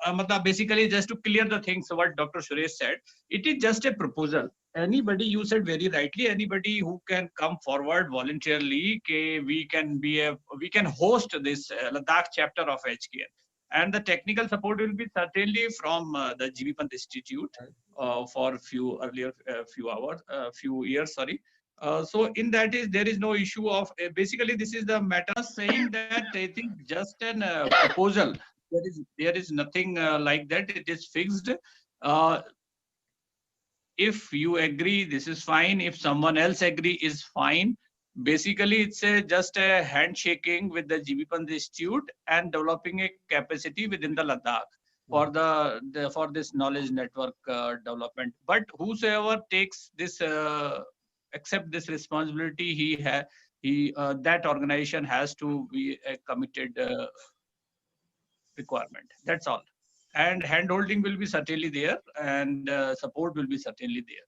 basically just to clear the things what Dr. Suresh said, it is just a proposal. Anybody, you said very rightly, anybody who can come forward voluntarily, we can host this Ladakh chapter of HKN. And the technical support will be certainly from the G.B Panth Institute for few years. So in that there is no issue of basically this is the matter saying that I think just an proposal. There is nothing like that. It is fixed. If you agree, this is fine. If someone else agree, is fine. Basically, it's just a handshaking with the G.B Panth Institute and developing a capacity within the Ladakh for for this knowledge network development. But whosoever takes this, accept this responsibility, that organization has to be a committed requirement. That's all. And handholding will be certainly there, and support will be certainly there.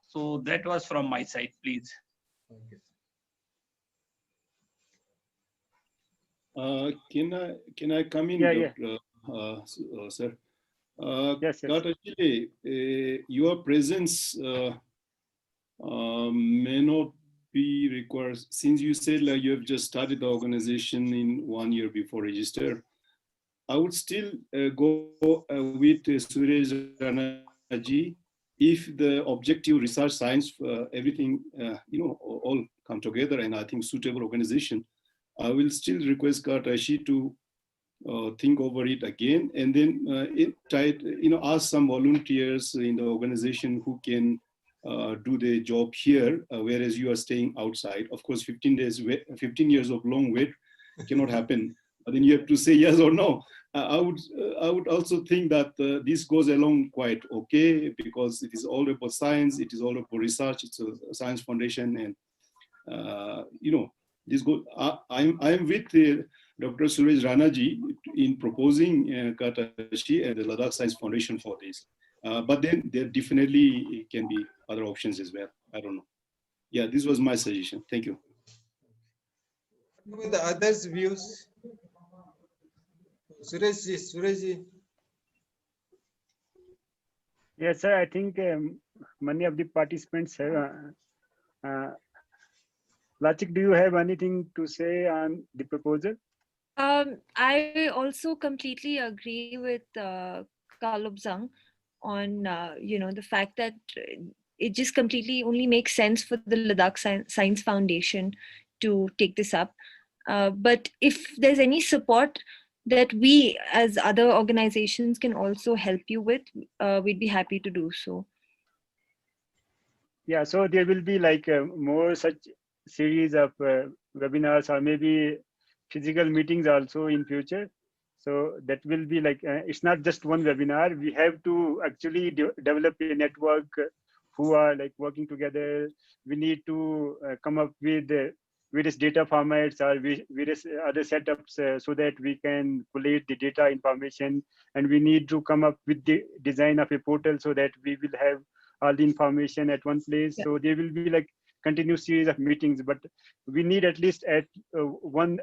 So that was from my side, please. Can I come in, Dr. Sir? Yes. Dr. Chile, your presence may not be required, since you said you have just started the organization in 1 year before register. I would still go with Suresh Ranaji if the objective research science, everything, all come together, and I think suitable organization. I will still request Kartashi to think over it again, and then ask some volunteers in the organization who can do the job here, whereas you are staying outside. Of course, 15 years of long wait cannot happen. But then you have to say yes or no. I would also think that this goes along quite okay, because it is all about science, it is all about research, it's a science foundation, and this goes. I'm with Dr. Suresh Ranaji in proposing Kartashi and the Ladakh Science Foundation for this. But then there definitely can be other options as well. I don't know. Yeah, this was my suggestion. Thank you. With the others' views, Surajji. Yes, sir. I think many of the participants have. Lachik, do you have anything to say on the proposal? I also completely agree with Kalobzang on the fact that it just completely only makes sense for the Ladakh Science Foundation to take this up. But if there's any support that we as other organizations can also help you with, we'd be happy to do so. Yeah, so there will be like more such series of webinars or maybe physical meetings also in future. So that will be like, it's not just one webinar. We have to actually develop a network who are like working together. We need to come up with various data formats or various other setups so that we can collate the data information. And we need to come up with the design of a portal so that we will have all the information at one place. So there will be like continuous series of meetings, but we need at least at one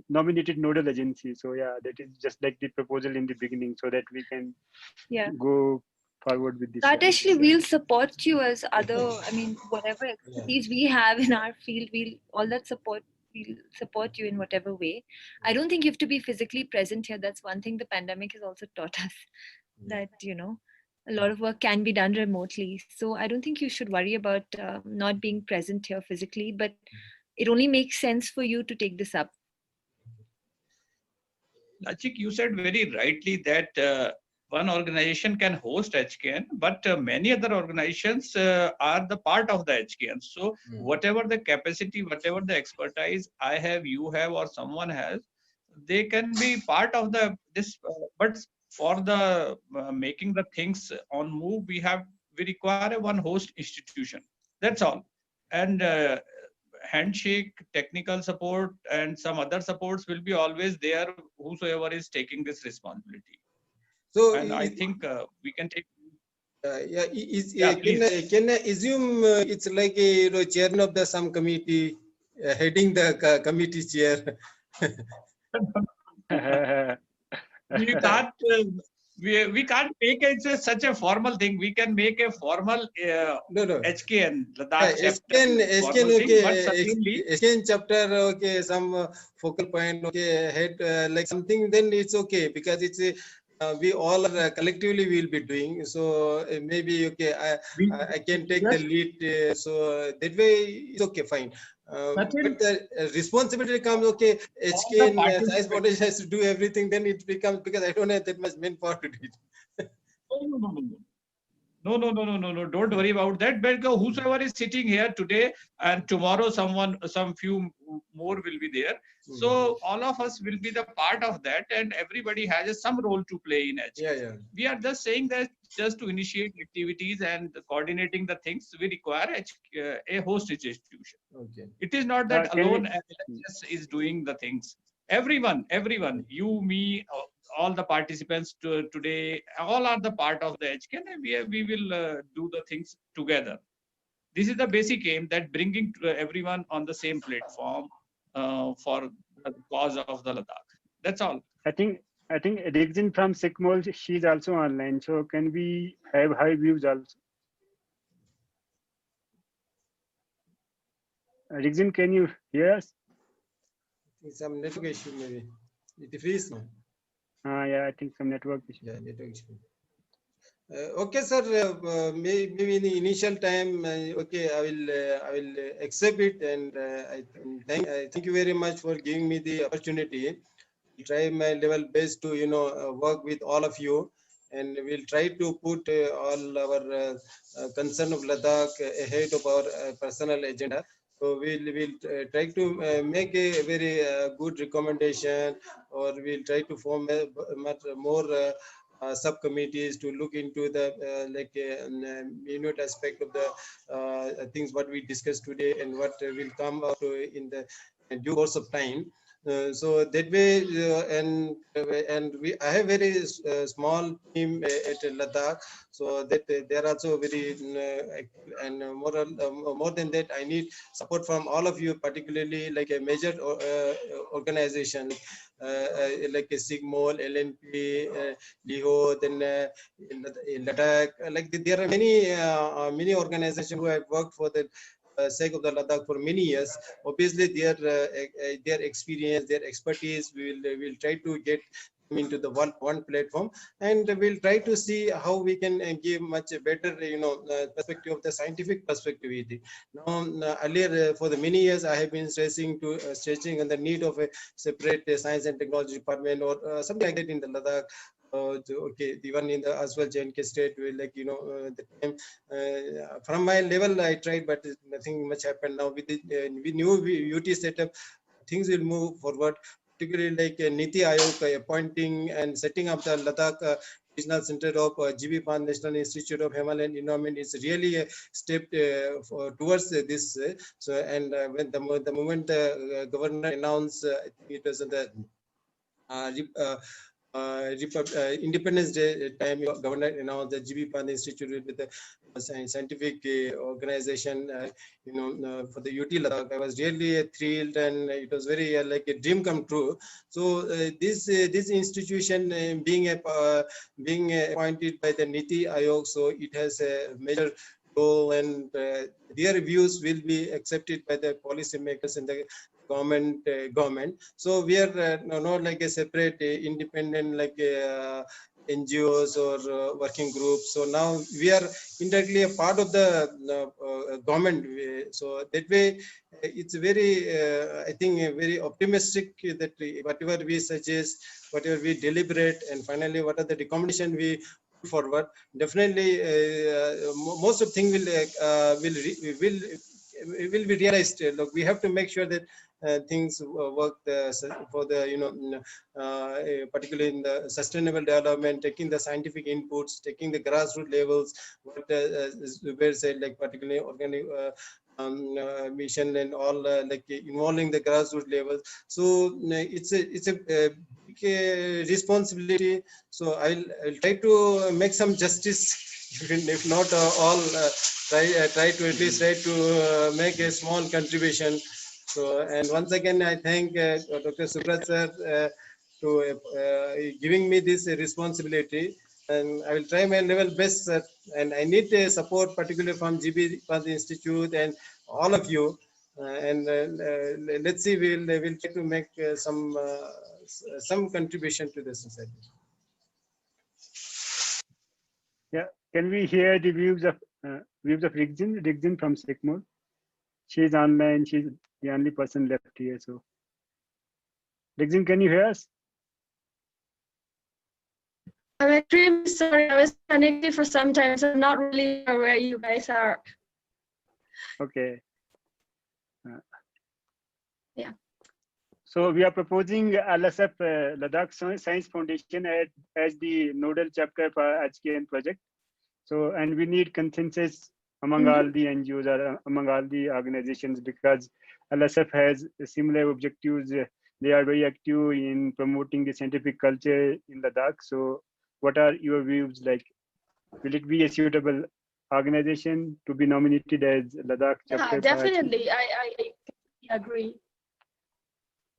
nominated nodal agency. So yeah, that is just like the proposal in the beginning, so that we can go forward with this. That actually we'll support you as other, I mean, whatever expertise we have in our field, we'll support you in whatever way. I don't think you have to be physically present here. That's one thing the pandemic has also taught us, that a lot of work can be done remotely. So I don't think you should worry about not being present here physically, but it only makes sense for you to take this up. Lachik, you said very rightly that one organization can host HKN, but many other organizations are the part of the HKN. So whatever the capacity, whatever the expertise I have, you have, or someone has, they can be part of this. But for the making the things on move, we require a one host institution. That's all. And handshake, technical support, and some other supports will be always there, whosoever is taking this responsibility. So, and I think we can take. Can I assume it's like a chairman of the some committee, heading the committee chair? We can't make it such a formal thing. We can make a formal HKN Ladakh chapter. HKN chapter, okay, some focal point, okay, head, like something, then it's okay, because it's we all are collectively will be doing. So maybe okay, I can take the lead. So that way it's okay, fine. But the responsibility comes, okay, HKN Science Foundation has to do everything, then it becomes, because I don't have that much manpower to do it. No, don't worry about that. But whosoever is sitting here today and tomorrow, some few more will be there. So all of us will be the part of that, and everybody has some role to play in it. We are just saying that just to initiate activities and coordinating the things, we require a host institution. It is not that alone LHS is doing the things. Everyone, you, me, all the participants today, all are the part of the HKN, and we will do the things together. This is the basic aim, that bringing everyone on the same platform for the cause of the Ladakh. That's all. I think Rigzin from Sikmol, she's also online. So can we have her views also? Rigzin, can you hear us? Some network issue maybe. It is now. Yeah, I think some network issue. Yeah, network issue. Okay, sir. Maybe in the initial time, okay, I will accept it, and I thank you very much for giving me the opportunity. I'll try my level best to work with all of you, and we'll try to put all our concern of Ladakh ahead of our personal agenda. So we'll try to make a very good recommendation, or we'll try to form much more subcommittees to look into the minute aspect of the things what we discussed today, and what will come out in the due course of time. So that way, and I have very small team at Ladakh, so that they are also very active, and more than that, I need support from all of you, particularly like a major organization like a Sigmol, LNP, LIHO, then in Ladakh. Like there are many organizations who have worked for the sake of the Ladakh for many years. Obviously, their experience, their expertise, we will try to get them into the one platform, and we'll try to see how we can give much better, perspective of the scientific perspective. Now, earlier for the many years, I have been stressing on the need of a separate science and technology department or something like that in the Ladakh. Okay, the one in the as well J&K state, the time from my level I tried, but nothing much happened. Now with the we new UT setup, things will move forward, particularly like Niti Ayog appointing and setting up the Ladakh Regional Center of G.B Panth National Institute of Himalayan Enviornment is really a step towards this. When the moment the governor announced, I think it was the Independence Day time, governor announced the G.B Panth Institute with the scientific organization, for the UT-Ladakh. I was really thrilled, and it was very like a dream come true. So this institution being appointed by the Niti Ayog, so it has a major role, and their views will be accepted by the policymakers and the government. So we are not like a separate independent like NGOs or working groups. So now we are indirectly a part of the government. So that way, it's very I think very optimistic that whatever we suggest, whatever we deliberate, and finally what are the recommendation we put forward, definitely most of things will be realized. Look, we have to make sure that things work for the particularly in the sustainable development, taking the scientific inputs, taking the grassroots levels, what Zubair said, like particularly organic mission and all, like involving the grassroots levels. So it's a big responsibility. So I'll try to make some justice, if not all, try to at least try to make a small contribution. So, and once again, I thank Dr. Subrat sir to giving me this responsibility, and I will try my level best, sir. And I need support, particularly from G.B Panth Institute and all of you. Let's see, we'll try to make some contribution to the society. Yeah, can we hear the views of Rigzin? Rigzin from Sigmol. She's online. She's the only person left here. So, Rigzin, can you hear us? I'm extremely sorry. I was connected for some time, so I'm not really sure where you guys are. Okay. Yeah. So we are proposing LSF Ladakh Science Foundation as the nodal chapter for HKN project. So, and we need consensus among all the NGOs or among all the organizations, because LSF has similar objectives. They are very active in promoting the scientific culture in Ladakh. So what are your views? Like, will it be a suitable organization to be nominated as Ladakh chapter? Yeah, definitely. I agree.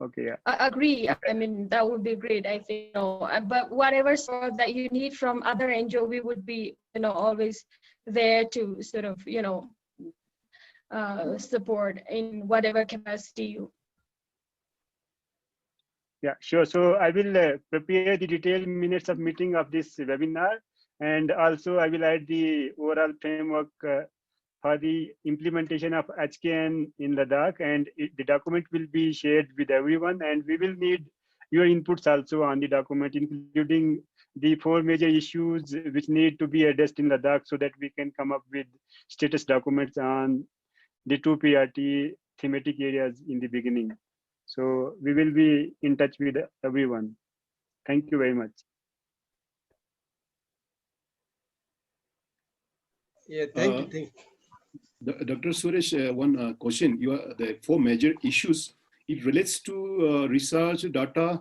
Okay, yeah. I agree. I mean, that would be great, I think. But whatever support that you need from other NGO, we would be, always there to sort of, support in whatever capacity. Yeah, sure. So I will prepare the detailed minutes of meeting of this webinar, and also I will add the overall framework for the implementation of HKN in Ladakh, and the document will be shared with everyone, and we will need your inputs also on the document, including the 4 major issues which need to be addressed in Ladakh, so that we can come up with status documents on the 2 PRT thematic areas in the beginning. So we will be in touch with everyone. Thank you very much. Yeah, thank you. Dr. Suresh, one question. The 4 major issues it relates to research, data,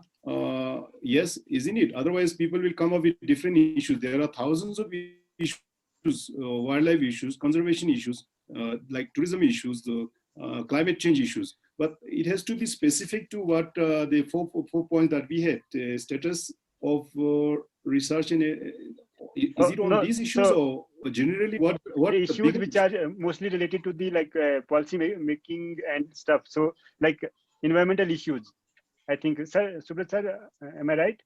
yes, isn't it? Otherwise, people will come up with different issues. There are thousands of issues, wildlife issues, conservation issues, like tourism issues, the climate change issues. But it has to be specific to what the four points that we had, status of research in is it on No, these issues so or generally what the the issues big which are mostly related to the like policy making and stuff. So like environmental issues, I think. Sir, Subrat sir, am I right?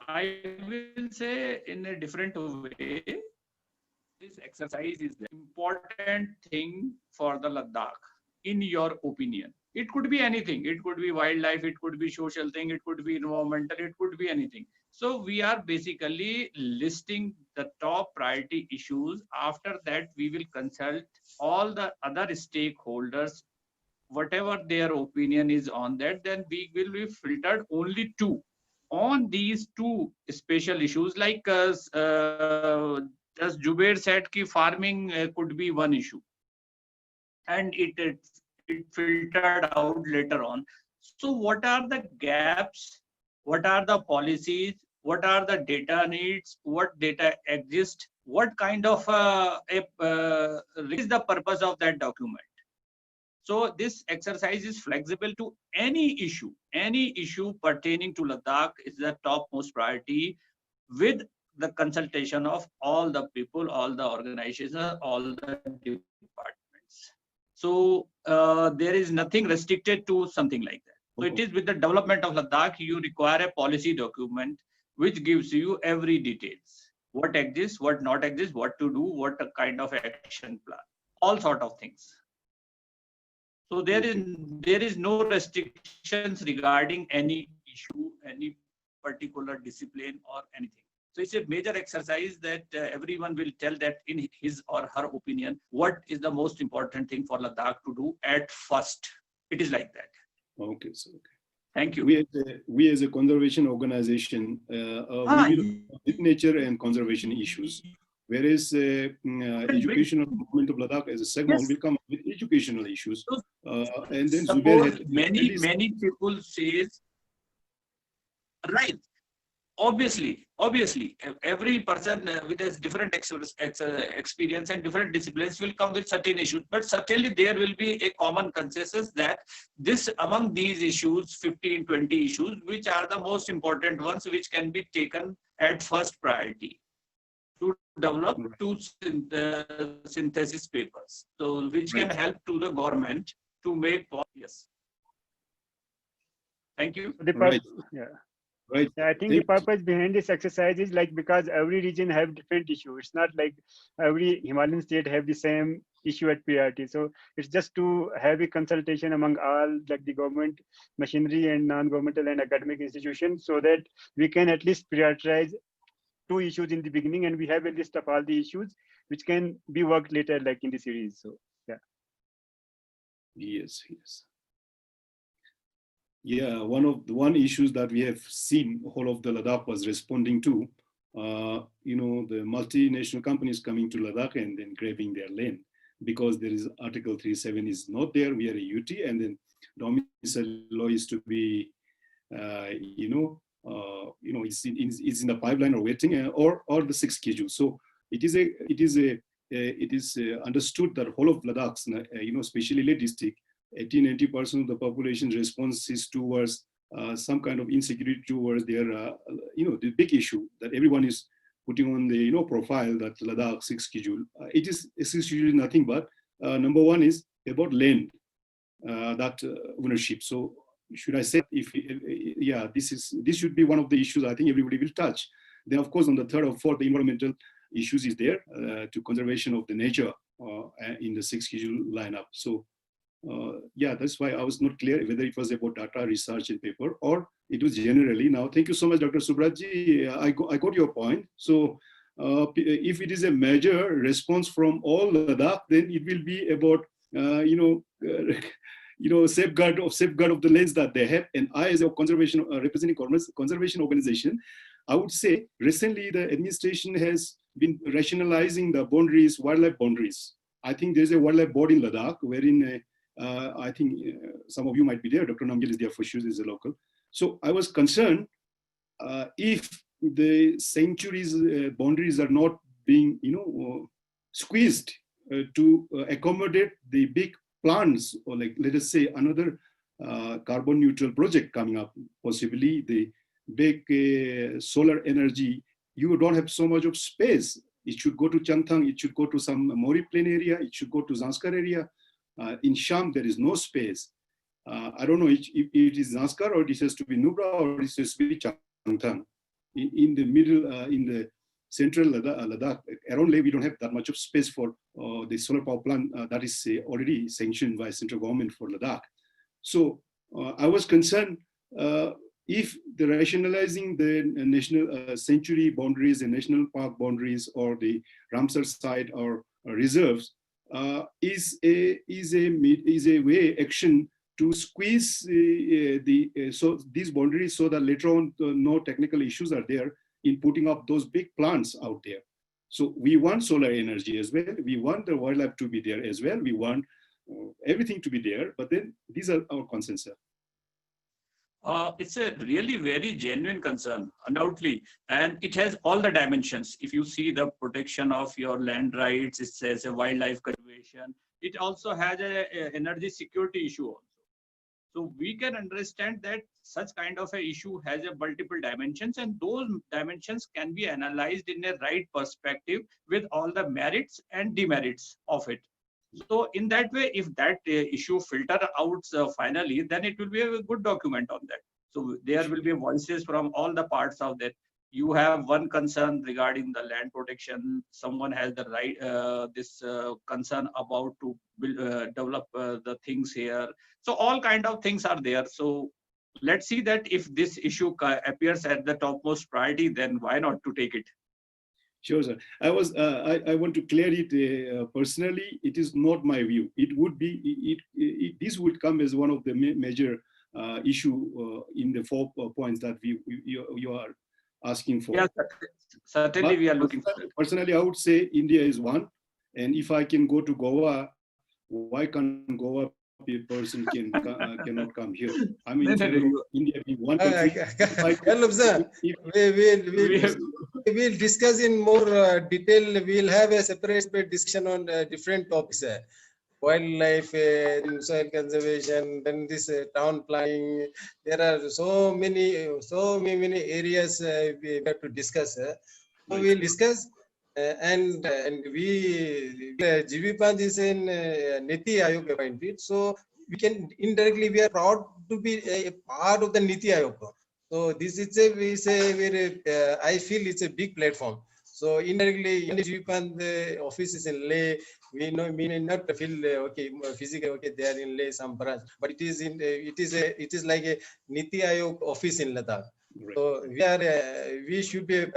I will say in a different way. This exercise is the important thing for the Ladakh, in your opinion. It could be anything. It could be wildlife, it could be social thing, it could be environmental, it could be anything. So we are basically listing the top priority issues. After that, we will consult all the other stakeholders, whatever their opinion is on that, then we will be filtered only two. On these two special issues, like just Jubair said, ki farming could be one issue, and it filtered out later on. So what are the gaps? What are the policies? What are the data needs? What data exist? What kind of is the purpose of that document? So this exercise is flexible to any issue pertaining to Ladakh is the topmost priority, with the consultation of all the people, all the organizations, all the departments. So there is nothing restricted to something like that. So it is with the development of Ladakh, you require a policy document which gives you every details. What exists, what not exists, what to do, what kind of action plan, all sort of things. So there is no restrictions regarding any issue, any particular discipline or anything. So it's a major exercise that everyone will tell that in his or her opinion, what is the most important thing for Ladakh to do at first. It is like that. Okay, so okay. Thank you. We as a conservation organization, we will with nature and conservation issues. Whereas educational movement of Ladakh as a segment will come up with educational issues. And then Zubair had many people say, right, obviously, every person with a different experience and different disciplines will come with certain issues, but certainly there will be a common consensus that this among these issues, 15, 20 issues, which are the most important ones, which can be taken at first priority to develop two synthesis papers, so which can help to the government to make policies. Thank you. Right. Yeah. Right. Yeah, I think the purpose behind this exercise is like because every region have different issue. It's not like every Himalayan state have the same issue at priority. So it's just to have a consultation among all like the government machinery and non-governmental and academic institutions, so that we can at least prioritize two issues in the beginning, and we have a list of all the issues which can be worked later, like in the series. So yeah. Yes. Yeah, one issues that we have seen whole of the Ladakh was responding to, the multinational companies coming to Ladakh and then grabbing their land, because there is Article 37 is not there. We are a UT, and then domicile law is to be, it's in the pipeline or waiting, or the 6th schedule. So it is understood that whole of Ladakh, especially Leh district, 80-90% of the population response is towards some kind of insecurity towards their, the big issue that everyone is putting on the, profile that Ladakh 6th schedule. It is 6th schedule is nothing but number one is about land, that ownership. So should I say, this should be one of the issues I think everybody will touch. Then of course on the 3rd or 4th, the environmental issues is there to conservation of the nature in the 6th schedule lineup. So that's why I was not clear whether it was about data research and paper or it was generally. Now, thank you so much, Dr. Subratji. I got your point. So if it is a major response from all Ladakh, then it will be about, safeguard of the lands that they have. And I, as a conservation representing conservation organization, I would say recently the administration has been rationalizing the boundaries, wildlife boundaries. I think there's a wildlife board in Ladakh wherein I think some of you might be there. Dr. Namgyal is there for sure, is a local. So I was concerned if the sanctuaries boundaries are not being, squeezed to accommodate the big plants, or like, let us say, another carbon neutral project coming up, possibly the big solar energy. You don't have so much of space. It should go to Changthang, it should go to some Mori Plain area, it should go to Zanskar area. In Sham, there is no space. I don't know if it is Zanskar or it has to be Nubra or it has to be Changthang. In the middle, in the central Ladakh, around Leh, we don't have that much of space for the solar power plant that is already sanctioned by central government for Ladakh. So I was concerned if the rationalizing the national sanctuary boundaries and national park boundaries or the Ramsar site or reserves is a way action to squeeze so these boundaries so that later on no technical issues are there in putting up those big plants out there. So we want solar energy as well. We want the wildlife to be there as well. We want everything to be there, but then these are our concerns, sir. It's a really very genuine concern, undoubtedly, and it has all the dimensions. If you see the protection of your land rights, it says a wildlife conservation. It also has a energy security issue also. So we can understand that such kind of a issue has a multiple dimensions, and those dimensions can be analyzed in a right perspective with all the merits and demerits of it. So in that way, if that issue filter out finally, then it will be a good document on that. So there will be voices from all the parts of that. You have one concern regarding the land protection. Someone has the right, concern about to build, develop the things here. So all kind of things are there. So let's see that if this issue appears at the topmost priority, then why not to take it? Sure, sir. I want to clear it personally. It is not my view. It would be this would come as one of the major issue in the 4 points that you are asking for. Yes, certainly but we are looking for that. Personally, I would say India is one, and if I can go to Goa, why can't Goa person cannot come here? I mean, India being one country. We'll discuss in more detail. We'll have a separate discussion on different topics. Wildlife, soil conservation, then this town planning. There are so many areas we have to discuss. So we'll discuss, and G.B Panth is in NITI Aayog appointed, so we can indirectly, we are proud to be a part of the NITI Aayog. So this is a very I feel it's a big platform. So indirectly, G.B Panth office is in Leh. We may not feel okay physically okay they are in Leh some branch, but it is in it is like a NITI Aayog office in Ladakh. Right. So we should be in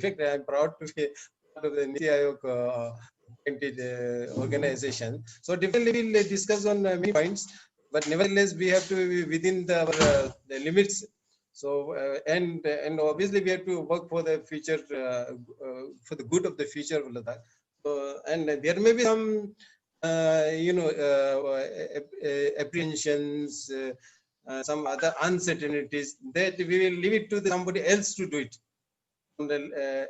fact I'm proud to be part of the NITI Aayog organization. So definitely we'll discuss on many points, but nevertheless we have to be within the limits. So and obviously we have to work for the future, for the good of the future of Ladakh. And there may be some apprehensions, some other uncertainties that we will leave it to somebody else to do it,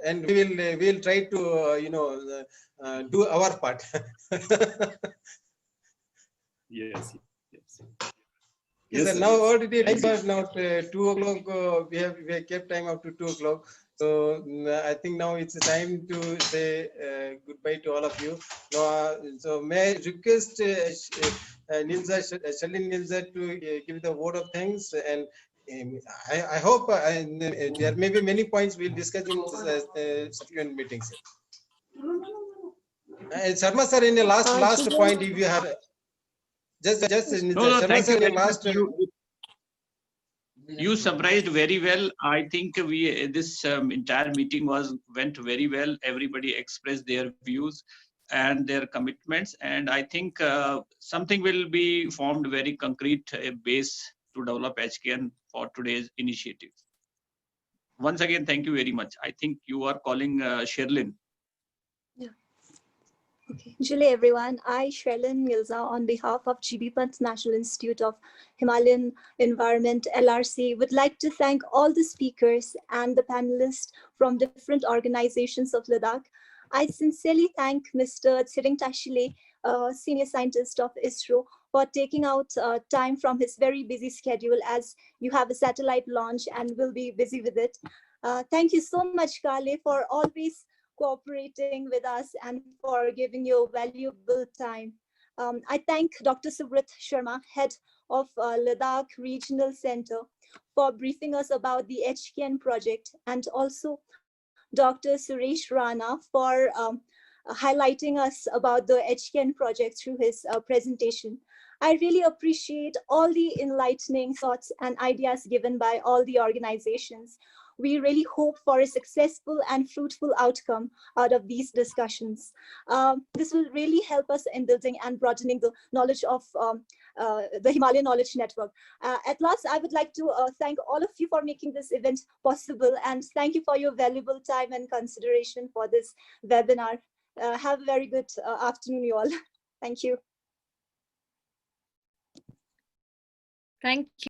and we will try to do our part. Yes. Yes, now already time is now 2 o'clock. We have kept time up to 2 o'clock. So I think now it's time to say goodbye to all of you. So may I request Shalin Nilza to give the word of thanks, and I hope there may be many points we'll discuss in subsequent meetings. Sharma sir, in the last point, if you have Sharma sir, in the last. You summarized very well. I think this entire meeting went very well. Everybody expressed their views and their commitments, and I think something will be formed very concrete base to develop HKN for today's initiative. Once again, thank you very much. I think you are calling Sherlin. Yeah. Okay. Jule everyone, I, Sherlyn Milza, on behalf of G.B Panth National Institute of Himalayan Environment, LRC, would like to thank all the speakers and the panelists from different organizations of Ladakh. I sincerely thank Mr. Tsering Tashile, senior scientist of ISRO, for taking out time from his very busy schedule, as you have a satellite launch and will be busy with it. Thank you so much, Kale, for always cooperating with us and for giving your valuable time. I thank Dr. Subrat Sharma, head of Ladakh Regional Center, for briefing us about the HKN project, and also Dr. Suresh Rana for highlighting us about the HKN project through his presentation. I really appreciate all the enlightening thoughts and ideas given by all the organizations. We really hope for a successful and fruitful outcome out of these discussions. This will really help us in building and broadening the knowledge of the Himalayan Knowledge Network. At last, I would like to thank all of you for making this event possible, and thank you for your valuable time and consideration for this webinar. Have a very good afternoon, you all. Thank you. Thank you.